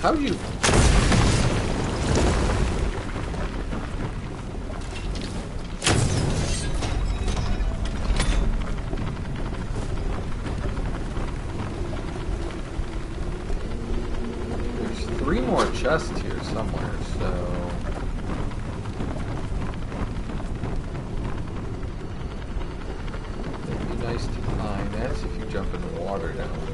How'd you... There's 3 more chests here somewhere, so... It'd be nice to find. That's if you jump in the water down there.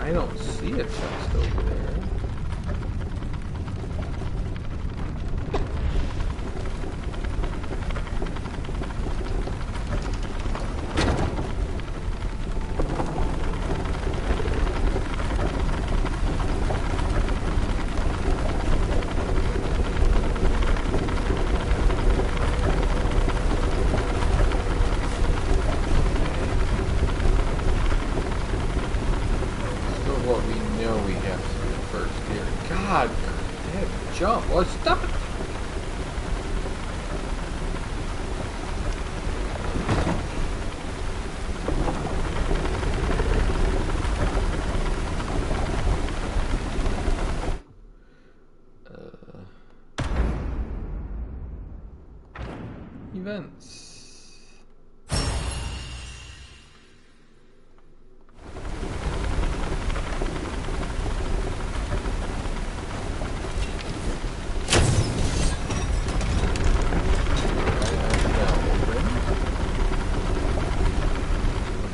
I don't see a chest over there. What we know we have to do first here. God, that jump. Well, stop it. Events.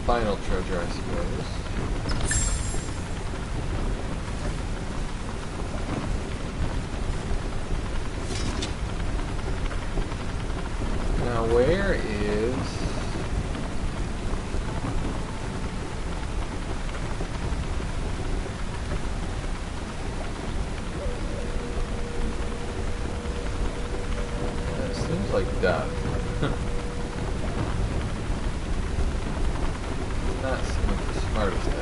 Final treasure, I suppose. Now, where is... That seems like death. Not seem like the smartest at it.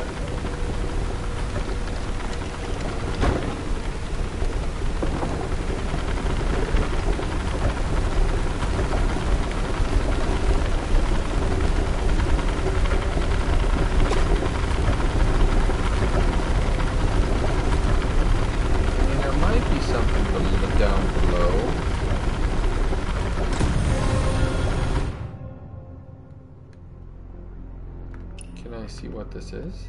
I mean, there might be something down below. Can I see what this is?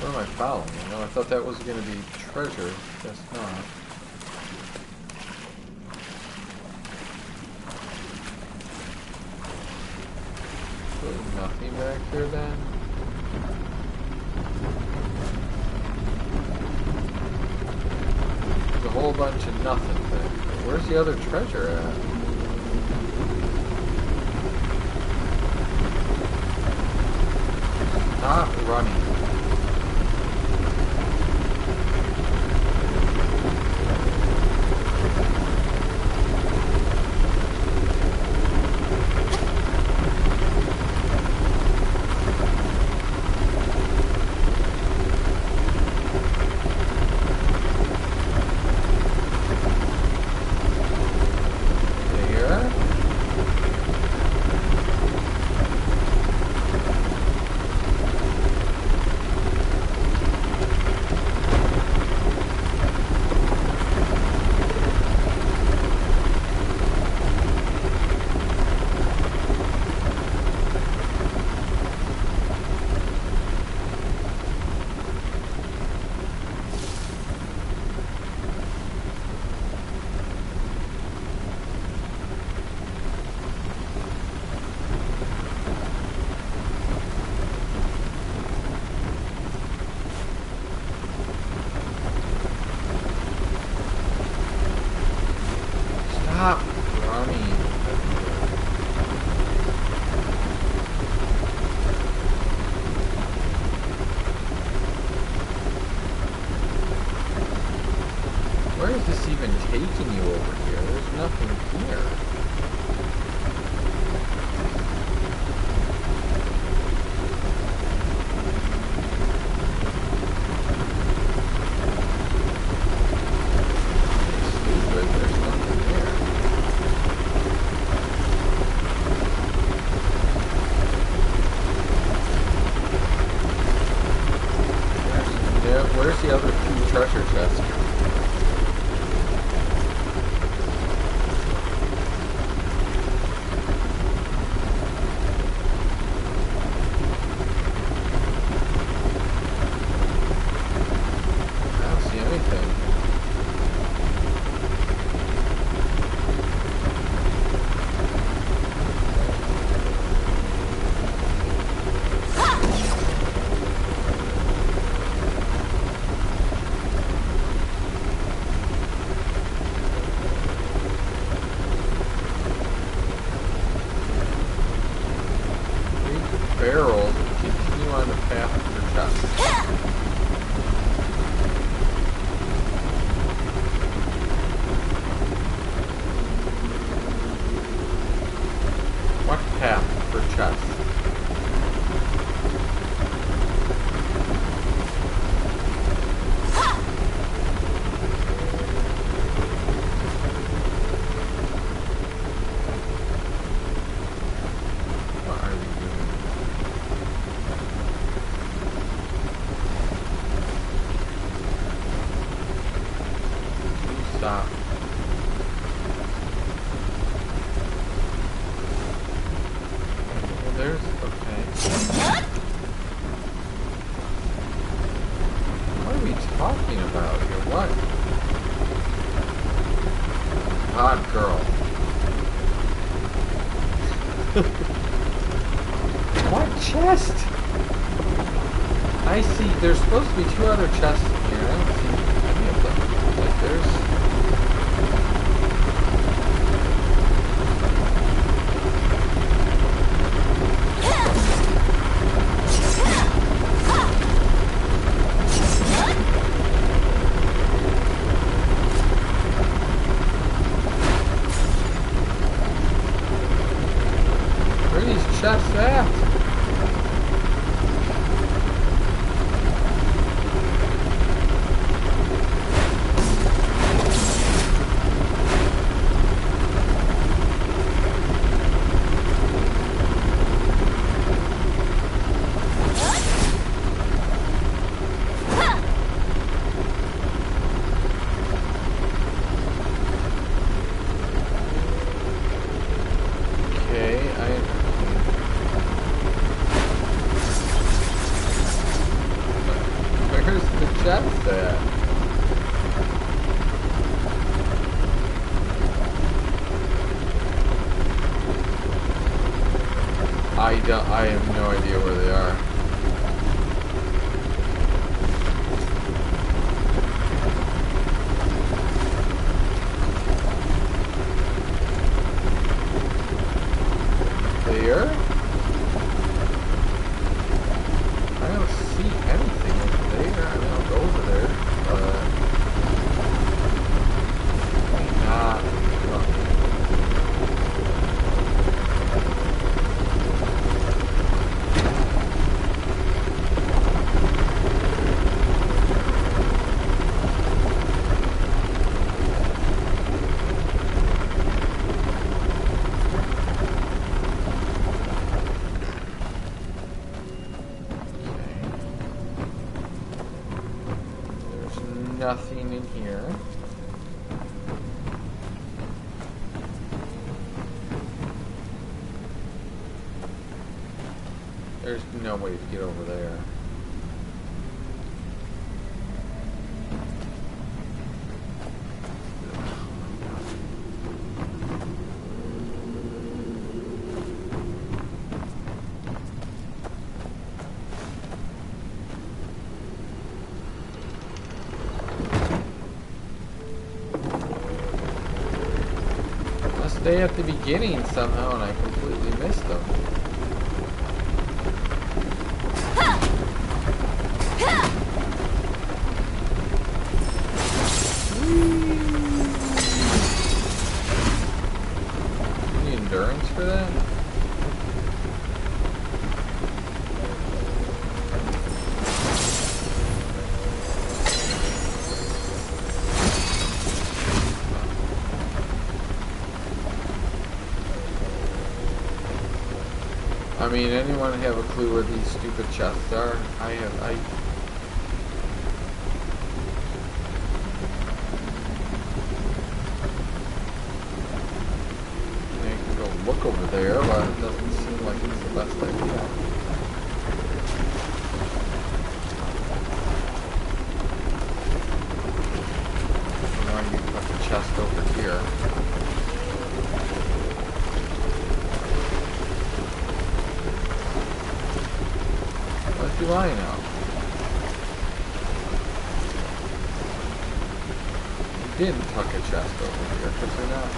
What am I following? You know, I thought that was going to be treasure. Guess not. Really nothing back here then? There's a whole bunch of nothing back there. Where's the other treasure at? Stop running. What chest? I see. There's supposed to be 2 other chests in here. I don't see any of them. Like there's. Where are these chests at? Where's the chest at? I have no idea where they are. There? I don't see anything over there. I mean, I'll go over there, but not. Nothing in here. There's no way to get over there. Stay at the beginning somehow and I completely missed them. Any endurance for that? I mean, anyone have a clue where these stupid chests are? I can go look over there, but it doesn't seem like it's the best idea. Why you put the chest over here? What do I know? You didn't tuck a chest over here, because they're not.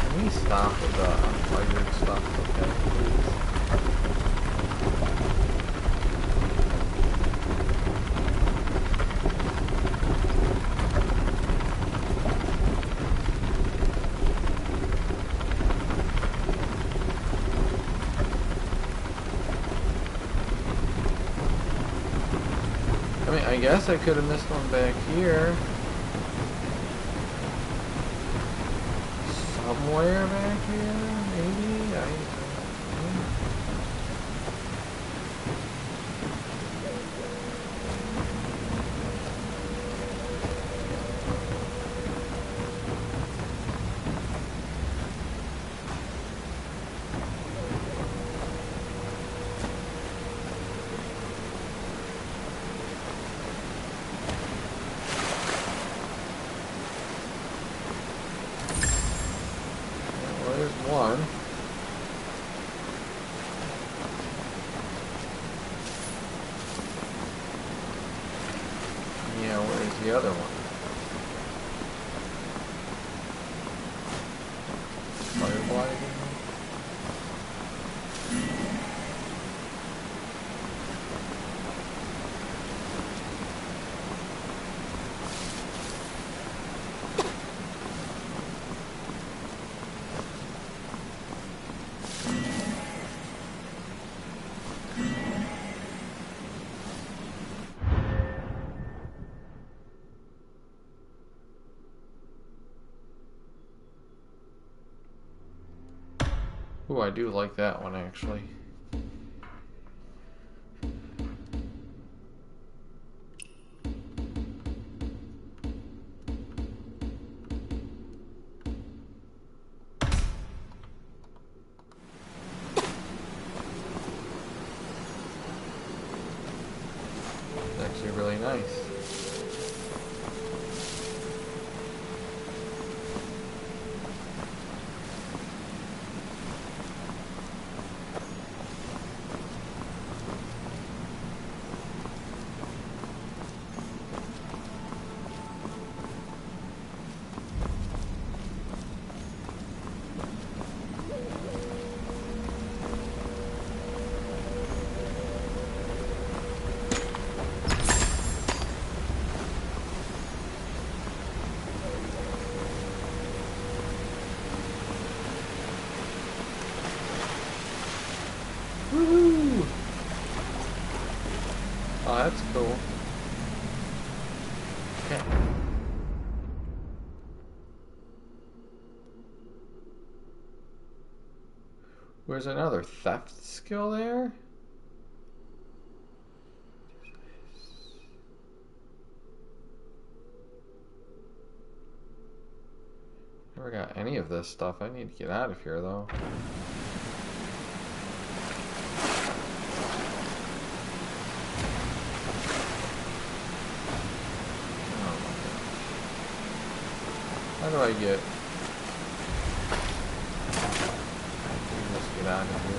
Can we stop with the unfired stuff, okay, please? I mean, I guess I could have missed one back here. Somewhere back here, maybe? There's one. Yeah, where's the other one? Firefly again? Ooh, I do like that one actually. It's actually really nice. Woohoo! Oh, that's cool. Okay. Where's another theft skill there? Never got any of this stuff. I need to get out of here though. How do I get? Let's get out of here.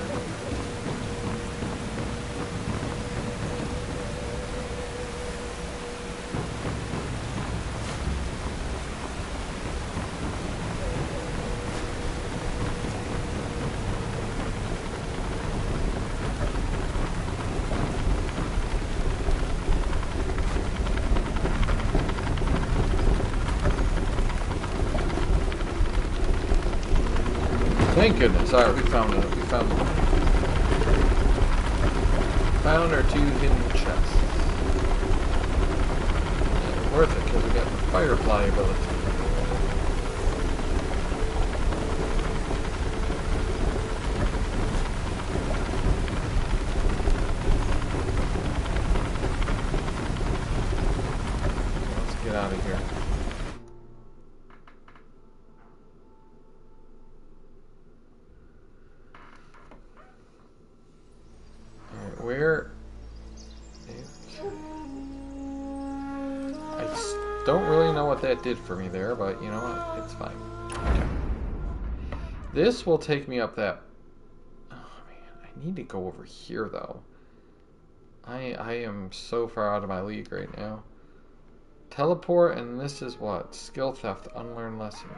Thank goodness. Alright, we found it. We found our 2 hidden chests. Yeah, worth it because we got the firefly ability. Let's get out of here. Where? I don't really know what that did for me there, but you know what? It's fine. Okay. This will take me up that... Oh man, I need to go over here though. I am so far out of my league right now. Teleport, and this is what? Skill theft, unlearned lesson.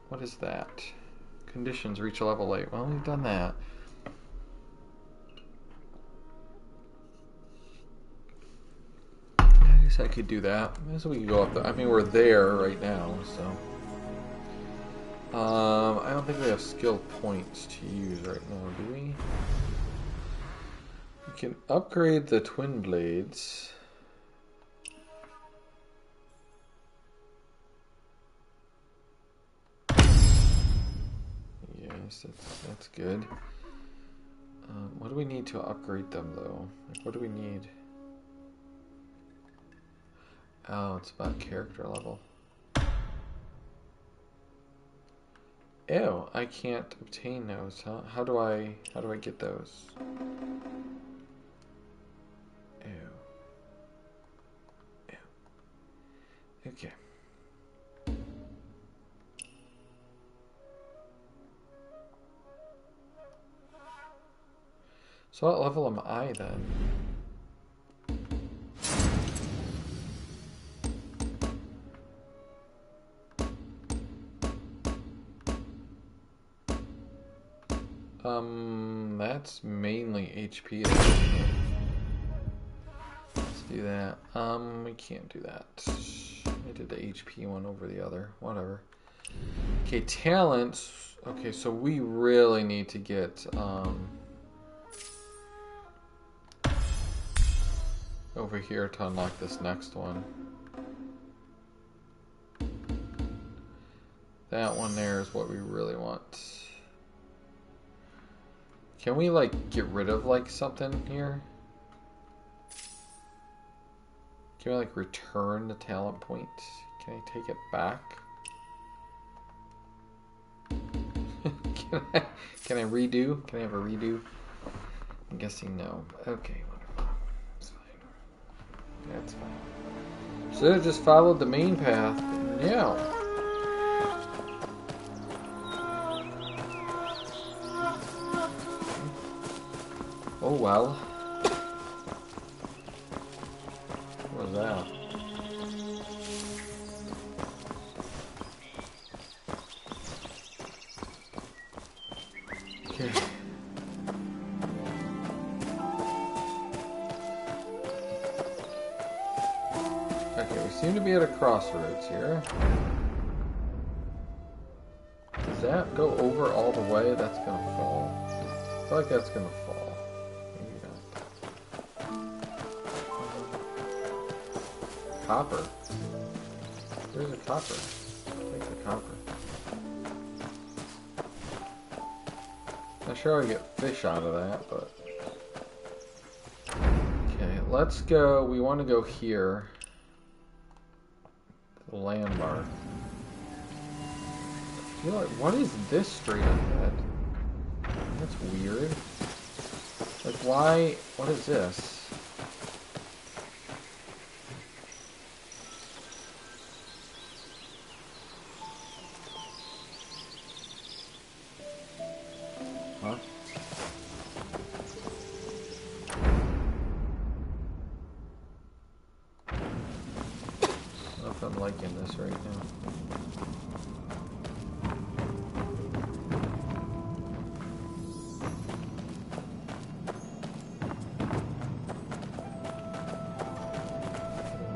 What is that? Conditions, reach a level 8. Well, we've done that. I could do that. So we can go up there. I mean, we're there right now, so. I don't think we have skill points to use right now, do we? We can upgrade the twin blades. Yes, that's good. What do we need to upgrade them, though? Like, what do we need? Oh, it's about character level. Ew, I can't obtain those, huh? How do I get those? Ew. Ew. Okay. So what level am I then? That's mainly HP. Let's do that. We can't do that. I did the HP one over the other. Whatever. Okay, talents. Okay, so we really need to get over here to unlock this next one. That one there is what we really want. Can we like get rid of like something here? Can we like return the talent point? Can I take it back? Can I redo? Can I have a redo? I'm guessing no. Okay, wonderful. That's fine. That's fine. Should have just followed the main path. Yeah. Oh well. What was that? Okay. Okay, we seem to be at a crossroads here. Does that go over all the way? That's gonna fall. I feel like that's gonna fall. Copper. Where's the copper? I'll take the copper. Not sure I get fish out of that, but... Okay, let's go. We want to go here. The landmark. I feel like, what is this straight ahead? That's weird. Like, why? What is this? Huh? I don't know if I'm liking this right now.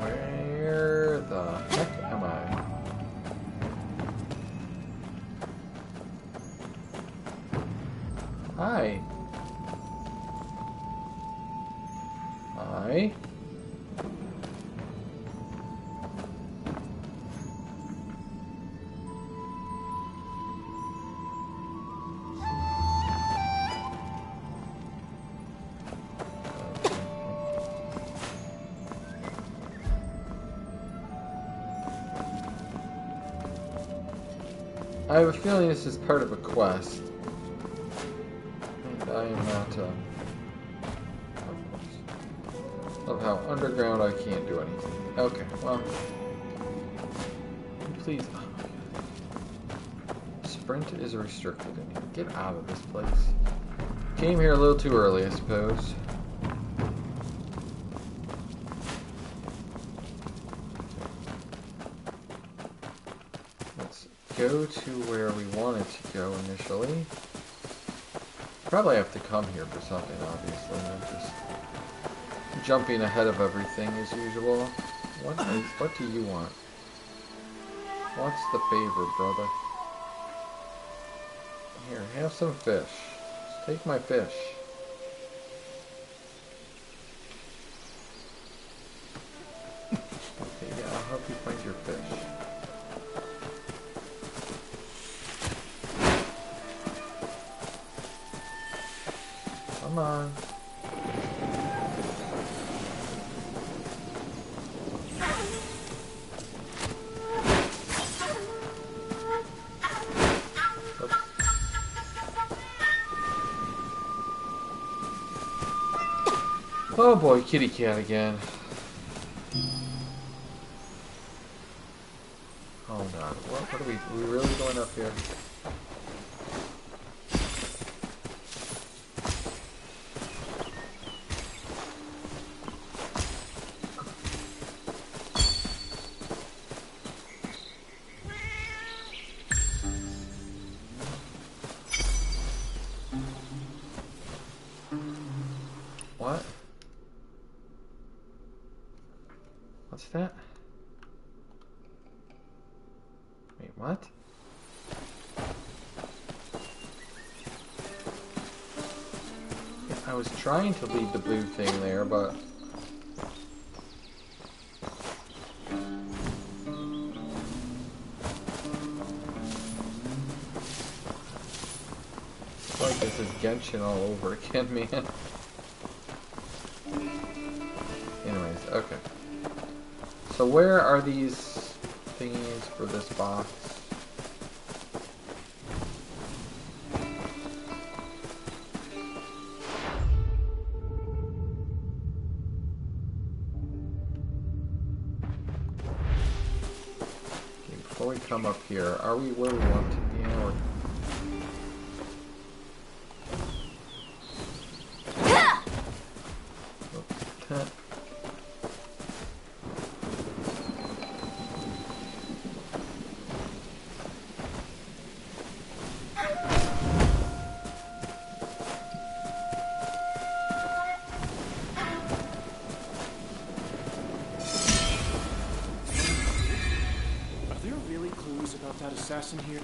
Where the heck am I? Hi. Hi. I have a feeling this is part of a quest. And I am not, of how underground I can't do anything. Okay, well. Please. Oh my God. Sprint is restricted in here. Get out of this place. Came here a little too early, I suppose. Go to where we wanted to go initially. Probably have to come here for something, obviously. I'm just jumping ahead of everything as usual. What do you want? What's the favor, brother? Here, have some fish. Just take my fish. Okay, yeah, I'll help you find your fish. Come on. Oh boy, kitty cat again. Hold on. What are we really going up here? I was trying to leave the blue thing there, but... It's like this is Genshin all over again, man. Anyways, okay. So where are these thingies for this box? Before we come up here, are we where we want to be? Or... Oops. About that assassin here.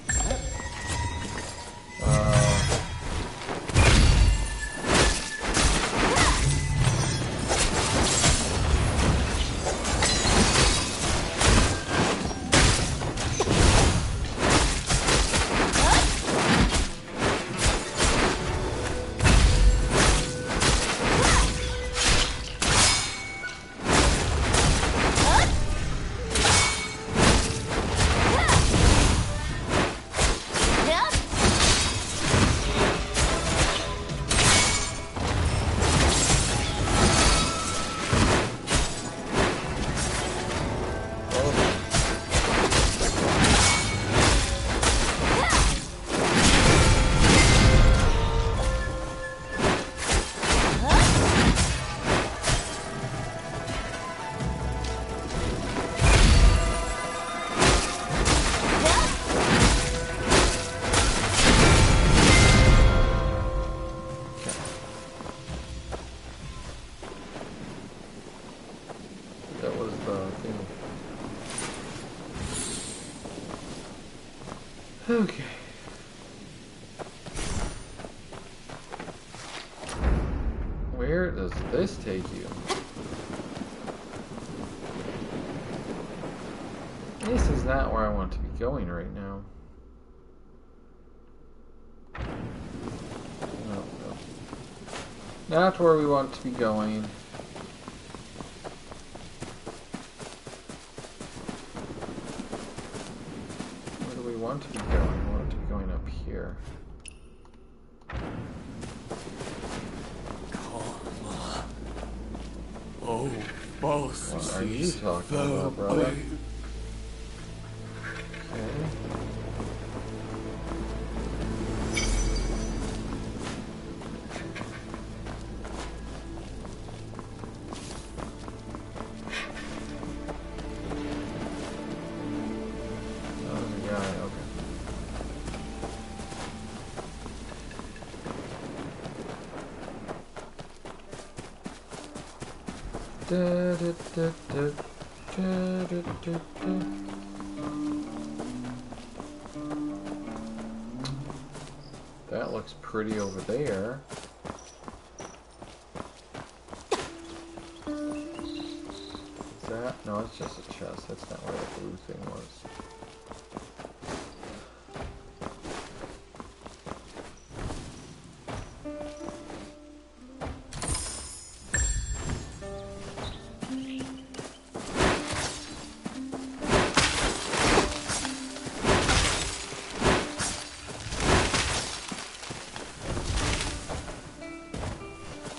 Okay. Where does this take you? This is not where I want to be going right now. No. Not where we want to be going. Want to be going. I want to be going up here. Oh, boss. What are you talking about, brother? Okay. That looks pretty over there. Is that? No, it's just a chest. That's not where the blue thing was.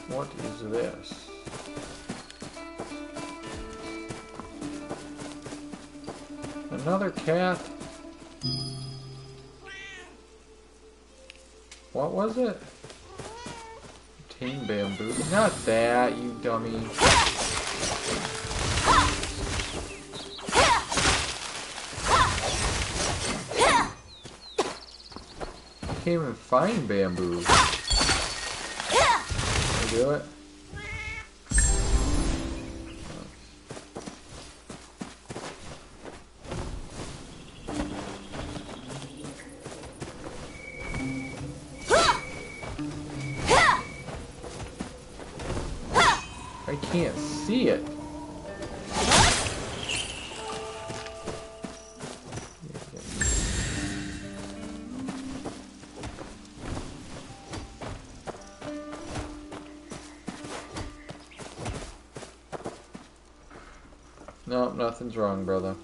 What is this? Another cat? What was it? Tame bamboo. Not that, you dummy. Can't even find bamboo. Do it. can't see it. No, nothing's wrong, brother.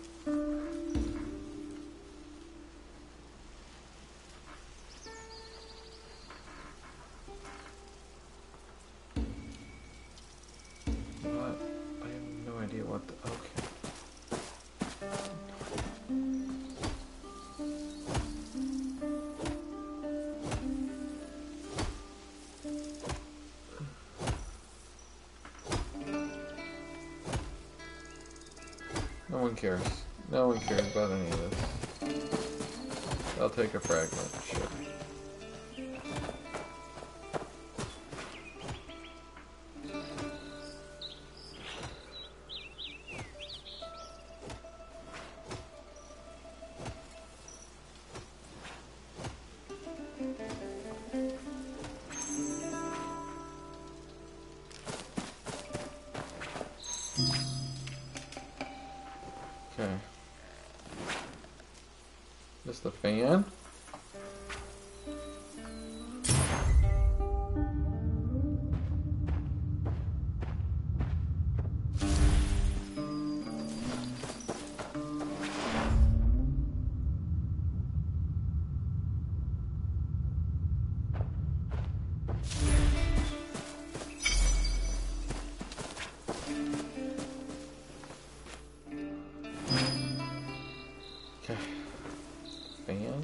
What? I have no idea what the... Okay. No one cares. No one cares about any of this. I'll take a fragment, sure. Okay. Just the fan. Okay. Fan.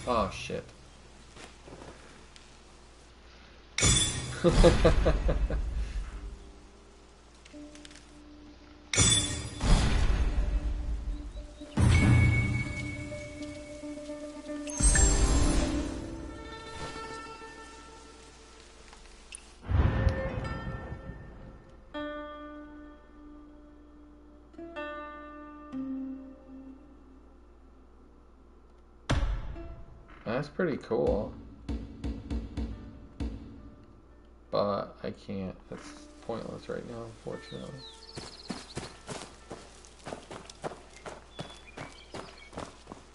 Oh shit. That's pretty cool. But I can't. It's pointless right now, unfortunately.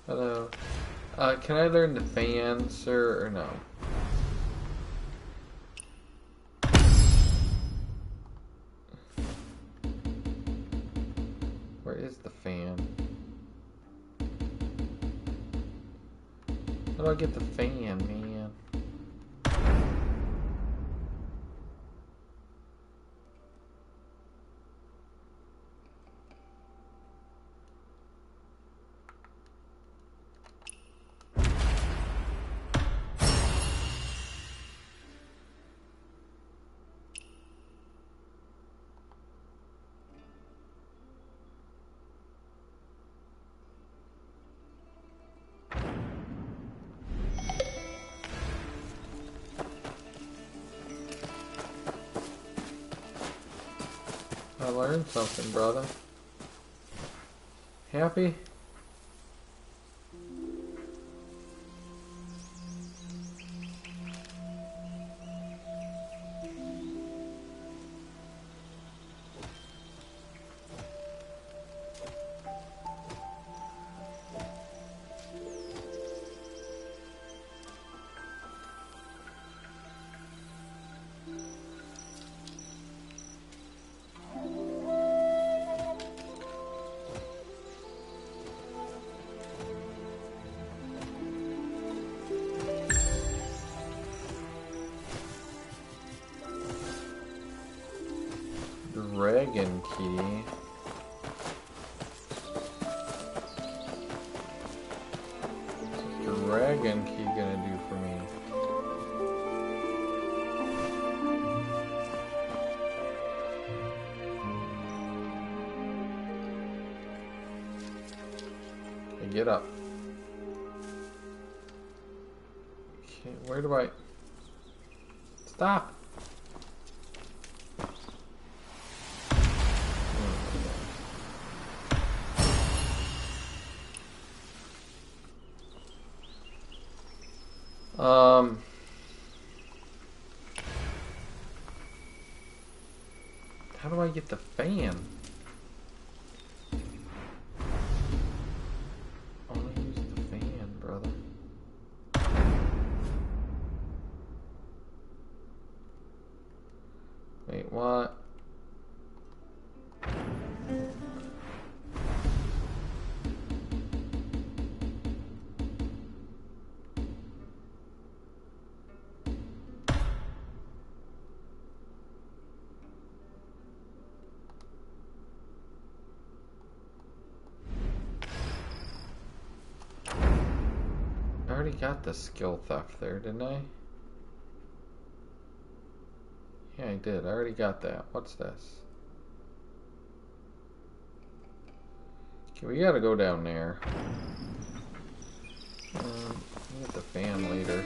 Hello. Can I learn the fan, sir, or no? Where is the fan? How do I get the fan, man? I learned something, brother. Happy? Dragon key. What's dragon key gonna do for me? Okay, get up. Okay, where do I... Stop! Um. How do I get the fan? Only use the fan, brother. Wait, what? I already got the skill theft there, didn't I? Yeah, I did. I already got that. What's this? Okay, we gotta go down there. We'll get the fan later.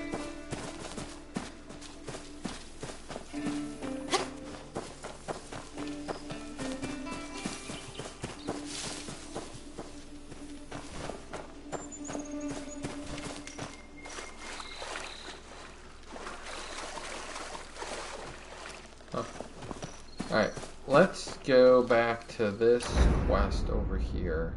Alright, let's go back to this quest over here.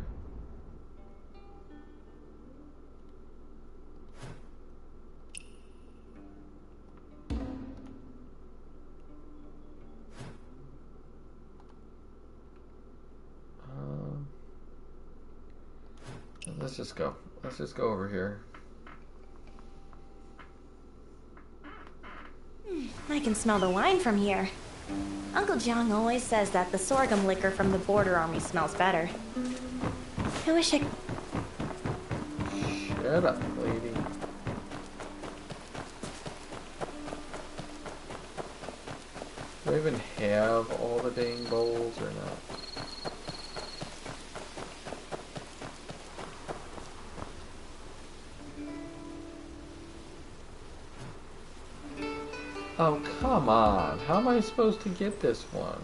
Let's just go. Let's just go over here. I can smell the wine from here. Uncle John always says that the sorghum liquor from the border army smells better. I wish I... Shut up, lady. Do I even have all the dang bowls or not? Oh, come on. How am I supposed to get this one?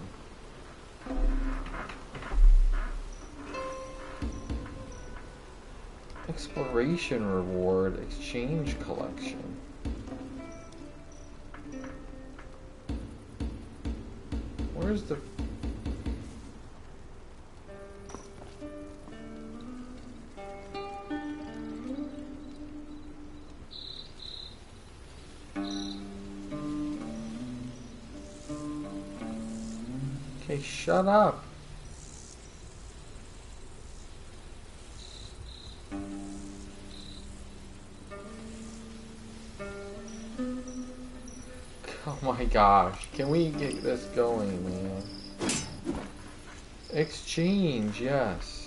Exploration reward, exchange collection. Where's the... Okay, shut up. Oh my gosh, can we get this going, man? Exchange, yes.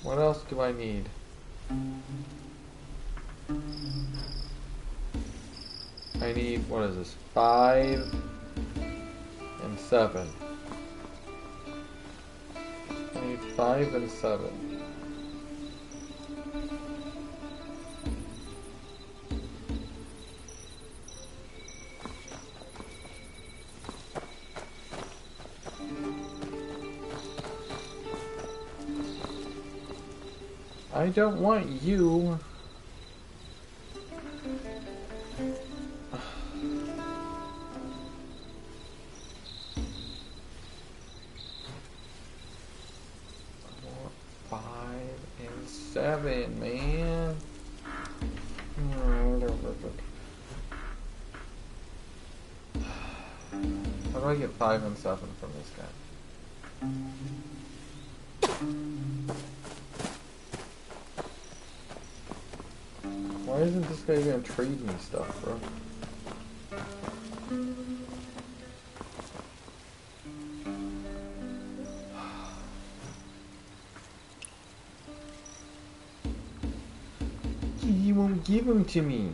What else do I need? I need, what is this? 5 and 7. I need 5 and 7. I don't want you. I want 5 and 7, man. How do I get 5 and 7 from this guy? Why isn't this guy gonna trade me stuff, bro? He won't give them to me.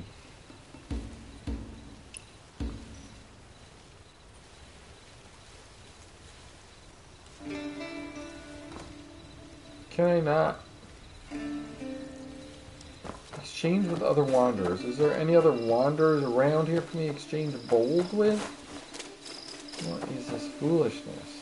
Can I not exchange with other wanderers? Is there any other wanderers around here for me to exchange gold with? What is this foolishness?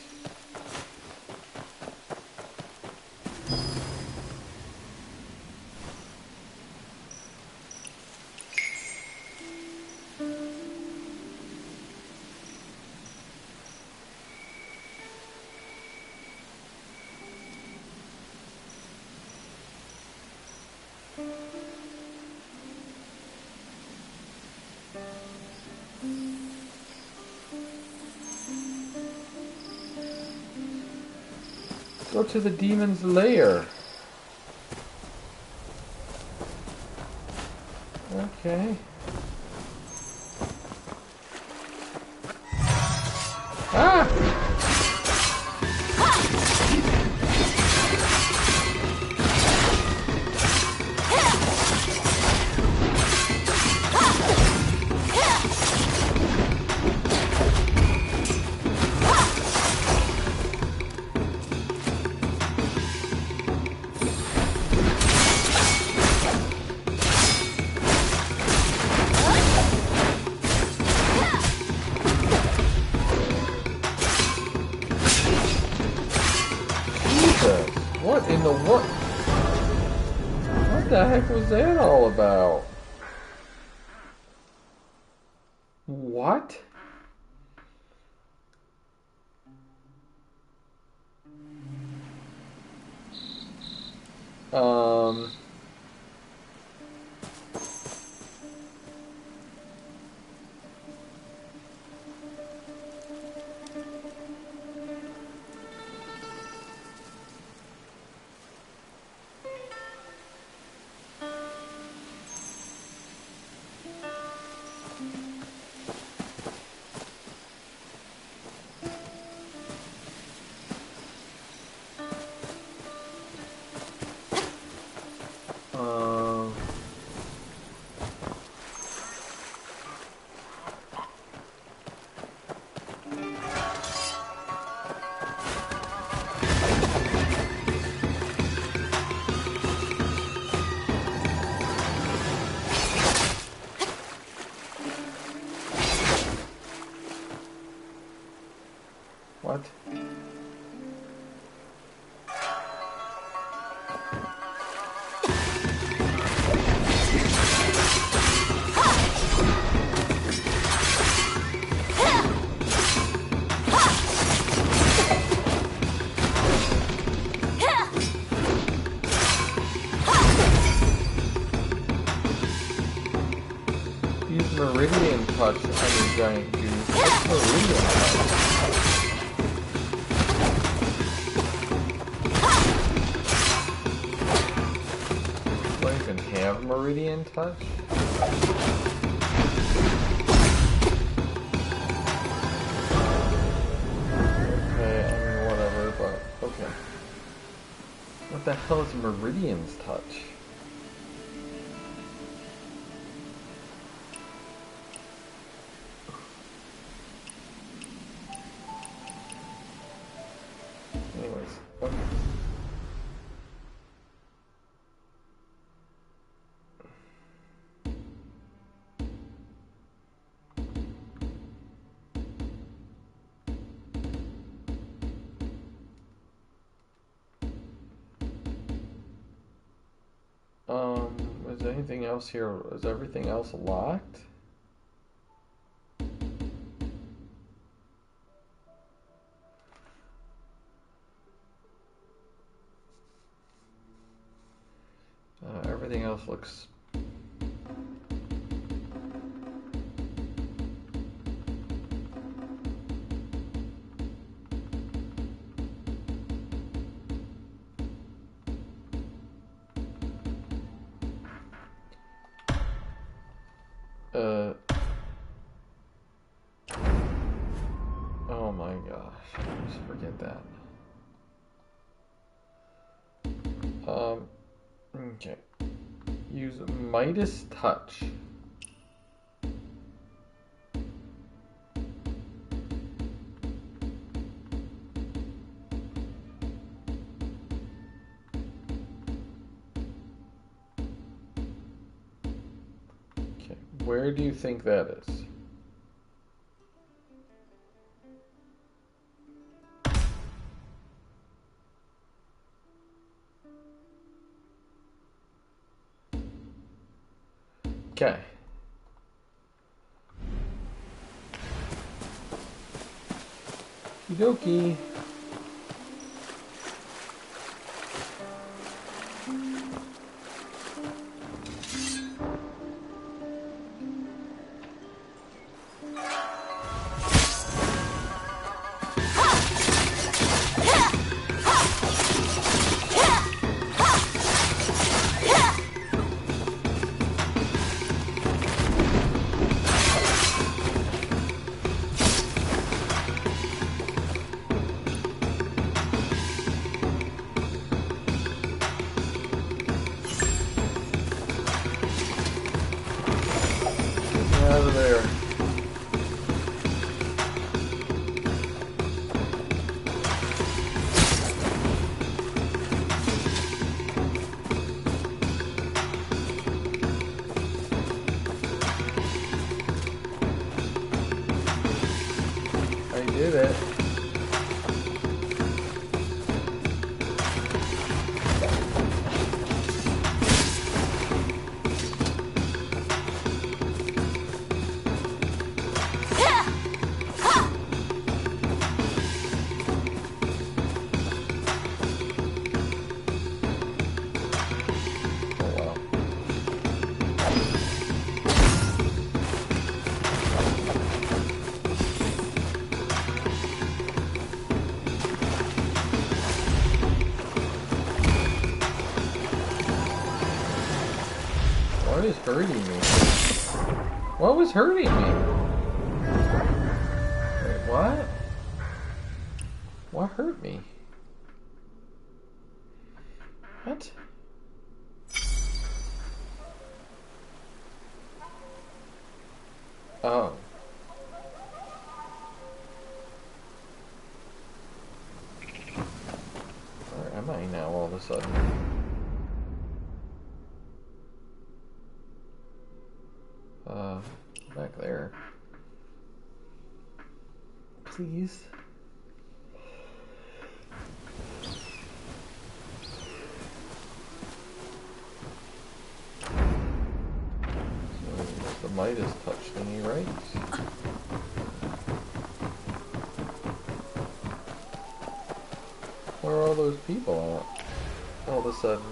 Go to the demon's lair. Okay. Ah! What in the what? What the heck was that all about? What? What? Use Meridian Touch on the giant goose. What's Meridian Touch? Do I even have Meridian Touch? Okay, I mean whatever, but okay. What the hell is Meridian's Touch? Anyways, okay. Is there anything else here? Is everything else locked? Everything else looks... Oh my gosh, just forget that. Okay. Use Midas Touch. Where do you think that is? Okay. Okie dokie. Out of there. I did it. What is hurting me? What was hurting me? Wait, what? What hurt me? What? Oh. Where am I now all of a sudden? Back there. Please. So, the Midas touch thingy, right? Where are all those people at? All of a sudden.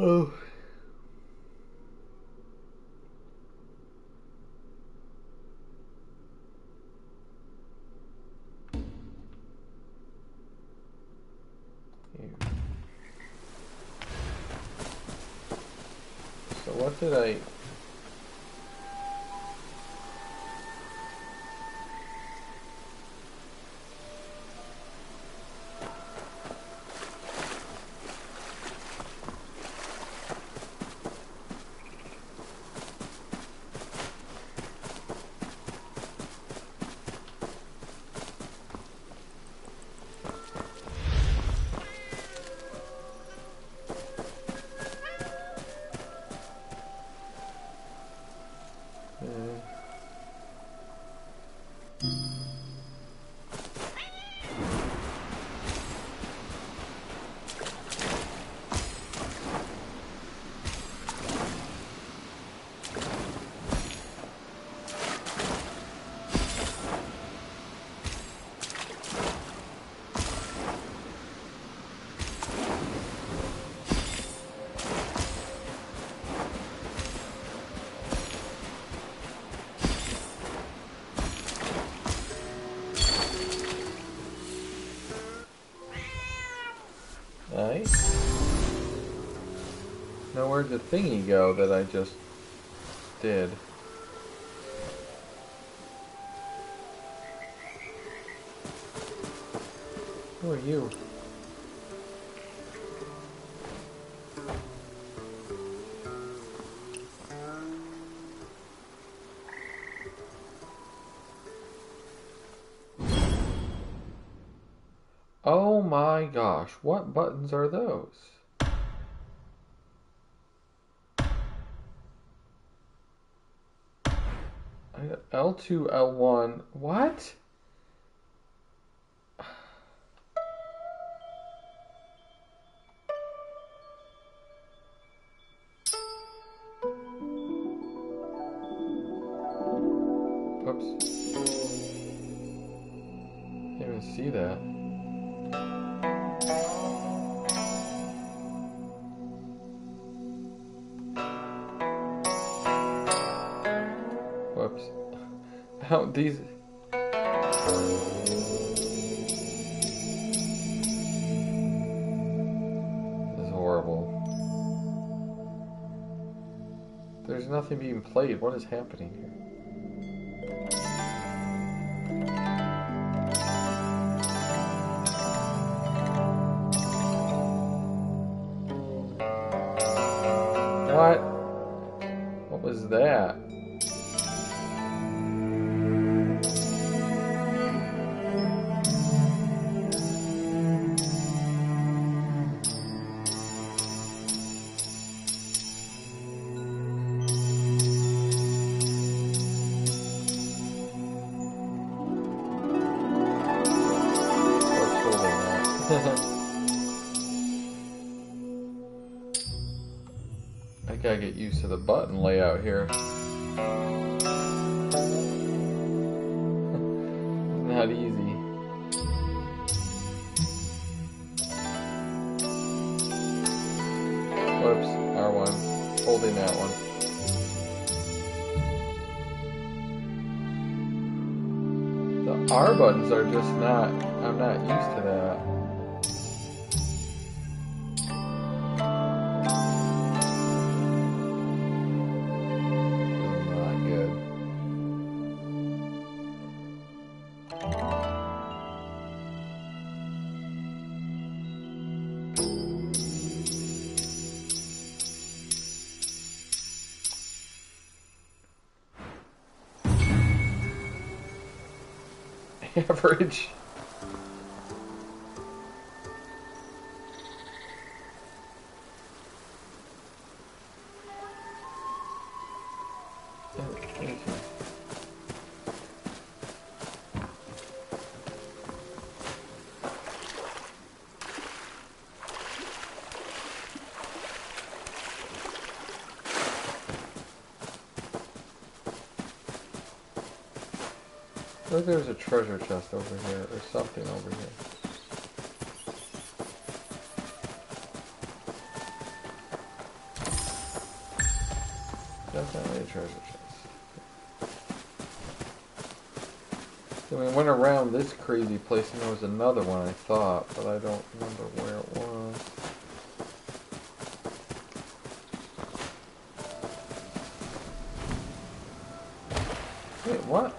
Oh. Here. So what did I... Now where'd the thingy go that I just did? Who are you? Oh my gosh, what buttons are those? I got L2, L1. What? Oops. Can't even see that. Whoops. How these... This is horrible. There's nothing being played. What is happening here? What? What was that? I gotta get used to the button layout here. Not easy. Whoops, R1. Holding that one. The R buttons are just not, I'm not used to that. Average. I think there's a treasure chest over here, or something over here. Definitely a treasure chest. Then we went around this crazy place and there was another one I thought, but I don't remember where it was. Wait, what?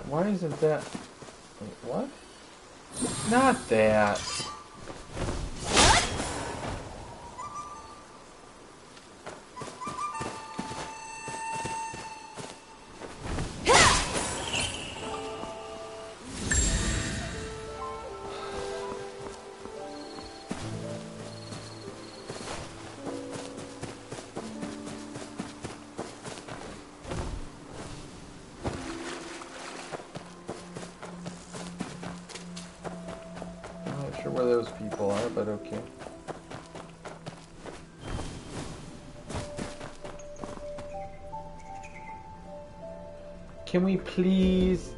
Why isn't that... Wait, what? Not that. Where those people are, but okay. Can we please...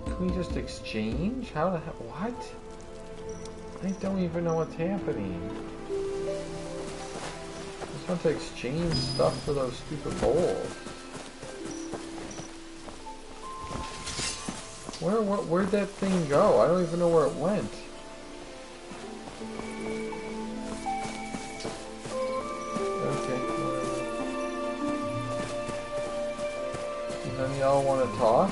Can we just exchange? How the hell? What? I don't even know what's happening. want to exchange stuff for those stupid bowls. Where'd that thing go? I don't even know where it went. Okay, whatever. Does any of y'all want to talk?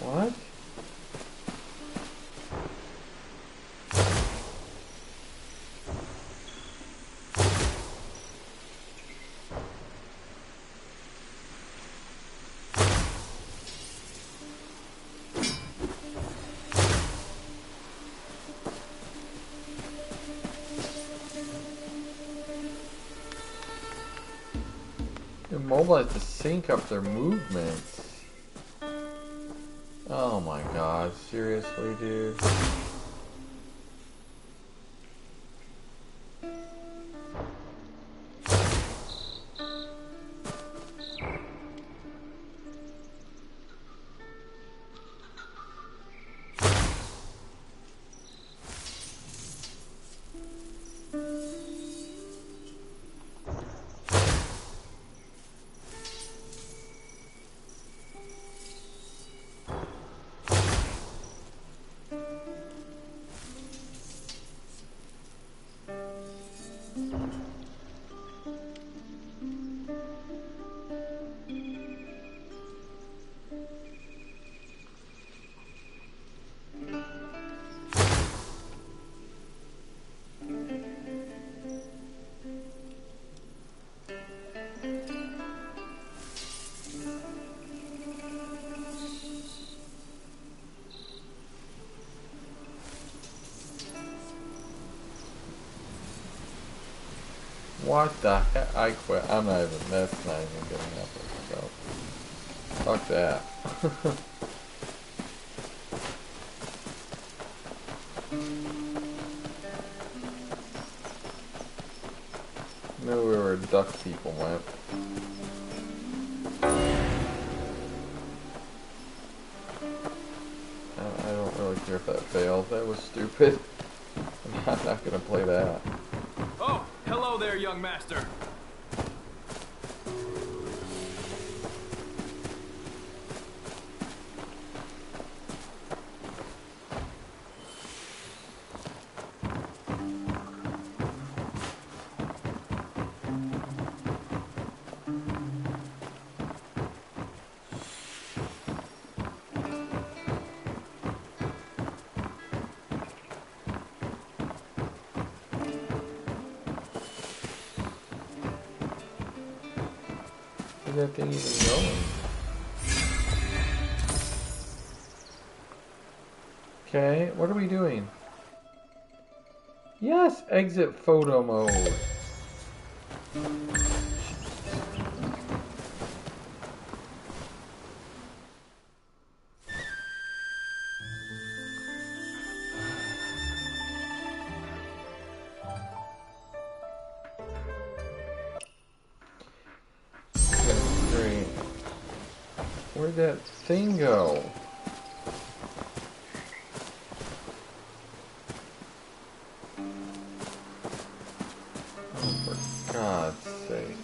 What? Immobilize to sync up their movements. Oh my god, seriously, dude? What the heck? I quit. I'm not even, that's not even good enough for myself. Fuck that. Knew we were duck people, went. I don't really care if that failed. That was stupid. I'm not gonna play that. Oh, hello there, young master. Where's that thing even going? Okay, what are we doing? Yes, exit photo mode. Great. Where'd that thing go? Oh, for God's sake.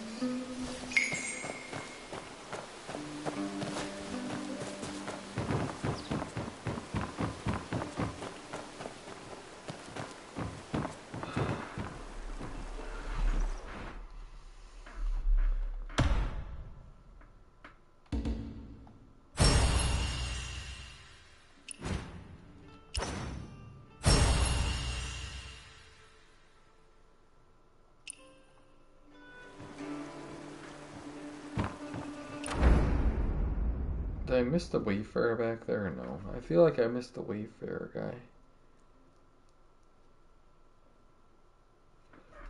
Did I miss the Wayfarer back there or no? I feel like I missed the Wayfarer guy.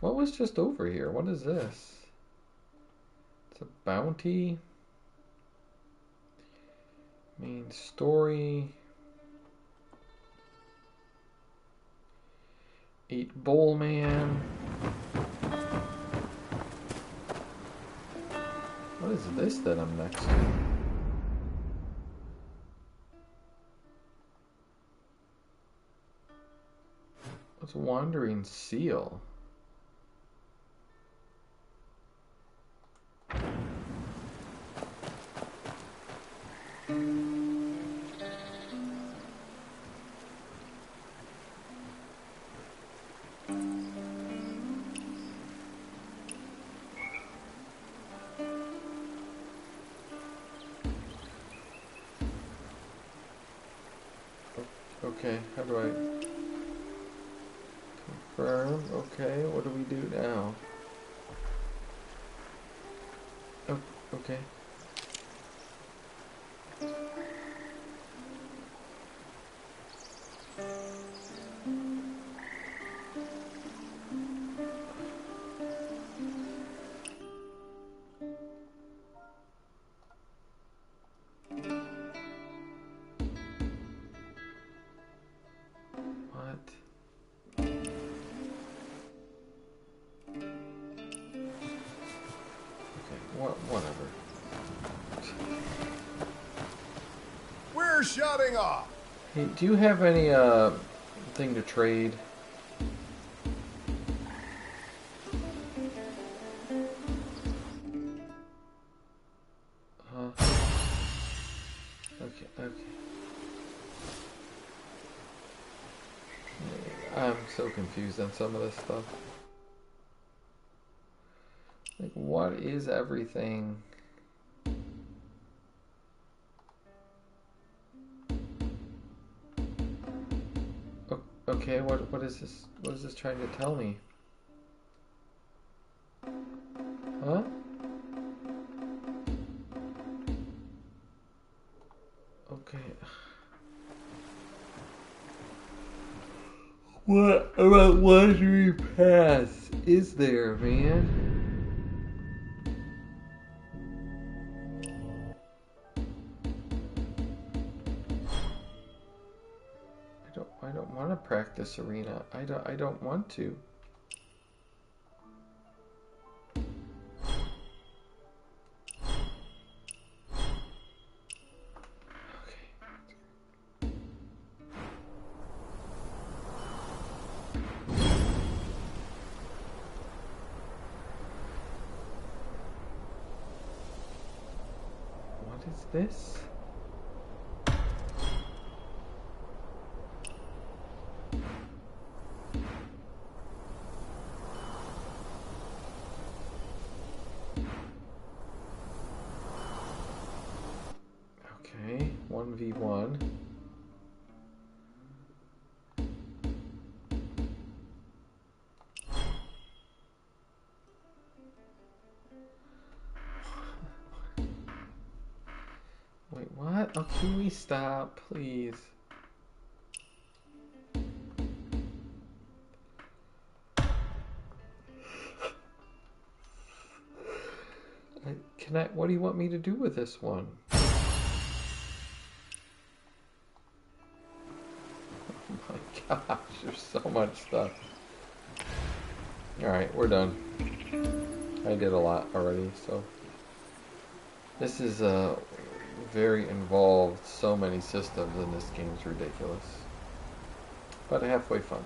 What was just over here? What is this? It's a bounty. Main story. 8 Bowl Man. What is this that I'm next to? What's Wandering Seal? Okay, how do I confirm? Okay, what do we do now? Oh, okay. Whatever. We're shutting off. Hey, do you have any thing to trade? Okay. I'm so confused on some of this stuff. Like, what is everything? Okay, what is this? What is this trying to tell me? Huh? Okay. What about Luxury Pass is there, man? I don't want to practice arena. I don't want to. What is this? Okay, 1v1. Wait, what? Oh, can we stop, please? What do you want me to do with this one? Oh my gosh, there's so much stuff. Alright, we're done. I did a lot already, so. This is very involved. So many systems in this game is ridiculous. But halfway fun.